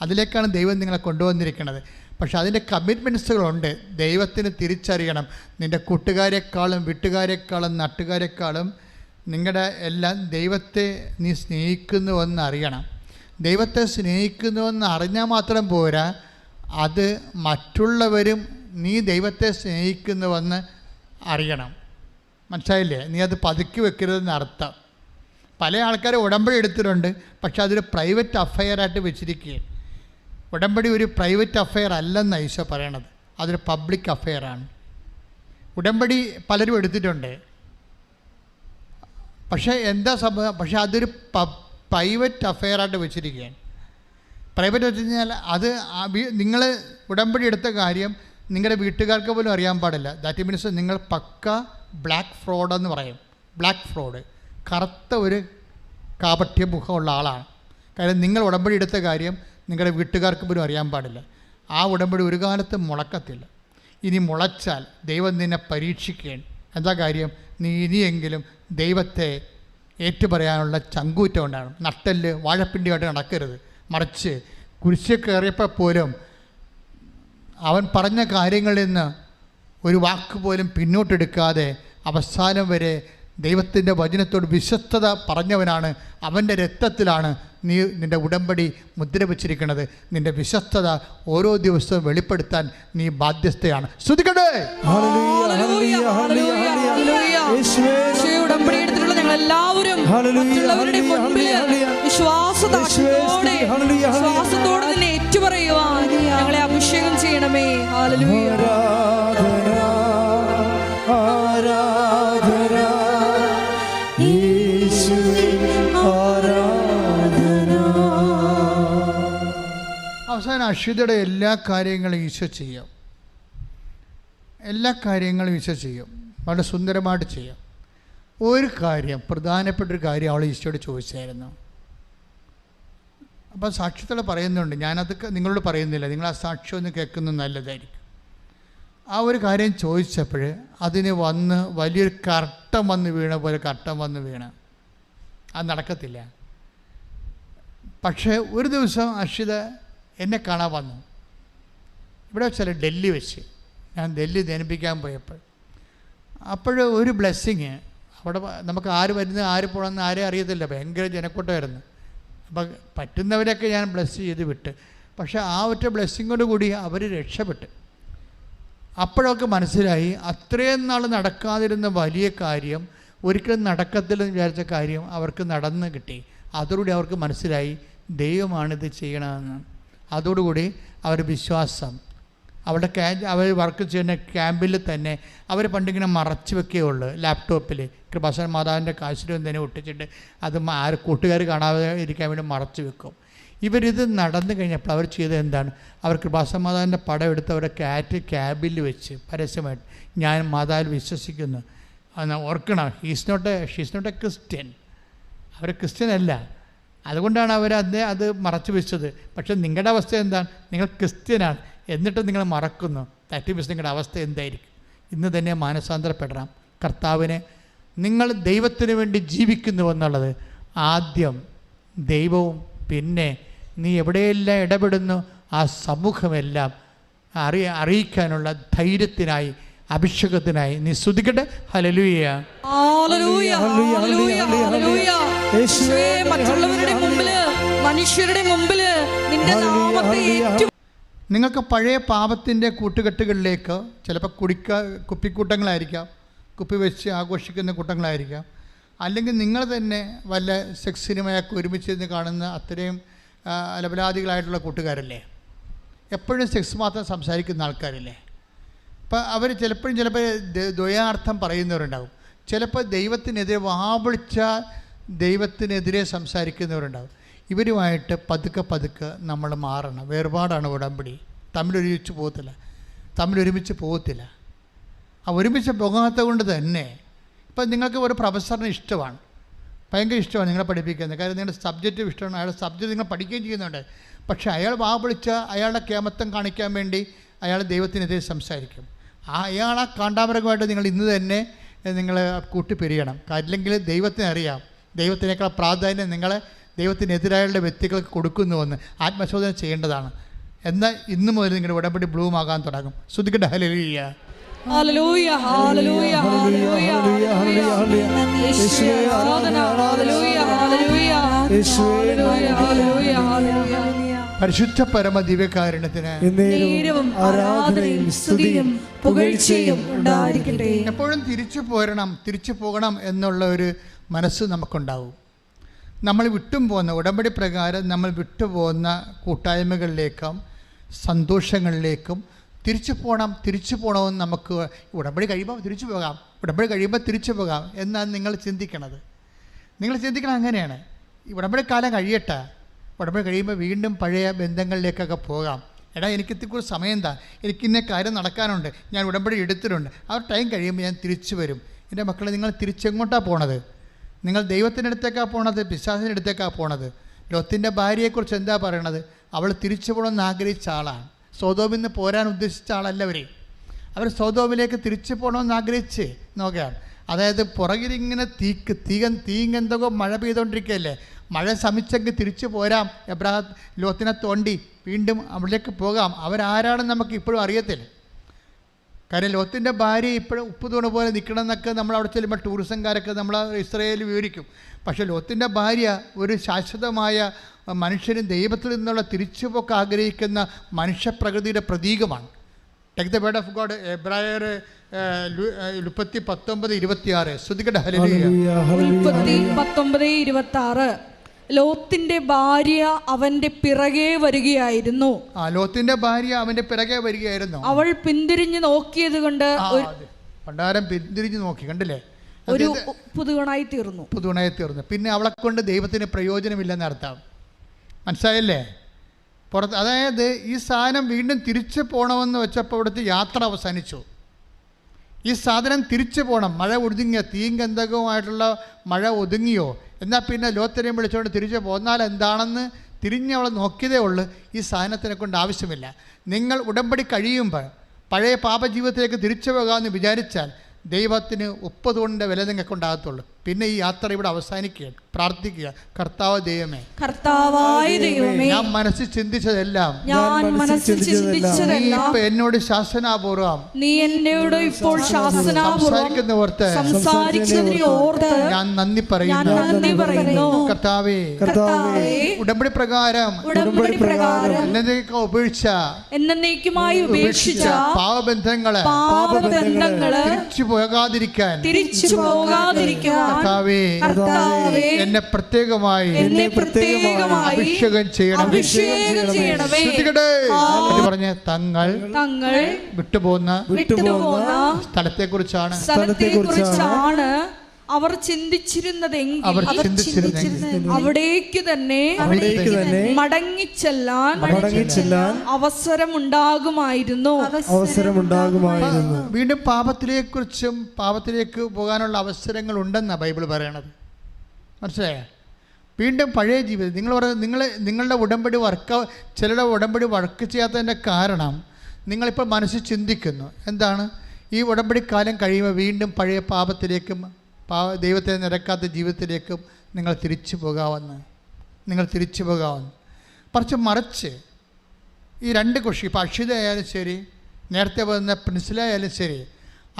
അതിലേക്കാണ് ദൈവം നിങ്ങളെ കൊണ്ടുവന്നിരിക്കുന്നത്. പക്ഷേ അതിൻ്റെ കമ്മിറ്റ്മെൻറ്റ്സുകളുണ്ട്. ദൈവത്തിന് തിരിച്ചറിയണം, നിൻ്റെ കൂട്ടുകാരെക്കാളും വീട്ടുകാരെക്കാളും നാട്ടുകാരെക്കാളും നിങ്ങളുടെ എല്ലാം ദൈവത്തെ നീ സ്നേഹിക്കുന്നുവെന്ന് അറിയണം. ദൈവത്തെ സ്നേഹിക്കുന്നുവെന്ന് അറിഞ്ഞാൽ മാത്രം പോരാ, അത് മറ്റുള്ളവരും നീ ദൈവത്തെ സ്നേഹിക്കുന്നുവെന്ന് അറിയണം. മനസ്സിലായില്ലേ? നീ അത് പതുക്കി വെക്കരുതെന്ന് അർത്ഥം. പല ആൾക്കാർ ഉടമ്പടി എടുത്തിട്ടുണ്ട്, പക്ഷെ അതൊരു പ്രൈവറ്റ് അഫെയറായിട്ട് വെച്ചിരിക്കുകയാണ്. ഉടമ്പടി ഒരു പ്രൈവറ്റ് അഫെയർ അല്ലെന്നാണ് ഈശോ പറയണത്, അതൊരു പബ്ലിക് അഫെയറാണ്. ഉടമ്പടി പലരും എടുത്തിട്ടുണ്ട്, പക്ഷേ എന്താ സംഭവം? പക്ഷേ അതൊരു പ്രൈവറ്റ് അഫെയറായിട്ട് വെച്ചിരിക്കുകയാണ്. പ്രൈവറ്റ് വെച്ച് കഴിഞ്ഞാൽ അത് നിങ്ങൾ ഉടമ്പടി എടുത്ത കാര്യം നിങ്ങളുടെ വീട്ടുകാർക്ക് പോലും അറിയാൻ പാടില്ല. ദാറ്റ് മീൻസ് നിങ്ങൾ പക്ക ബ്ലാക്ക് ഫ്രോഡ് എന്ന് പറയും. ബ്ലാക്ക് ഫ്രോഡ്, കറുത്ത ഒരു കാപട്യ മുഖമുള്ള ആളാണ്. കാര്യം നിങ്ങൾ ഉടമ്പടി എടുത്ത കാര്യം നിങ്ങളുടെ വീട്ടുകാർക്ക് പോലും അറിയാൻ പാടില്ല. ആ ഉടമ്പടി ഒരു കാലത്തും മുളക്കത്തില്ല. ഇനി മുളച്ചാൽ ദൈവം നിന്നെ പരീക്ഷിക്കുകയാണ്. എന്താ കാര്യം? നീ ഇനിയെങ്കിലും ദൈവത്തെ ഏറ്റുപറയാനുള്ള ചങ്കൂറ്റം ഉണ്ടാകണം. നട്ടല് വാഴപ്പിണ്ടിയായിട്ട് നടക്കരുത്. മറിച്ച് കുരിശിൽ കയറിയപ്പോൾ പോലും അവൻ പറഞ്ഞ കാര്യങ്ങളിൽ നിന്ന് ഒരു വാക്ക് പോലും പിന്നോട്ടെടുക്കാതെ അവസാനം വരെ ദൈവത്തിൻ്റെ വചനത്തോട് വിശ്വസ്തത പറഞ്ഞവനാണ്. അവൻ്റെ രക്തത്തിലാണ് നീ നിൻ്റെ ഉടമ്പടി മുദ്ര വച്ചിരിക്കുന്നത്. നിൻ്റെ വിശ്വസ്തത ഓരോ ദിവസവും വെളിപ്പെടുത്താൻ നീ ബാധ്യസ്ഥയാണ്. ശ്രുതിക്കട്ടെ. ഉടമ്പടി എടുത്തിട്ടുള്ള ഞങ്ങൾ എല്ലാവരും മറ്റുള്ളവരുടെ മുൻപിൽ വിശ്വാസത്തോടെ നിന്നെ ഏറ്റുപറയുവാൻ ഞങ്ങളെ അഭിഷേകം ചെയ്യണമേ. ഹല്ലേലൂയ. അവസാനം അക്ഷിതയുടെ എല്ലാ കാര്യങ്ങളും ഈശോ ചെയ്യും. എല്ലാ കാര്യങ്ങളും ഈശോ ചെയ്യും, വളരെ സുന്ദരമായിട്ട് ചെയ്യും. ഒരു കാര്യം, പ്രധാനപ്പെട്ടൊരു കാര്യം അവൾ ഈശോയോട് ചോദിച്ചായിരുന്നു. അപ്പോൾ സാക്ഷ്യത്തോടെ പറയുന്നുണ്ട്, ഞാനത് നിങ്ങളോട് പറയുന്നില്ല, നിങ്ങൾ ആ സാക്ഷ്യം ഒന്ന് കേൾക്കുന്നത് നല്ലതായിരിക്കും. ആ ഒരു കാര്യം ചോദിച്ചപ്പോൾ അതിന് വലിയൊരു കർട്ടം വന്ന് വീണ പോലെ കർട്ടം വന്ന് വീണ്. അത് നടക്കത്തില്ല. പക്ഷേ ഒരു ദിവസം അക്ഷിത എന്നെ കാണാൻ വന്നു. ഇവിടെ വെച്ചല്ല, ഡൽഹി വെച്ച് ഞാൻ ഡൽഹി ധ്യാനിപ്പിക്കാൻ പോയപ്പോൾ ഒരു ബ്ലെസ്സിങ് അവിടെ നമുക്ക് ആര് വരുന്നത് ആര് പോകണമെന്ന് ആരും അറിയത്തില്ല, ഭയങ്കര ജനക്കൂട്ടമായിരുന്നു. അപ്പം പറ്റുന്നവരൊക്കെ ഞാൻ ബ്ലെസ് ചെയ്ത് വിട്ട്. പക്ഷേ ആ ഒറ്റ ബ്ലെസ്സിങ്ങോട് കൂടി അവർ രക്ഷപ്പെട്ട്. അപ്പോഴൊക്കെ മനസ്സിലായി അത്രയും നാൾ നടക്കാതിരുന്ന വലിയ കാര്യം ഒരിക്കലും നടക്കത്തില്ലെന്ന് വിചാരിച്ച കാര്യം അവർക്ക് നടന്ന് കിട്ടി. അതോടുകൂടി അവർക്ക് മനസ്സിലായി ദൈവമാണിത് ചെയ്യണമെന്ന്. അതോടുകൂടി അവർ വിശ്വാസം അവിടെ അവർ വർക്ക് ചെയ്യുന്ന ക്യാമ്പിൽ തന്നെ അവർ പണ്ടിങ്ങനെ മറച്ചു വെക്കുകയുള്ളൂ, ലാപ്ടോപ്പിൽ കൃപാസന മാതാവിൻ്റെ കാശിലും തന്നെ ഒട്ടിച്ചിട്ട് അത് കൂട്ടുകാർ കാണാതെ ഇരിക്കാൻ വേണ്ടി മറച്ചു വെക്കും. ഇവരിത് നടന്നു കഴിഞ്ഞപ്പോൾ അവർ ചെയ്തത് എന്താണ്, അവർ കൃപാസന മാതാവിൻ്റെ പടം എടുത്ത് അവരുടെ ക്യാബിൽ വെച്ച് പരസ്യമായിട്ട് ഞാൻ മാതാവിൽ വിശ്വസിക്കുന്നു. ഓർക്കണം, ഷീസ് നോട്ട് എ ക്രിസ്ത്യൻ, അവർ ക്രിസ്ത്യൻ അല്ല. അതുകൊണ്ടാണ് അവർ അത് മറച്ചു വെച്ചത്. പക്ഷേ നിങ്ങളുടെ അവസ്ഥ എന്താണ്, നിങ്ങൾ ക്രിസ്ത്യനാണ് എന്നിട്ട് നിങ്ങൾ മറക്കുന്നു. ദാറ്റ് മീൻസ് നിങ്ങളുടെ അവസ്ഥ എന്തായിരിക്കും? ഇന്ന് തന്നെ മാനസാന്തരപ്പെടണം. കർത്താവിനെ നിങ്ങൾ ദൈവത്തിന് വേണ്ടി ജീവിക്കുന്നു എന്നുള്ളത് ആദ്യം ദൈവവും പിന്നെ നീ എവിടെയെല്ലാം ഇടപെടുന്നു ആ സമൂഹമെല്ലാം അറിയിക്കാനുള്ള ധൈര്യത്തിനായി അഭിഷേകത്തിനായി നീ സ്തുതിക്കട്ടെ. ഹല്ലേലൂയ, ഹല്ലേലൂയ, ഹല്ലേലൂയ, ഹല്ലേലൂയ. യേശുവേ, മറ്റുള്ളവരുടെ മുമ്പിൽ മനുഷ്യരുടെ മുമ്പിൽ നിന്റെ നാമത്തെ ഏറ്റു. നിങ്ങൾക്ക് പഴയ പാപത്തിൻ്റെ കൂട്ടുകെട്ടുകളിലേക്ക് ചിലപ്പോൾ കുപ്പിക്കൂട്ടങ്ങളായിരിക്കാം, കുപ്പി വെച്ച് ആഘോഷിക്കുന്ന കൂട്ടങ്ങളായിരിക്കാം, അല്ലെങ്കിൽ നിങ്ങൾ തന്നെ വല്ല സെക്സ് സിനിമയൊക്കെ ഒരുമിച്ച് കാണുന്ന അത്രയും അലപലാദികളായിട്ടുള്ള കൂട്ടുകാരല്ലേ, എപ്പോഴും സെക്സ് മാത്രം സംസാരിക്കുന്ന ആൾക്കാരല്ലേ. അപ്പം അവർ ചിലപ്പോൾ ദ്വയാർത്ഥം പറയുന്നവരുണ്ടാകും, ചിലപ്പോൾ ദൈവത്തിനെതിരെ വാവിളിച്ച ദൈവത്തിനെതിരെ സംസാരിക്കുന്നവരുണ്ടാകും. ഇവരുമായിട്ട് പതുക്കെ നമ്മൾ മാറണം. വേർപാടാണ് ഉടമ്പടി. തമ്മിലൊരുമിച്ച് പോകത്തില്ല. ആ ഒരുമിച്ച് പോകാത്ത കൊണ്ട് തന്നെ ഇപ്പം നിങ്ങൾക്ക് ഒരു പ്രൊഫസറിന് ഇഷ്ടമാണ്, ഭയങ്കര ഇഷ്ടമാണ് നിങ്ങളെ പഠിപ്പിക്കുന്നത്. കാര്യം നിങ്ങളുടെ സബ്ജക്റ്റ് ഇഷ്ടമാണ്, അയാളുടെ സബ്ജക്റ്റ് നിങ്ങൾ പഠിക്കുകയും ചെയ്യുന്നുണ്ട്. പക്ഷേ അയാൾ വാവിളിച്ച അയാളുടെ കേമത്വം കാണിക്കാൻ വേണ്ടി അയാൾ ദൈവത്തിനെതിരെ സംസാരിക്കും. അയാളെ കാണ്ടാമൃഗമായിട്ട് നിങ്ങൾ ഇന്ന് തന്നെ നിങ്ങൾ കൂട്ടിപ്പിരിയണം. അല്ലെങ്കിൽ ദൈവത്തിനറിയാം ദൈവത്തിനേക്കാൾ പ്രാധാന്യം നിങ്ങളെ ദൈവത്തിനെതിരായുള്ള വ്യക്തികൾക്ക് കൊടുക്കുന്നുവെന്ന് ആത്മശോധന ചെയ്യേണ്ടതാണ്. എന്നാൽ ഇന്നു മുതൽ നിങ്ങളുടെ ഉടമ്പടി ബ്ലൂം ആകാൻ തുടങ്ങും. ശ്രുതിക്കട്ടെ. ഹല്ലേലൂയ, ഹല്ലേലൂയ, ഹല്ലേലൂയ, ഹല്ലേലൂയ, ഹല്ലേലൂയ. യേശുവേ ആരാധന. ഹല്ലേലൂയ, ഹല്ലേലൂയ, ഹല്ലേലൂയ, ഹല്ലേലൂയ, ഹല്ലേലൂയ. പരിശുദ്ധ പരമ ദിവ്യകാരുണ്യത്തിന് ആരാധനയും സ്തുതിയും പുകഴ്ചയും ഉണ്ടായിരിക്കട്ടെ. എപ്പോഴും തിരിച്ചു പോകണം എന്നുള്ള ഒരു മനസ്സ് നമുക്കുണ്ടാവും. നമ്മൾ വിട്ടുപോകുന്ന ഉടമ്പടി പ്രകാരം നമ്മൾ വിട്ടുപോകുന്ന കൂട്ടായ്മകളിലേക്കും സന്തോഷങ്ങളിലേക്കും തിരിച്ചു പോകണമെന്ന് നമുക്ക് ഉടമ്പടി കഴിയുമ്പോൾ തിരിച്ചു പോകാം എന്നാണ് നിങ്ങൾ ചിന്തിക്കണത്. അങ്ങനെയാണ്. ഈ ഉടമ്പടി കാലം കഴിയട്ടെ, ഉടമ്പടി കഴിയുമ്പോൾ വീണ്ടും പഴയ ബന്ധങ്ങളിലേക്കൊക്കെ പോകാം. എടാ എനിക്ക് ഇത്തിരി സമയം എന്താ, എനിക്കിന്ന കാര്യം നടക്കാനുണ്ട്, ഞാൻ ഉടമ്പടി എടുത്തിട്ടുണ്ട്, ആ ടൈം കഴിയുമ്പോൾ ഞാൻ തിരിച്ചു വരും. എൻ്റെ മക്കളെ, നിങ്ങൾ തിരിച്ചെങ്ങോട്ടാണ് പോണത്? നിങ്ങൾ ദൈവത്തിൻ്റെ അടുത്തേക്കാണ് പോണത്, പിശാചിൻ്റെ അടുത്തേക്കാണ് പോണത്? ലോത്തിൻ്റെ ഭാര്യയെക്കുറിച്ച് എന്താ പറയണത്? അവൾ തിരിച്ചു പോകണമെന്ന് ആഗ്രഹിച്ച ആളാണ്. സോദോമിൽ നിന്ന് പോരാൻ ഉദ്ദേശിച്ച ആളല്ല അവർ സോദോമിലേക്ക് തിരിച്ചു പോകണമെന്ന് ആഗ്രഹിച്ച് നോക്കുകയാണ്. അതായത് പുറകിലിങ്ങനെ തീങ്കെന്തൊക്കെ മഴ പെയ്തുകൊണ്ടിരിക്കുകയല്ലേ, മഴ ശമിച്ചെങ്കിൽ തിരിച്ചു പോരാം, ലോത്തിനെ തോണ്ടി വീണ്ടും അവിടേക്ക് പോകാം. അവരാരാണെന്ന് നമുക്ക് ഇപ്പോഴും അറിയത്തില്ല. കാര്യം ലോത്തിൻ്റെ ഭാര്യ ഇപ്പോഴും ഉപ്പുതൂണ് പോലെ നിൽക്കണം എന്നൊക്കെ നമ്മൾ അവിടെ ചെല്ലുമ്പോൾ ടൂറിസംകാരൊക്കെ നമ്മൾ ഇസ്രായേൽ വിവരിക്കും. പക്ഷേ ലോത്തിൻ്റെ ഭാര്യ ഒരു ശാശ്വതമായ മനുഷ്യനും ദൈവത്തിൽ നിന്നുള്ള തിരിച്ചുപോക്ക് ആഗ്രഹിക്കുന്ന മനുഷ്യപ്രകൃതിയുടെ പ്രതീകമാണ്. Take the word of God, എബ്രായർ 19:26. ശ്രുതിക്കട്ടെ. ഹല്ലേലൂയ, 19:26. ലോത്തിന്റെ ഭാര്യ അവന്റെ പിറകെ വരികയായിരുന്നു. ലോത്തിന്റെ ഭാര്യ അവന്റെ പിറകെ വരികയായിരുന്നു. അവൾ പിന്തിരിഞ്ഞ് നോക്കിയത് കൊണ്ട് പണ്ടാരം പിന്തിരിഞ്ഞ് നോക്കി, കണ്ടില്ലേ, ഒരു പുതുവണായി തീർന്നു. പിന്നെ അവളെ കൊണ്ട് ദൈവത്തിന് പ്രയോജനമില്ലെന്ന് അർത്ഥം. മനസ്സിലായല്ലേ? അതായത് ഈ സാധനം വീണ്ടും തിരിച്ചു പോകണമെന്ന് വെച്ചപ്പോൾ ഇവിടുത്തെ യാത്ര അവസാനിച്ചു. ഈ സാധനം തിരിച്ചു പോകണം. മഴ ഒതുങ്ങിയ തീങ്കന്തകവുമായിട്ടുള്ള മഴ ഒതുങ്ങിയോ എന്നാൽ പിന്നെ ലോത്തിനെയും വിളിച്ചുകൊണ്ട് തിരിച്ചു പോന്നാൽ എന്താണെന്ന് തിരിഞ്ഞവളെ നോക്കിയതേ ഉള്ളൂ. ഈ സാധനത്തിനെ കൊണ്ട് ആവശ്യമില്ല. നിങ്ങൾ ഉടമ്പടി കഴിയുമ്പോൾ പഴയ പാപജീവിതത്തിലേക്ക് തിരിച്ചു പോകാമെന്ന് വിചാരിച്ചാൽ ദൈവത്തിന് 30 വില നിങ്ങൾക്കുണ്ടാകത്തുള്ളൂ. പിന്നെ ഈ യാത്ര ഇവിടെ അവസാനിക്കുക. പ്രാർത്ഥിക്കുക, കർത്താവ് ദൈവമേ, കർത്താവായ ദൈവമേ, ഞാൻ മനസ്സിൽ ചിന്തിച്ചതെല്ലാം, ഞാൻ മനസ്സിൽ ചിന്തിച്ചതെല്ലാം ഇപ്പൊ എന്നോട് ശാസനാപൂർവം നീ എന്നോട് ഇപ്പോൾ ശാസനാപൂർവം സംസാരിക്കുന്നതിനെ ഓർത്ത് ഞാൻ നന്ദി പറയുന്നു. കർത്താവേ, ഉടമ്പടി പ്രകാരം എന്നേക്കുമായി ഉപേക്ഷിച്ച പാപബന്ധങ്ങള് തിരിച്ചു പോകാതിരിക്കാൻ കർത്താവേ എന്നെ പ്രത്യേകമായി അഭിഷേകം ചെയ്യണമേ. പറഞ്ഞ തങ്ങൾ വിട്ടുപോകുന്ന സ്ഥലത്തെക്കുറിച്ചാണ് അവർ ചിന്തിച്ചിരുന്നതെങ്കിൽ അവിടേക്ക് തന്നെ മടങ്ങിച്ചെല്ലാൻ അവസരമുണ്ടാകുമായിരുന്നു. വീണ്ടും പാപത്തിലേക്ക് പോകാനുള്ള അവസരങ്ങൾ ഉണ്ടെന്നാണ് ബൈബിൾ പറയണത്. മനസ്സിലായോ? വീണ്ടും പഴയ ജീവിതം നിങ്ങളുടെ ഉടമ്പടി ചിലരുടെ ഉടമ്പടി വർക്ക് ചെയ്യാത്തതിൻ്റെ കാരണം നിങ്ങളിപ്പോൾ മനസ്സിൽ ചിന്തിക്കുന്നു എന്താണ്, ഈ ഉടമ്പടി കാലം കഴിയുമ്പോൾ വീണ്ടും പഴയ പാപത്തിലേക്കും ദൈവത്തെ നിരക്കാത്ത ജീവിതത്തിലേക്കും നിങ്ങൾ തിരിച്ചു പോകാമെന്ന്. മറിച്ച് ഈ രണ്ട് കക്ഷി, ഇപ്പോൾ അക്ഷിതയായാലും ശരി, നേരത്തെ വന്ന പ്രിൻസിലായാലും ശരി,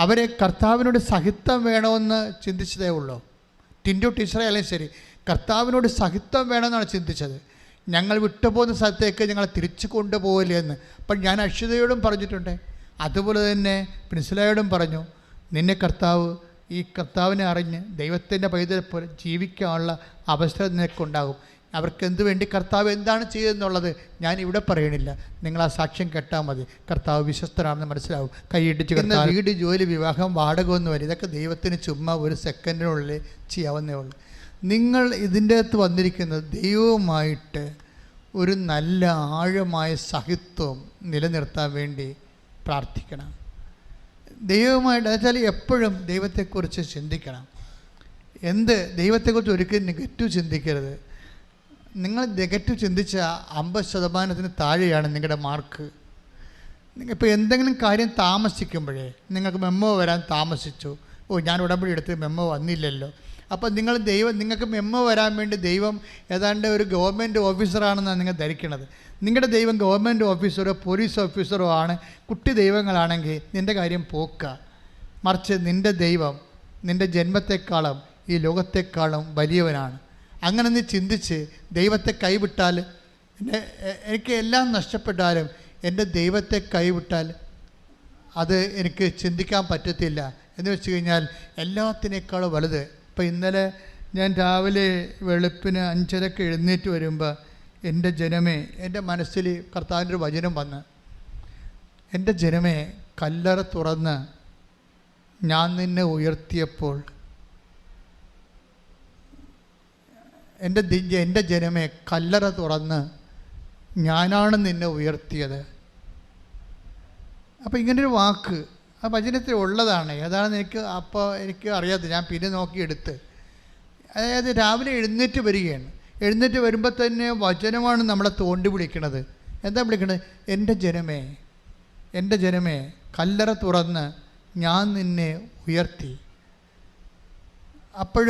അവരെ കർത്താവിനോട് സഹിത്വം വേണമെന്ന് ചിന്തിച്ചതേ ഉള്ളൂ. ടിൻഡു ടീച്ചറായാലും ശരി, കർത്താവിനോട് സഹിത്വം വേണമെന്നാണ് ചിന്തിച്ചത്. ഞങ്ങൾ വിട്ടുപോകുന്ന സ്ഥലത്തേക്ക് ഞങ്ങളെ തിരിച്ചു കൊണ്ടുപോകില്ല എന്ന്. അപ്പം ഞാൻ അക്ഷിതയോടും പറഞ്ഞിട്ടുണ്ട്, അതുപോലെ തന്നെ പ്രിൻസിലായോടും പറഞ്ഞു, നിന്നെ കർത്താവിനെ അറിഞ്ഞ് ദൈവത്തിൻ്റെ പൈതലെ പോലെ ജീവിക്കാനുള്ള അവസരം നിനക്കുണ്ടാകും. അവർക്ക് എന്തു വേണ്ടി കർത്താവ് എന്താണ് ചെയ്തതെന്നുള്ളത് ഞാൻ ഇവിടെ പറയണില്ല, നിങ്ങൾ ആ സാക്ഷ്യം കേട്ടാൽ മതി. കർത്താവ് വിശ്വസ്തനാണെന്ന് മനസ്സിലാവും. കൈയിടിച്ച് കർത്താവ് വീട്, ജോലി, വിവാഹം, വാടകയൊന്നും വരും, ഇതൊക്കെ ദൈവത്തിന് ചുമ്മാ ഒരു സെക്കൻഡിനുള്ളിൽ ചെയ്യാവുന്നേ ഉള്ളൂ. നിങ്ങൾ ഇതിൻ്റെ അകത്ത് വന്നിരിക്കുന്നത് ദൈവവുമായിട്ട് ഒരു നല്ല ആഴമായ സഹിത്വം നിലനിർത്താൻ വേണ്ടി പ്രാർത്ഥിക്കണം. ദൈവമായിട്ട് വെച്ചാൽ എപ്പോഴും ദൈവത്തെക്കുറിച്ച് ചിന്തിക്കണം. ദൈവത്തെക്കുറിച്ച് ഒരിക്കലും നെഗറ്റീവ് ചിന്തിക്കരുത്. നിങ്ങൾ നെഗറ്റീവ് ചിന്തിച്ച 50% താഴെയാണ് നിങ്ങളുടെ മാർക്ക്. ഇപ്പോൾ എന്തെങ്കിലും കാര്യം താമസിക്കുമ്പോഴേ, നിങ്ങൾക്ക് മെമ്മോ വരാൻ താമസിച്ചു, ഞാൻ ഉടമ്പടി എടുത്ത് മെമ്മോ വന്നില്ലല്ലോ, അപ്പോൾ നിങ്ങൾക്ക് മെമ്മോ വരാൻ വേണ്ടി ദൈവം ഏതാണ്ട് ഒരു ഗവൺമെൻറ് ഓഫീസറാണെന്നാണ് നിങ്ങൾ ധരിക്കണത്. നിങ്ങളുടെ ദൈവം ഗവൺമെൻറ് ഓഫീസറോ പോലീസ് ഓഫീസറോ ആണ്. കുട്ടി ദൈവങ്ങളാണെങ്കിൽ നിൻ്റെ കാര്യം പോക്ക. മറിച്ച് നിൻ്റെ ദൈവം നിൻ്റെ ജന്മത്തെക്കാളും ഈ ലോകത്തെക്കാളും വലിയവനാണ്. അങ്ങനെ നീ ചിന്തിച്ച് ദൈവത്തെ കൈവിട്ടാൽ, എനിക്ക് എല്ലാം നഷ്ടപ്പെട്ടാലും എൻ്റെ ദൈവത്തെ കൈവിട്ടാൽ അത് എനിക്ക് ചിന്തിക്കാൻ പറ്റത്തില്ല എന്ന് വെച്ച് കഴിഞ്ഞാൽ എല്ലാത്തിനേക്കാളും വലുത്. ഇപ്പോൾ ഇന്നലെ ഞാൻ രാവിലെ വെളുപ്പിന് 5:30 എഴുന്നേറ്റ് വരുമ്പോൾ എൻ്റെ ജനമേ, എൻ്റെ മനസ്സിൽ കർത്താവിൻ്റെ ഒരു വചനം വന്ന്, എൻ്റെ ജനമേ, കല്ലറ തുറന്ന് ഞാൻ നിന്നെ ഉയർത്തിയപ്പോൾ, എൻ്റെ ജനമേ, കല്ലറ തുറന്ന് ഞാനാണ് നിന്നെ ഉയർത്തിയത്. അപ്പോൾ ഇങ്ങനൊരു വാക്ക് ആ വചനത്തിൽ ഉള്ളതാണ്. ഏതാണെന്ന് എനിക്ക് അറിയാത്ത, ഞാൻ പിന്നെ നോക്കിയെടുത്ത്. അതായത് രാവിലെ എഴുന്നേറ്റ് വരികയാണ്. എഴുന്നേറ്റ് വരുമ്പോൾ തന്നെ വചനമാണ് നമ്മളെ തോണ്ടി വിളിക്കണത്. എന്താ വിളിക്കണത്? എൻ്റെ ജനമേ, കല്ലറ തുറന്ന് ഞാൻ നിന്നെ ഉയർത്തി. അപ്പോൾ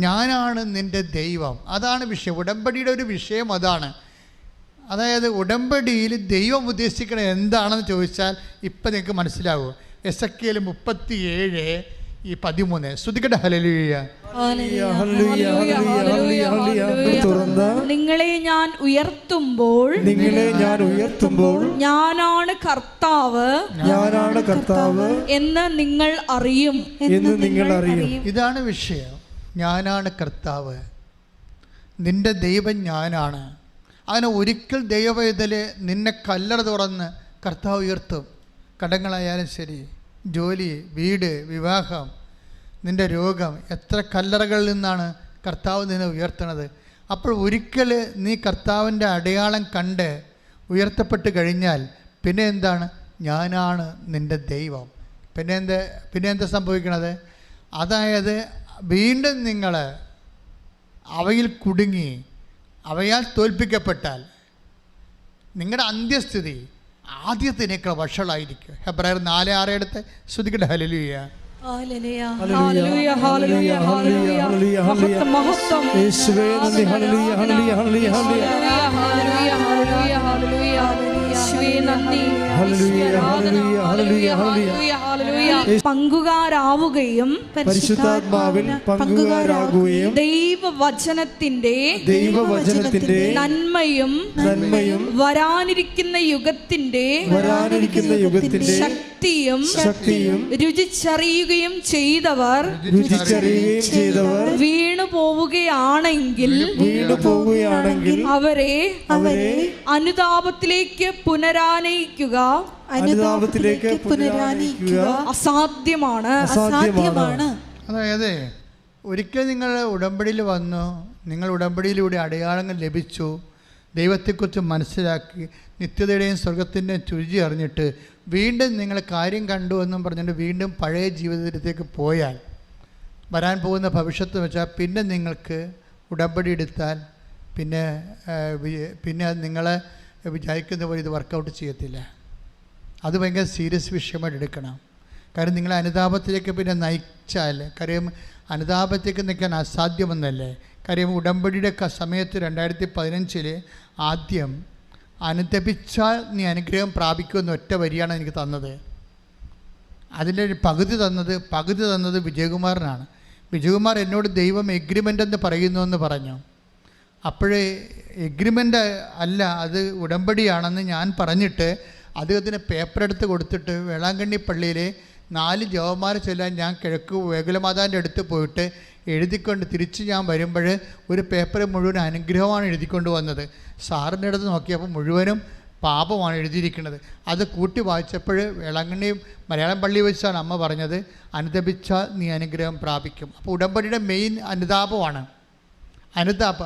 ഞാനാണ് നിൻ്റെ ദൈവം. അതാണ് വിഷയം. ഉടമ്പടിയുടെ ഒരു വിഷയം അതാണ്. അതായത് ഉടമ്പടിയിൽ ദൈവം ഉദ്ദേശിക്കണത് എന്താണെന്ന് ചോദിച്ചാൽ ഇപ്പം നിങ്ങൾക്ക് മനസ്സിലാവും. എസെക്കിയേൽ 37:13 ശ്രുതിക്കട്ടെ. ഹല്ലേലൂയ. നിങ്ങളെ ഞാൻ ഉയർത്തുമ്പോൾ ഞാനാണ് കർത്താവ് എന്ന് നിങ്ങൾ അറിയും. ഇതാണ് വിഷയം. ഞാനാണ് കർത്താവ്, നിന്റെ ദൈവം ഞാനാണ്. അങ്ങനെ ഒരിക്കൽ ദൈവവേദല് നിന്നെ കല്ലറ തുറന്ന് കർത്താവ് ഉയർത്തും. കടങ്ങളായാലും ശരി, ജോലി, വീട്, വിവാഹം, നിൻ്റെ രോഗം, എത്ര കല്ലറകളിൽ നിന്നാണ് കർത്താവ് നിന്നെ ഉയർത്തണത്. അപ്പോൾ ഒരിക്കൽ നീ കർത്താവിൻ്റെ അടയാളം കണ്ട് ഉയർത്തപ്പെട്ട് കഴിഞ്ഞാൽ പിന്നെ എന്താണ്? ഞാനാണ് നിൻ്റെ ദൈവം. പിന്നെ എന്താ സംഭവിക്കണത്? അതായത് വീണ്ടും നിങ്ങൾ അവയിൽ കുടുങ്ങി അവയാൽ തോൽപ്പിക്കപ്പെട്ടാൽ നിങ്ങളുടെ അന്ത്യസ്ഥിതി ആദ്യത്തിനേക്കാൾ വഷളായിരിക്കും. ഹെബ്രായർ 4:6 എടുത്ത് ശ്രുതിക്കട്ടെ. ഹല്ലേലൂയ. ഹല്ലേലൂയ ഹല്ലേലൂയ ഹല്ലേലൂയ ഹല്ലേലൂയ മഹത്വം മഹത്വം യേശുവേ നന്ദി ഹല്ലേലൂയ ഹല്ലേലൂയ ഹല്ലേലൂയ ഹല്ലേലൂയ ഹല്ലേലൂയ ഹല്ലേലൂയ യേശുവേ നന്ദി ഹല്ലേലൂയ ഹല്ലേലൂയ ഹല്ലേലൂയ ഹല്ലേലൂയ ഹല്ലേലൂയ പങ്കുകാരാവുകയും പരിശുദ്ധാത്മാവിൽ പങ്കുകാരാകുകയും ദൈവവചനത്തിന്റെ നന്മയും വരാനിരിക്കുന്ന യുഗത്തിന്റെ ശക്തിയും രുചിച്ചറിയുകയും ചെയ്തവർ വീണു പോവുകയാണെങ്കിൽ അവരെ അനുതാപത്തിലേക്ക് പുനരാനയിക്കുക അസാധ്യമാണ്. അതായത് ഒരിക്കൽ നിങ്ങൾ ഉടമ്പടിയിൽ വന്നു, നിങ്ങൾ ഉടമ്പടിയിലൂടെ അടയാളങ്ങൾ ലഭിച്ചു, ദൈവത്തെക്കുറിച്ച് മനസ്സിലാക്കി, നിത്യതയുടെയും സ്വർഗത്തിൻ്റെയും രുചി അറിഞ്ഞിട്ട് വീണ്ടും നിങ്ങൾ കാര്യം കണ്ടു എന്നും പറഞ്ഞിട്ട് വീണ്ടും പഴയ ജീവിതത്തിലേക്ക് പോയാൽ വരാൻ പോകുന്ന ഭവിഷ്യത്ത് വെച്ചാൽ പിന്നെ നിങ്ങൾക്ക് ഉടമ്പടി എടുത്താൽ പിന്നെ നിങ്ങളെ വിചാരിക്കുന്ന പോലെ ഇത് വർക്കൗട്ട് ചെയ്യത്തില്ല. അത് ഭയങ്കര സീരിയസ് വിഷയമായിട്ട് എടുക്കണം. കാര്യം നിങ്ങളെ അനുതാപത്തിലേക്ക് പിന്നെ നയിച്ചാൽ, കാര്യം അനുതാപത്തേക്ക് നിൽക്കാൻ അസാധ്യമെന്നല്ലേ. കാര്യം ഉടമ്പടിയുടെ സമയത്ത് 2015 ആദ്യം അനുതപിച്ചാൽ നീ അനുഗ്രഹം പ്രാപിക്കുമെന്ന് ഒറ്റ വരിയാണ് എനിക്ക് തന്നത്. അതിൻ്റെ പകുതി തന്നത് വിജയകുമാറിനാണ്. വിജയകുമാർ എന്നോട് ദൈവം എഗ്രിമെൻ്റ് എന്ന് പറയുന്നു എന്ന് പറഞ്ഞു. അപ്പോഴേ എഗ്രിമെൻ്റ് അല്ല, അത് ഉടമ്പടിയാണെന്ന് ഞാൻ പറഞ്ഞിട്ട് അദ്ദേഹത്തിന് പേപ്പർ എടുത്ത് കൊടുത്തിട്ട് വേളാങ്കണ്ണി പള്ളിയിലെ 4 ജവന്മാരെ ചൊല്ലാൻ ഞാൻ കിഴക്ക് വേകുലമാതാവിൻ്റെ അടുത്ത് പോയിട്ട് എഴുതിക്കൊണ്ട് തിരിച്ച് ഞാൻ വരുമ്പോൾ ഒരു പേപ്പർ മുഴുവൻ അനുഗ്രഹമാണ് എഴുതിക്കൊണ്ട് വന്നത്. സാറിൻ്റെ അടുത്ത് നോക്കിയപ്പോൾ മുഴുവനും പാപമാണ് എഴുതിയിരിക്കുന്നത്. അത് കൂട്ടി വായിച്ചപ്പോൾ വേളാങ്കണ്ണി മലയാളം പള്ളി വെച്ചാണ് അമ്മ പറഞ്ഞത്, അനുതപിച്ചാൽ നീ അനുഗ്രഹം പ്രാപിക്കും. അപ്പോൾ ഉടമ്പടിയുടെ മെയിൻ അനുതാപമാണ്.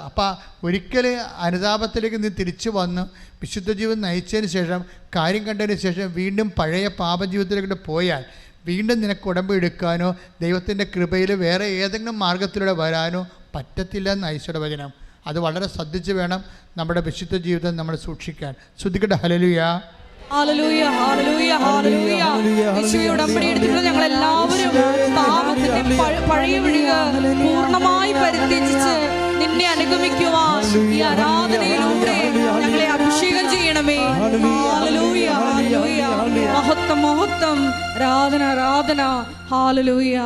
അപ്പോൾ ഒരിക്കൽ അനുതാപത്തിലേക്ക് നീ തിരിച്ചു വന്ന് വിശുദ്ധ ജീവിതം നയിച്ചതിന് ശേഷം, കാര്യം കണ്ടതിന് ശേഷം വീണ്ടും പഴയ പാപജീവിതത്തിലേക്ക് പോയാൽ വീണ്ടും നിനക്ക് ഉടമ്പടി എടുക്കാനോ ദൈവത്തിൻ്റെ കൃപയിൽ വേറെ ഏതെങ്കിലും മാർഗത്തിലൂടെ വരാനോ പറ്റത്തില്ല എന്ന് ഐശ്വര്യ വചനം. അത് വളരെ ശ്രദ്ധിച്ച് വേണം നമ്മുടെ വിശുദ്ധ ജീവിതം നമ്മൾ സൂക്ഷിക്കാൻ. ശ്രദ്ധിക്കട്ടെ. ഹല്ലേലൂയ ഹല്ലേലൂയ ഹല്ലേലൂയ ഹല്ലേലൂയ. യേശുവേ ഉടമ്പടി എടുത്തിട്ടുള്ള ഞങ്ങൾ എല്ലാവരും പാപത്തിന്റെ പഴയ വഴികൾ പൂർണ്ണമായി പരിത്യജിച്ച് നിന്നെ അനുഗമിക്കുവാൻ ഈ ആരാധനയിലൂടെ ഞങ്ങളെ അഭിഷേകം ചെയ്യണമേ. ഹല്ലേലൂയ ഹല്ലേലൂയ മഹത്വം മഹത്വം ആരാധന ആരാധന. ഹല്ലേലൂയ.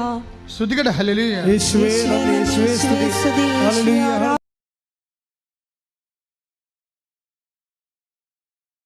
ശ്രദ്ധിക്കട്ടെ. ഹല്ലേലൂയ. യേശുവേ നന്ദി, യേശുവേ സ്തുതി. ഹല്ലേലൂയ.